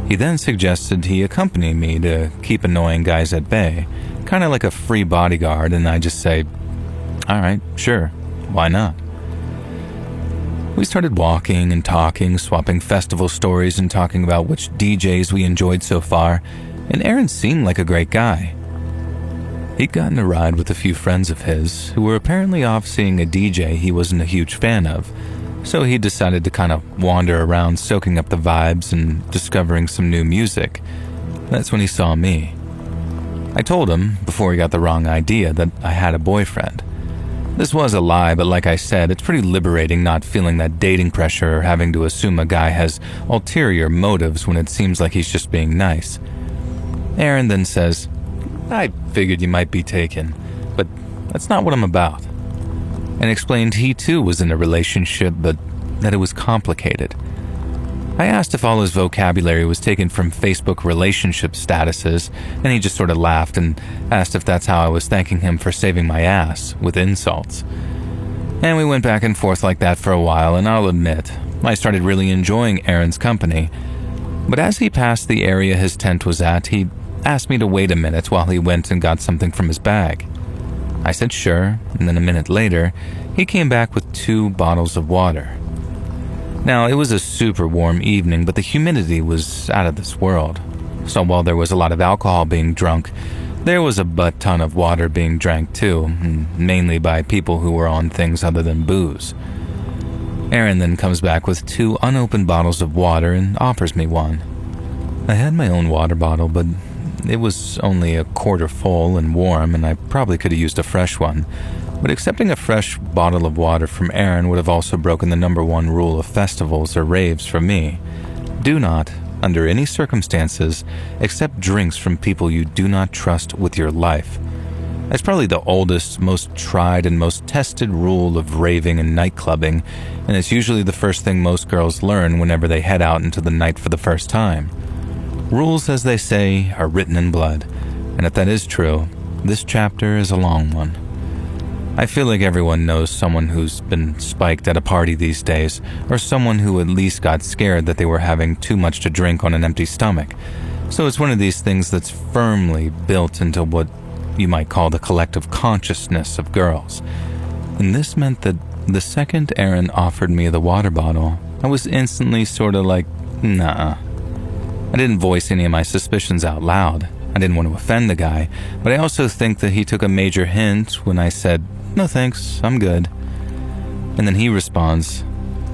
He then suggested he accompany me to keep annoying guys at bay, kind of like a free bodyguard, and I just say, "All right, sure, why not?" We started walking and talking, swapping festival stories and talking about which DJs we enjoyed so far, and Aaron seemed like a great guy. He'd gotten a ride with a few friends of his who were apparently off seeing a DJ he wasn't a huge fan of, so he decided to kind of wander around soaking up the vibes and discovering some new music. That's when he saw me. I told him, before he got the wrong idea, that I had a boyfriend. This was a lie, but like I said, it's pretty liberating not feeling that dating pressure or having to assume a guy has ulterior motives when it seems like he's just being nice. Aaron then says, "I figured you might be taken, but that's not what I'm about," and explained he too was in a relationship, but that it was complicated. I asked if all his vocabulary was taken from Facebook relationship statuses, and he just sort of laughed and asked if that's how I was thanking him for saving my ass, with insults. And we went back and forth like that for a while, and I'll admit, I started really enjoying Aaron's company. But as he passed the area his tent was at, he asked me to wait a minute while he went and got something from his bag. I said sure, and then a minute later, he came back with 2 bottles of water. Now, it was a super warm evening, but the humidity was out of this world. So while there was a lot of alcohol being drunk, there was a butt ton of water being drank too, mainly by people who were on things other than booze. Aaron then comes back with 2 unopened bottles of water and offers me one. I had my own water bottle, but it was only a quarter full and warm, and I probably could have used a fresh one. But accepting a fresh bottle of water from Aaron would have also broken the #1 rule of festivals or raves for me. Do not, under any circumstances, accept drinks from people you do not trust with your life. That's probably the oldest, most tried, and most tested rule of raving and nightclubbing, and it's usually the first thing most girls learn whenever they head out into the night for the first time. Rules, as they say, are written in blood, and if that is true, this chapter is a long one. I feel like everyone knows someone who's been spiked at a party these days, or someone who at least got scared that they were having too much to drink on an empty stomach. So it's one of these things that's firmly built into what you might call the collective consciousness of girls. And this meant that the second Aaron offered me the water bottle, I was instantly sort of like, nah. I didn't voice any of my suspicions out loud. I didn't want to offend the guy, but I also think that he took a major hint when I said, "No thanks, I'm good." And then he responds,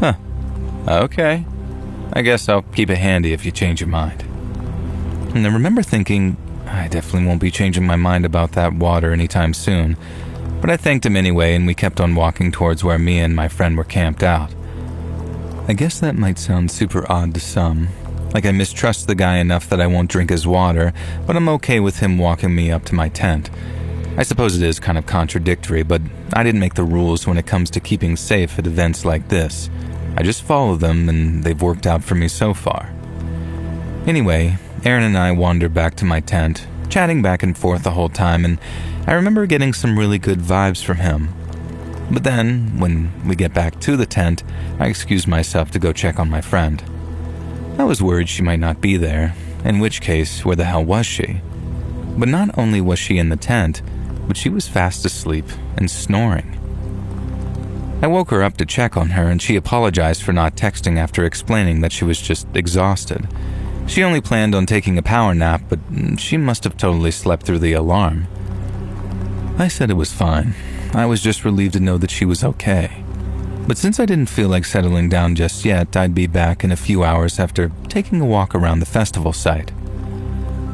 "Huh, okay. I guess I'll keep it handy if you change your mind." And I remember thinking, I definitely won't be changing my mind about that water anytime soon. But I thanked him anyway, and we kept on walking towards where me and my friend were camped out. I guess that might sound super odd to some. Like I mistrust the guy enough that I won't drink his water, but I'm okay with him walking me up to my tent. I suppose it is kind of contradictory, but I didn't make the rules when it comes to keeping safe at events like this. I just follow them, and they've worked out for me so far. Anyway, Aaron and I wandered back to my tent, chatting back and forth the whole time, and I remember getting some really good vibes from him. But then, when we get back to the tent, I excused myself to go check on my friend. I was worried she might not be there, in which case, where the hell was she? But not only was she in the tent, but she was fast asleep and snoring. I woke her up to check on her, and she apologized for not texting after explaining that she was just exhausted. She only planned on taking a power nap, but she must have totally slept through the alarm. I said it was fine. I was just relieved to know that she was okay. But since I didn't feel like settling down just yet, I'd be back in a few hours after taking a walk around the festival site.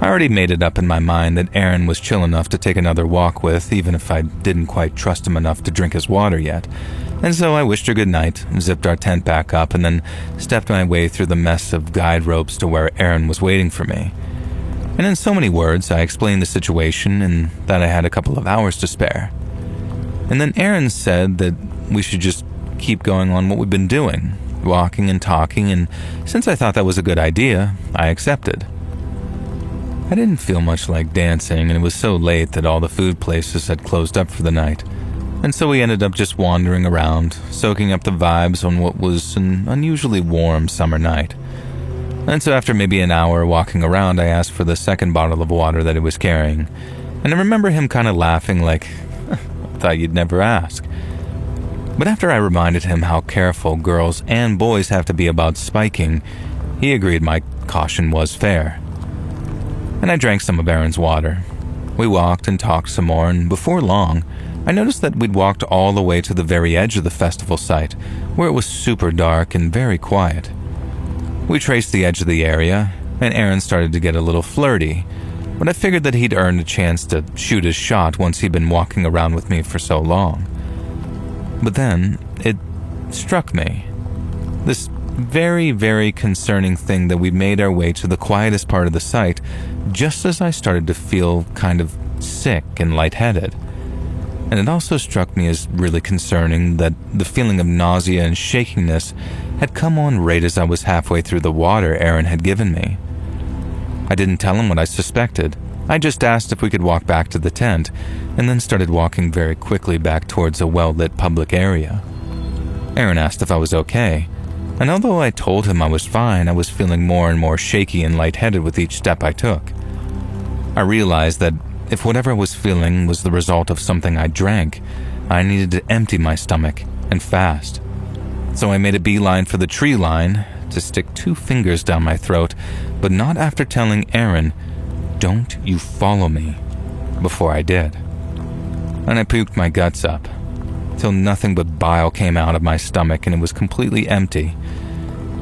I already made it up in my mind that Aaron was chill enough to take another walk with, even if I didn't quite trust him enough to drink his water yet. And so I wished her good night, zipped our tent back up, and then stepped my way through the mess of guide ropes to where Aaron was waiting for me. And in so many words, I explained the situation and that I had a couple of hours to spare. And then Aaron said that we should just keep going on what we've been doing, walking and talking, and since I thought that was a good idea, I accepted. I didn't feel much like dancing, and it was so late that all the food places had closed up for the night, and so we ended up just wandering around, soaking up the vibes on what was an unusually warm summer night. And so after maybe an hour walking around, I asked for the second bottle of water that he was carrying. And I remember him kind of laughing like, I thought you'd never ask. But after I reminded him how careful girls and boys have to be about spiking, he agreed my caution was fair. And I drank some of Aaron's water. We walked and talked some more, and before long, I noticed that we'd walked all the way to the very edge of the festival site, where it was super dark and very quiet. We traced the edge of the area, and Aaron started to get a little flirty, but I figured that he'd earned a chance to shoot his shot once he'd been walking around with me for so long. But then, it struck me. This very, very concerning thing that we made our way to the quietest part of the site just as I started to feel kind of sick and lightheaded. And it also struck me as really concerning that the feeling of nausea and shakiness had come on right as I was halfway through the water Aaron had given me. I didn't tell him what I suspected. I just asked if we could walk back to the tent, and then started walking very quickly back towards a well-lit public area. Aaron asked if I was okay, and although I told him I was fine, I was feeling more and more shaky and lightheaded with each step I took. I realized that if whatever I was feeling was the result of something I drank, I needed to empty my stomach, and fast. So I made a beeline for the tree line to stick 2 fingers down my throat, but not after telling Aaron, "Don't you follow me," before I did. And I puked my guts up, till nothing but bile came out of my stomach and it was completely empty.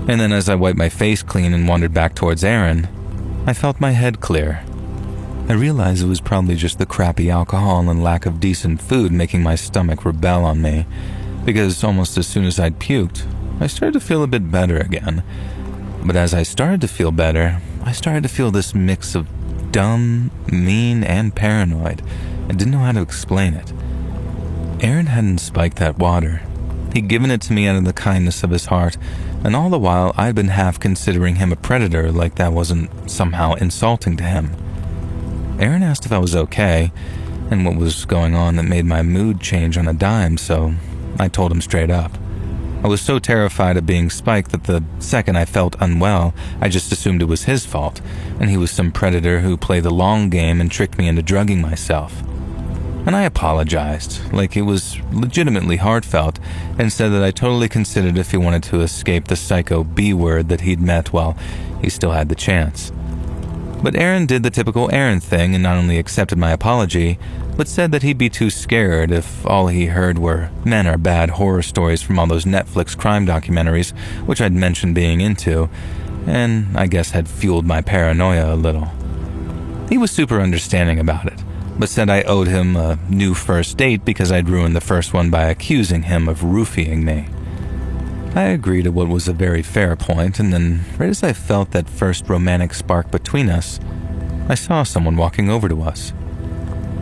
And then as I wiped my face clean and wandered back towards Aaron, I felt my head clear. I realized it was probably just the crappy alcohol and lack of decent food making my stomach rebel on me, because almost as soon as I'd puked, I started to feel a bit better again. But as I started to feel better, I started to feel this mix of dumb, mean, and paranoid. I didn't know how to explain it. Aaron hadn't spiked that water. He'd given it to me out of the kindness of his heart, and all the while I'd been half considering him a predator, like that wasn't somehow insulting to him. Aaron asked if I was okay, and what was going on that made my mood change on a dime, so I told him straight up. I was so terrified of being spiked that the second I felt unwell, I just assumed it was his fault, and he was some predator who played the long game and tricked me into drugging myself. And I apologized, like it was legitimately heartfelt, and said that I totally considered if he wanted to escape the psycho B-word that he'd met while he still had the chance. But Aaron did the typical Aaron thing and not only accepted my apology, but said that he'd be too scared if all he heard were men are bad horror stories from all those Netflix crime documentaries, which I'd mentioned being into, and I guess had fueled my paranoia a little. He was super understanding about it, but said I owed him a new first date because I'd ruined the first one by accusing him of roofying me. I agreed to what was a very fair point, and then, right as I felt that first romantic spark between us, I saw someone walking over to us.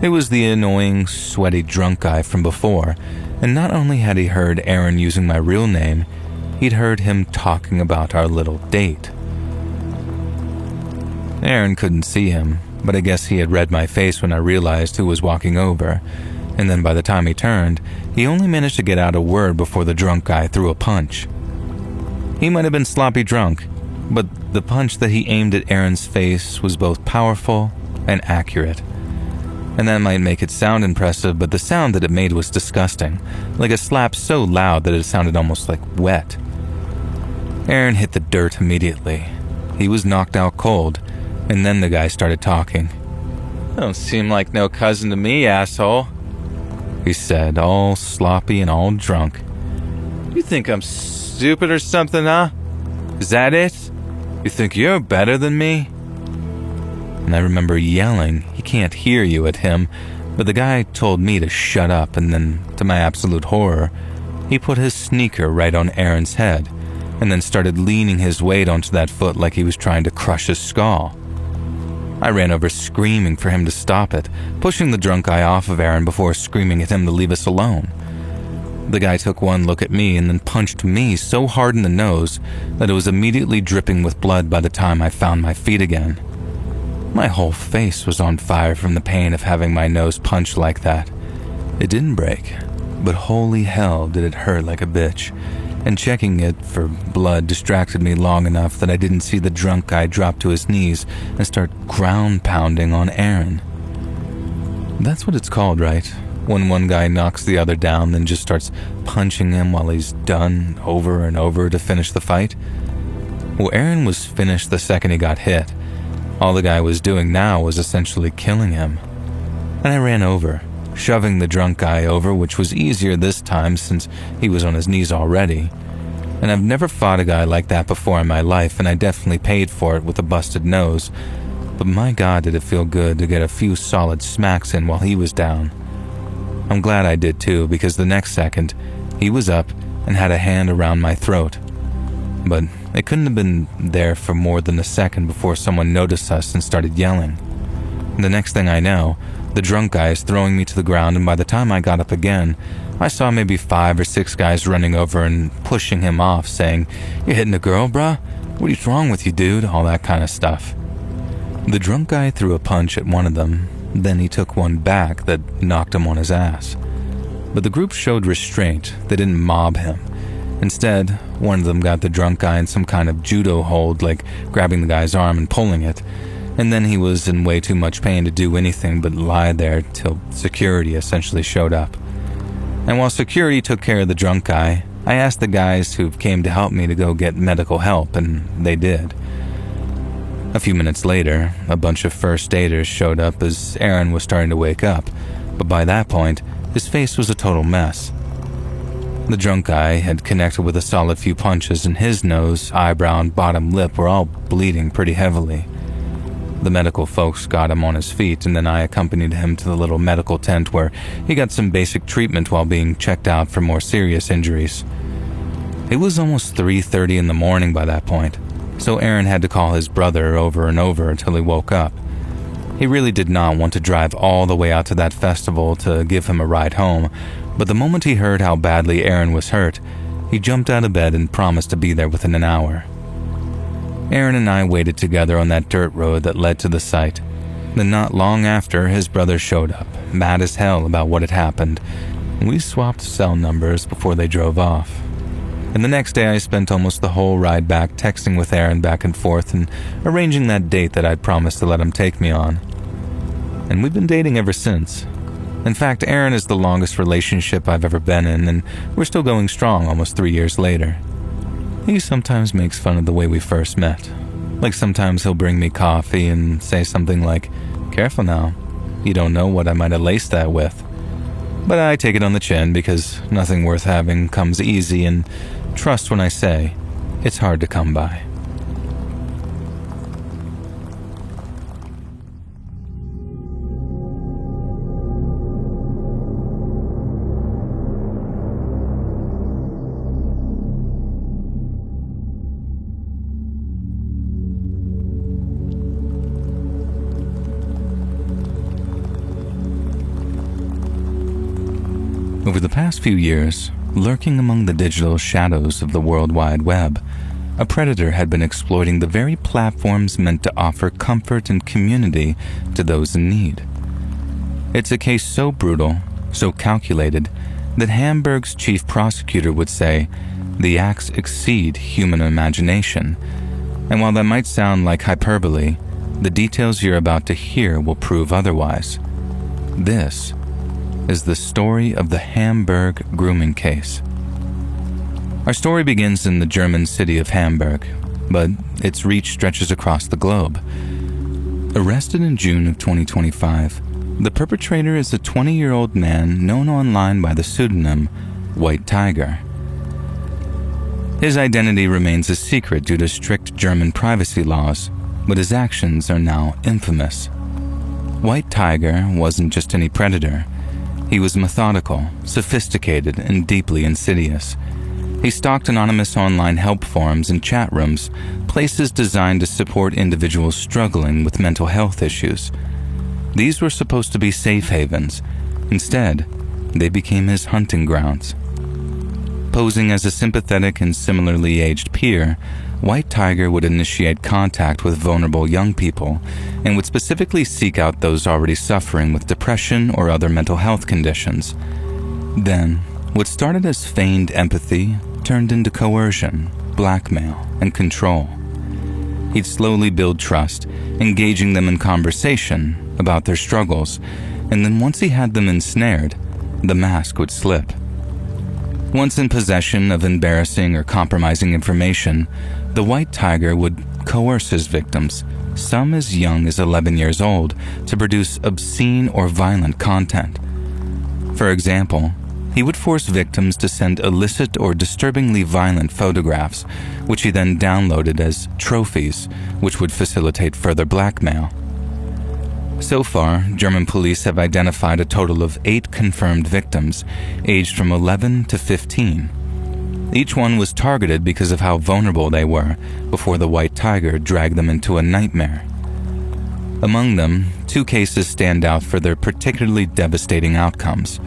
It was the annoying, sweaty drunk guy from before, and not only had he heard Aaron using my real name, he'd heard him talking about our little date. Aaron couldn't see him, but I guess he had read my face when I realized who was walking over, and then by the time he turned, he only managed to get out a word before the drunk guy threw a punch. He might have been sloppy drunk, but the punch that he aimed at Aaron's face was both powerful and accurate. And that might make it sound impressive, but the sound that it made was disgusting, like a slap so loud that it sounded almost like wet. Aaron hit the dirt immediately. He was knocked out cold, and then the guy started talking. "Don't seem like no cousin to me, asshole," he said, all sloppy and all drunk. "You think I'm stupid or something, huh? Is that it? You think you're better than me?" And I remember yelling, "He can't hear you," at him, but the guy told me to shut up, and then, to my absolute horror, he put his sneaker right on Aaron's head, and then started leaning his weight onto that foot like he was trying to crush his skull. I ran over screaming for him to stop it, pushing the drunk guy off of Aaron before screaming at him to leave us alone. The guy took one look at me and then punched me so hard in the nose that it was immediately dripping with blood by the time I found my feet again. My whole face was on fire from the pain of having my nose punched like that. It didn't break, but holy hell did it hurt like a bitch, and checking it for blood distracted me long enough that I didn't see the drunk guy drop to his knees and start ground pounding on Aaron. That's what it's called, right? When one guy knocks the other down, then just starts punching him while he's done over and over to finish the fight. Well, Aaron was finished the second he got hit. All the guy was doing now was essentially killing him. And I ran over, shoving the drunk guy over, which was easier this time since he was on his knees already. And I've never fought a guy like that before in my life, and I definitely paid for it with a busted nose. But my God, did it feel good to get a few solid smacks in while he was down. I'm glad I did too, because the next second, he was up and had a hand around my throat. But it couldn't have been there for more than a second before someone noticed us and started yelling. The next thing I know, the drunk guy is throwing me to the ground, and by the time I got up again, I saw maybe 5 or 6 guys running over and pushing him off, saying, "You hitting a girl, bruh? What is wrong with you, dude?" All that kind of stuff. The drunk guy threw a punch at one of them, then he took one back that knocked him on his ass. But the group showed restraint. They didn't mob him. Instead, one of them got the drunk guy in some kind of judo hold, like grabbing the guy's arm and pulling it, and then he was in way too much pain to do anything but lie there till security essentially showed up. And while security took care of the drunk guy, I asked the guys who came to help me to go get medical help, and they did. A few minutes later, a bunch of first aiders showed up as Aaron was starting to wake up, but by that point, his face was a total mess. The drunk guy had connected with a solid few punches, and his nose, eyebrow, and bottom lip were all bleeding pretty heavily. The medical folks got him on his feet, and then I accompanied him to the little medical tent where he got some basic treatment while being checked out for more serious injuries. It was almost 3:30 in the morning by that point, so Aaron had to call his brother over and over until he woke up. He really did not want to drive all the way out to that festival to give him a ride home, but the moment he heard how badly Aaron was hurt, he jumped out of bed and promised to be there within an hour. Aaron and I waited together on that dirt road that led to the site. Then not long after, his brother showed up, mad as hell about what had happened. We swapped cell numbers before they drove off. And the next day I spent almost the whole ride back texting with Aaron back and forth and arranging that date that I'd promised to let him take me on. And we've been dating ever since. In fact, Aaron is the longest relationship I've ever been in, and we're still going strong almost 3 years later. He sometimes makes fun of the way we first met. Like sometimes he'll bring me coffee and say something like, "Careful now, you don't know what I might have laced that with." But I take it on the chin because nothing worth having comes easy, and trust when I say, it's hard to come by. Over the past few years, lurking among the digital shadows of the World Wide Web, a predator had been exploiting the very platforms meant to offer comfort and community to those in need. It's a case so brutal, so calculated, that Hamburg's chief prosecutor would say the acts exceed human imagination. And while that might sound like hyperbole, the details you're about to hear will prove otherwise. This is the story of the Hamburg grooming case. Our story begins in the German city of Hamburg, but its reach stretches across the globe. Arrested in June of 2025, the perpetrator is a 20-year-old man known online by the pseudonym White Tiger. His identity remains a secret due to strict German privacy laws, but his actions are now infamous. White Tiger wasn't just any predator. He was methodical, sophisticated, and deeply insidious. He stalked anonymous online help forums and chat rooms, places designed to support individuals struggling with mental health issues. These were supposed to be safe havens. Instead, they became his hunting grounds. Posing as a sympathetic and similarly aged peer, White Tiger would initiate contact with vulnerable young people and would specifically seek out those already suffering with depression or other mental health conditions. Then, what started as feigned empathy turned into coercion, blackmail, and control. He'd slowly build trust, engaging them in conversation about their struggles, and then once he had them ensnared, the mask would slip. Once in possession of embarrassing or compromising information, the white tiger would coerce his victims, some as young as 11 years old, to produce obscene or violent content. For example, he would force victims to send illicit or disturbingly violent photographs, which he then downloaded as trophies, which would facilitate further blackmail. So far, German police have identified a total of 8 confirmed victims, aged from 11 to 15. Each one was targeted because of how vulnerable they were before the white tiger dragged them into a nightmare. Among them, 2 cases stand out for their particularly devastating outcomes.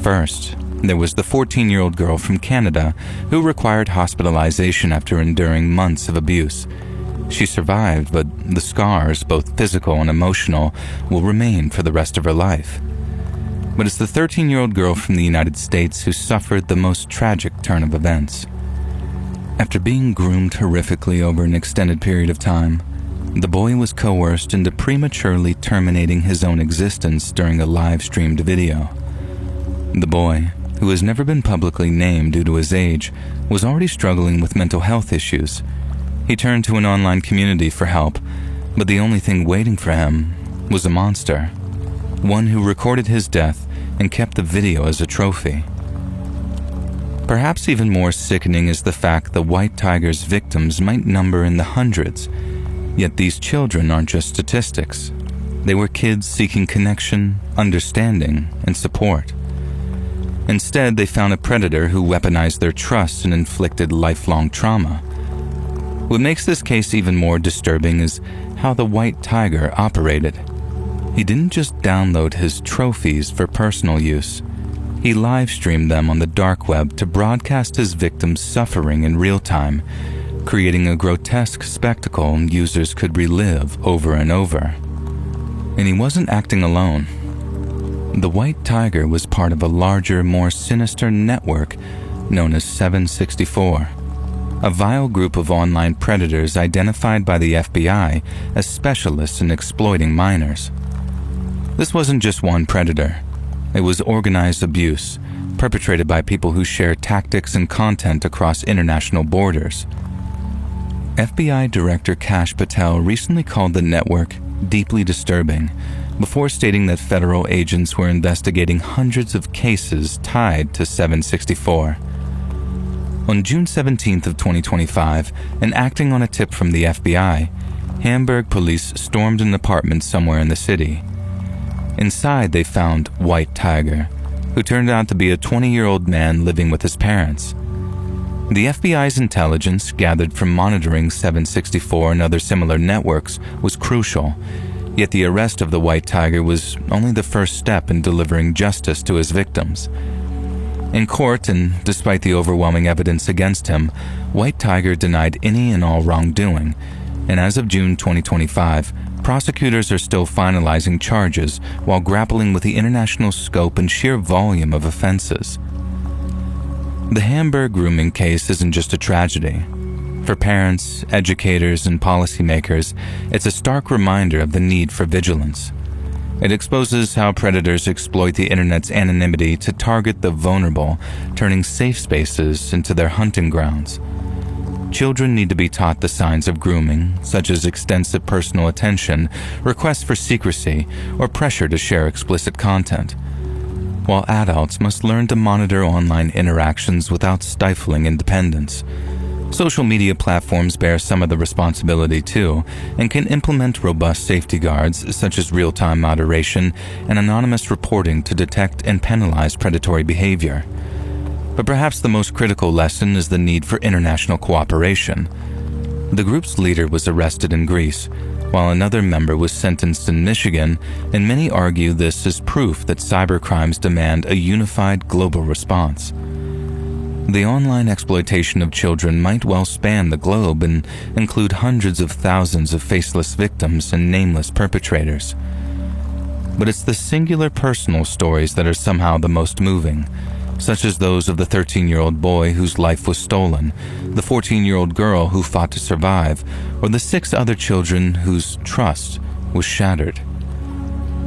First, there was the 14-year-old girl from Canada who required hospitalization after enduring months of abuse. She survived, but the scars, both physical and emotional, will remain for the rest of her life. But it's the 13-year-old girl from the United States who suffered the most tragic turn of events. After being groomed horrifically over an extended period of time, the boy was coerced into prematurely terminating his own existence during a live-streamed video. The boy, who has never been publicly named due to his age, was already struggling with mental health issues. He turned to an online community for help, but the only thing waiting for him was a monster, one who recorded his death and kept the video as a trophy. Perhaps even more sickening is the fact the white tiger's victims might number in the hundreds, yet these children aren't just statistics. They were kids seeking connection, understanding, and support. Instead, they found a predator who weaponized their trust and inflicted lifelong trauma. What makes this case even more disturbing is how the white tiger operated. He didn't just download his trophies for personal use. He live-streamed them on the dark web to broadcast his victims' suffering in real time, creating a grotesque spectacle users could relive over and over. And he wasn't acting alone. The white tiger was part of a larger, more sinister network known as 764. A vile group of online predators identified by the FBI as specialists in exploiting minors. This wasn't just one predator. It was organized abuse, perpetrated by people who share tactics and content across international borders. FBI Director Kash Patel recently called the network deeply disturbing, before stating that federal agents were investigating hundreds of cases tied to 764. On June 17th of 2025, and acting on a tip from the FBI, Hamburg police stormed an apartment somewhere in the city. Inside, they found White Tiger, who turned out to be a 20-year-old man living with his parents. The FBI's intelligence gathered from monitoring 764 and other similar networks was crucial, yet the arrest of the White Tiger was only the first step in delivering justice to his victims. In court, and despite the overwhelming evidence against him, White Tiger denied any and all wrongdoing, and as of June 2025, prosecutors are still finalizing charges while grappling with the international scope and sheer volume of offenses. The Hamburg grooming case isn't just a tragedy. For parents, educators, and policymakers, it's a stark reminder of the need for vigilance. It exposes how predators exploit the internet's anonymity to target the vulnerable, turning safe spaces into their hunting grounds. Children need to be taught the signs of grooming, such as extensive personal attention, requests for secrecy, or pressure to share explicit content, while adults must learn to monitor online interactions without stifling independence. Social media platforms bear some of the responsibility too, and can implement robust safety guards such as real-time moderation and anonymous reporting to detect and penalize predatory behavior. But perhaps the most critical lesson is the need for international cooperation. The group's leader was arrested in Greece, while another member was sentenced in Michigan, and many argue this is proof that cybercrimes demand a unified global response. The online exploitation of children might well span the globe and include hundreds of thousands of faceless victims and nameless perpetrators. But it's the singular personal stories that are somehow the most moving. such as those of the 13-year-old boy whose life was stolen, the 14-year-old girl who fought to survive, or the 6 other children whose trust was shattered.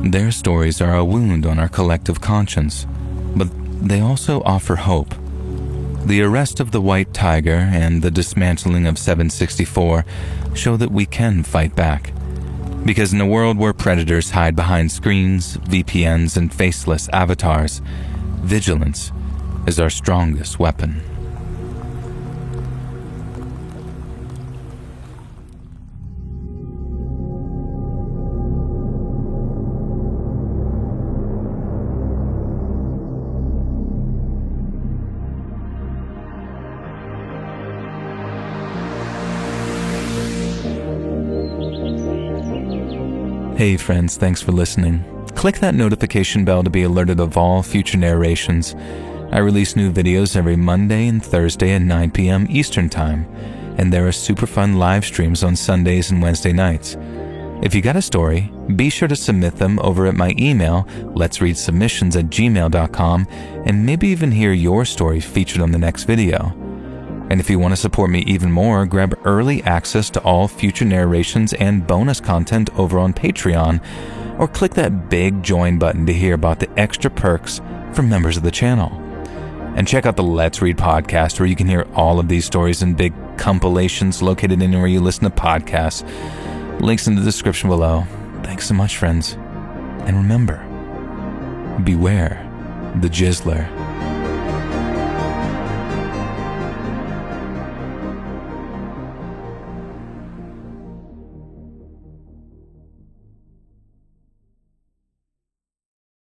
Their stories are a wound on our collective conscience, but they also offer hope. The arrest of the White Tiger and the dismantling of 764 show that we can fight back. Because in a world where predators hide behind screens, VPNs, and faceless avatars, vigilance is our strongest weapon. Hey friends, thanks for listening. Click that notification bell to be alerted of all future narrations. I release new videos every Monday and Thursday at 9 p.m. Eastern Time, and there are super fun live streams on Sundays and Wednesday nights. If you got a story, be sure to submit them over at my email, letsreadsubmissions@gmail.com, and maybe even hear your story featured on the next video. And if you want to support me even more, grab early access to all future narrations and bonus content over on Patreon, or click that big join button to hear about the extra perks for members of the channel. And check out the Let's Read podcast, where you can hear all of these stories in big compilations located anywhere you listen to podcasts. Links in the description below. Thanks so much, friends. And remember, beware the Jizzler.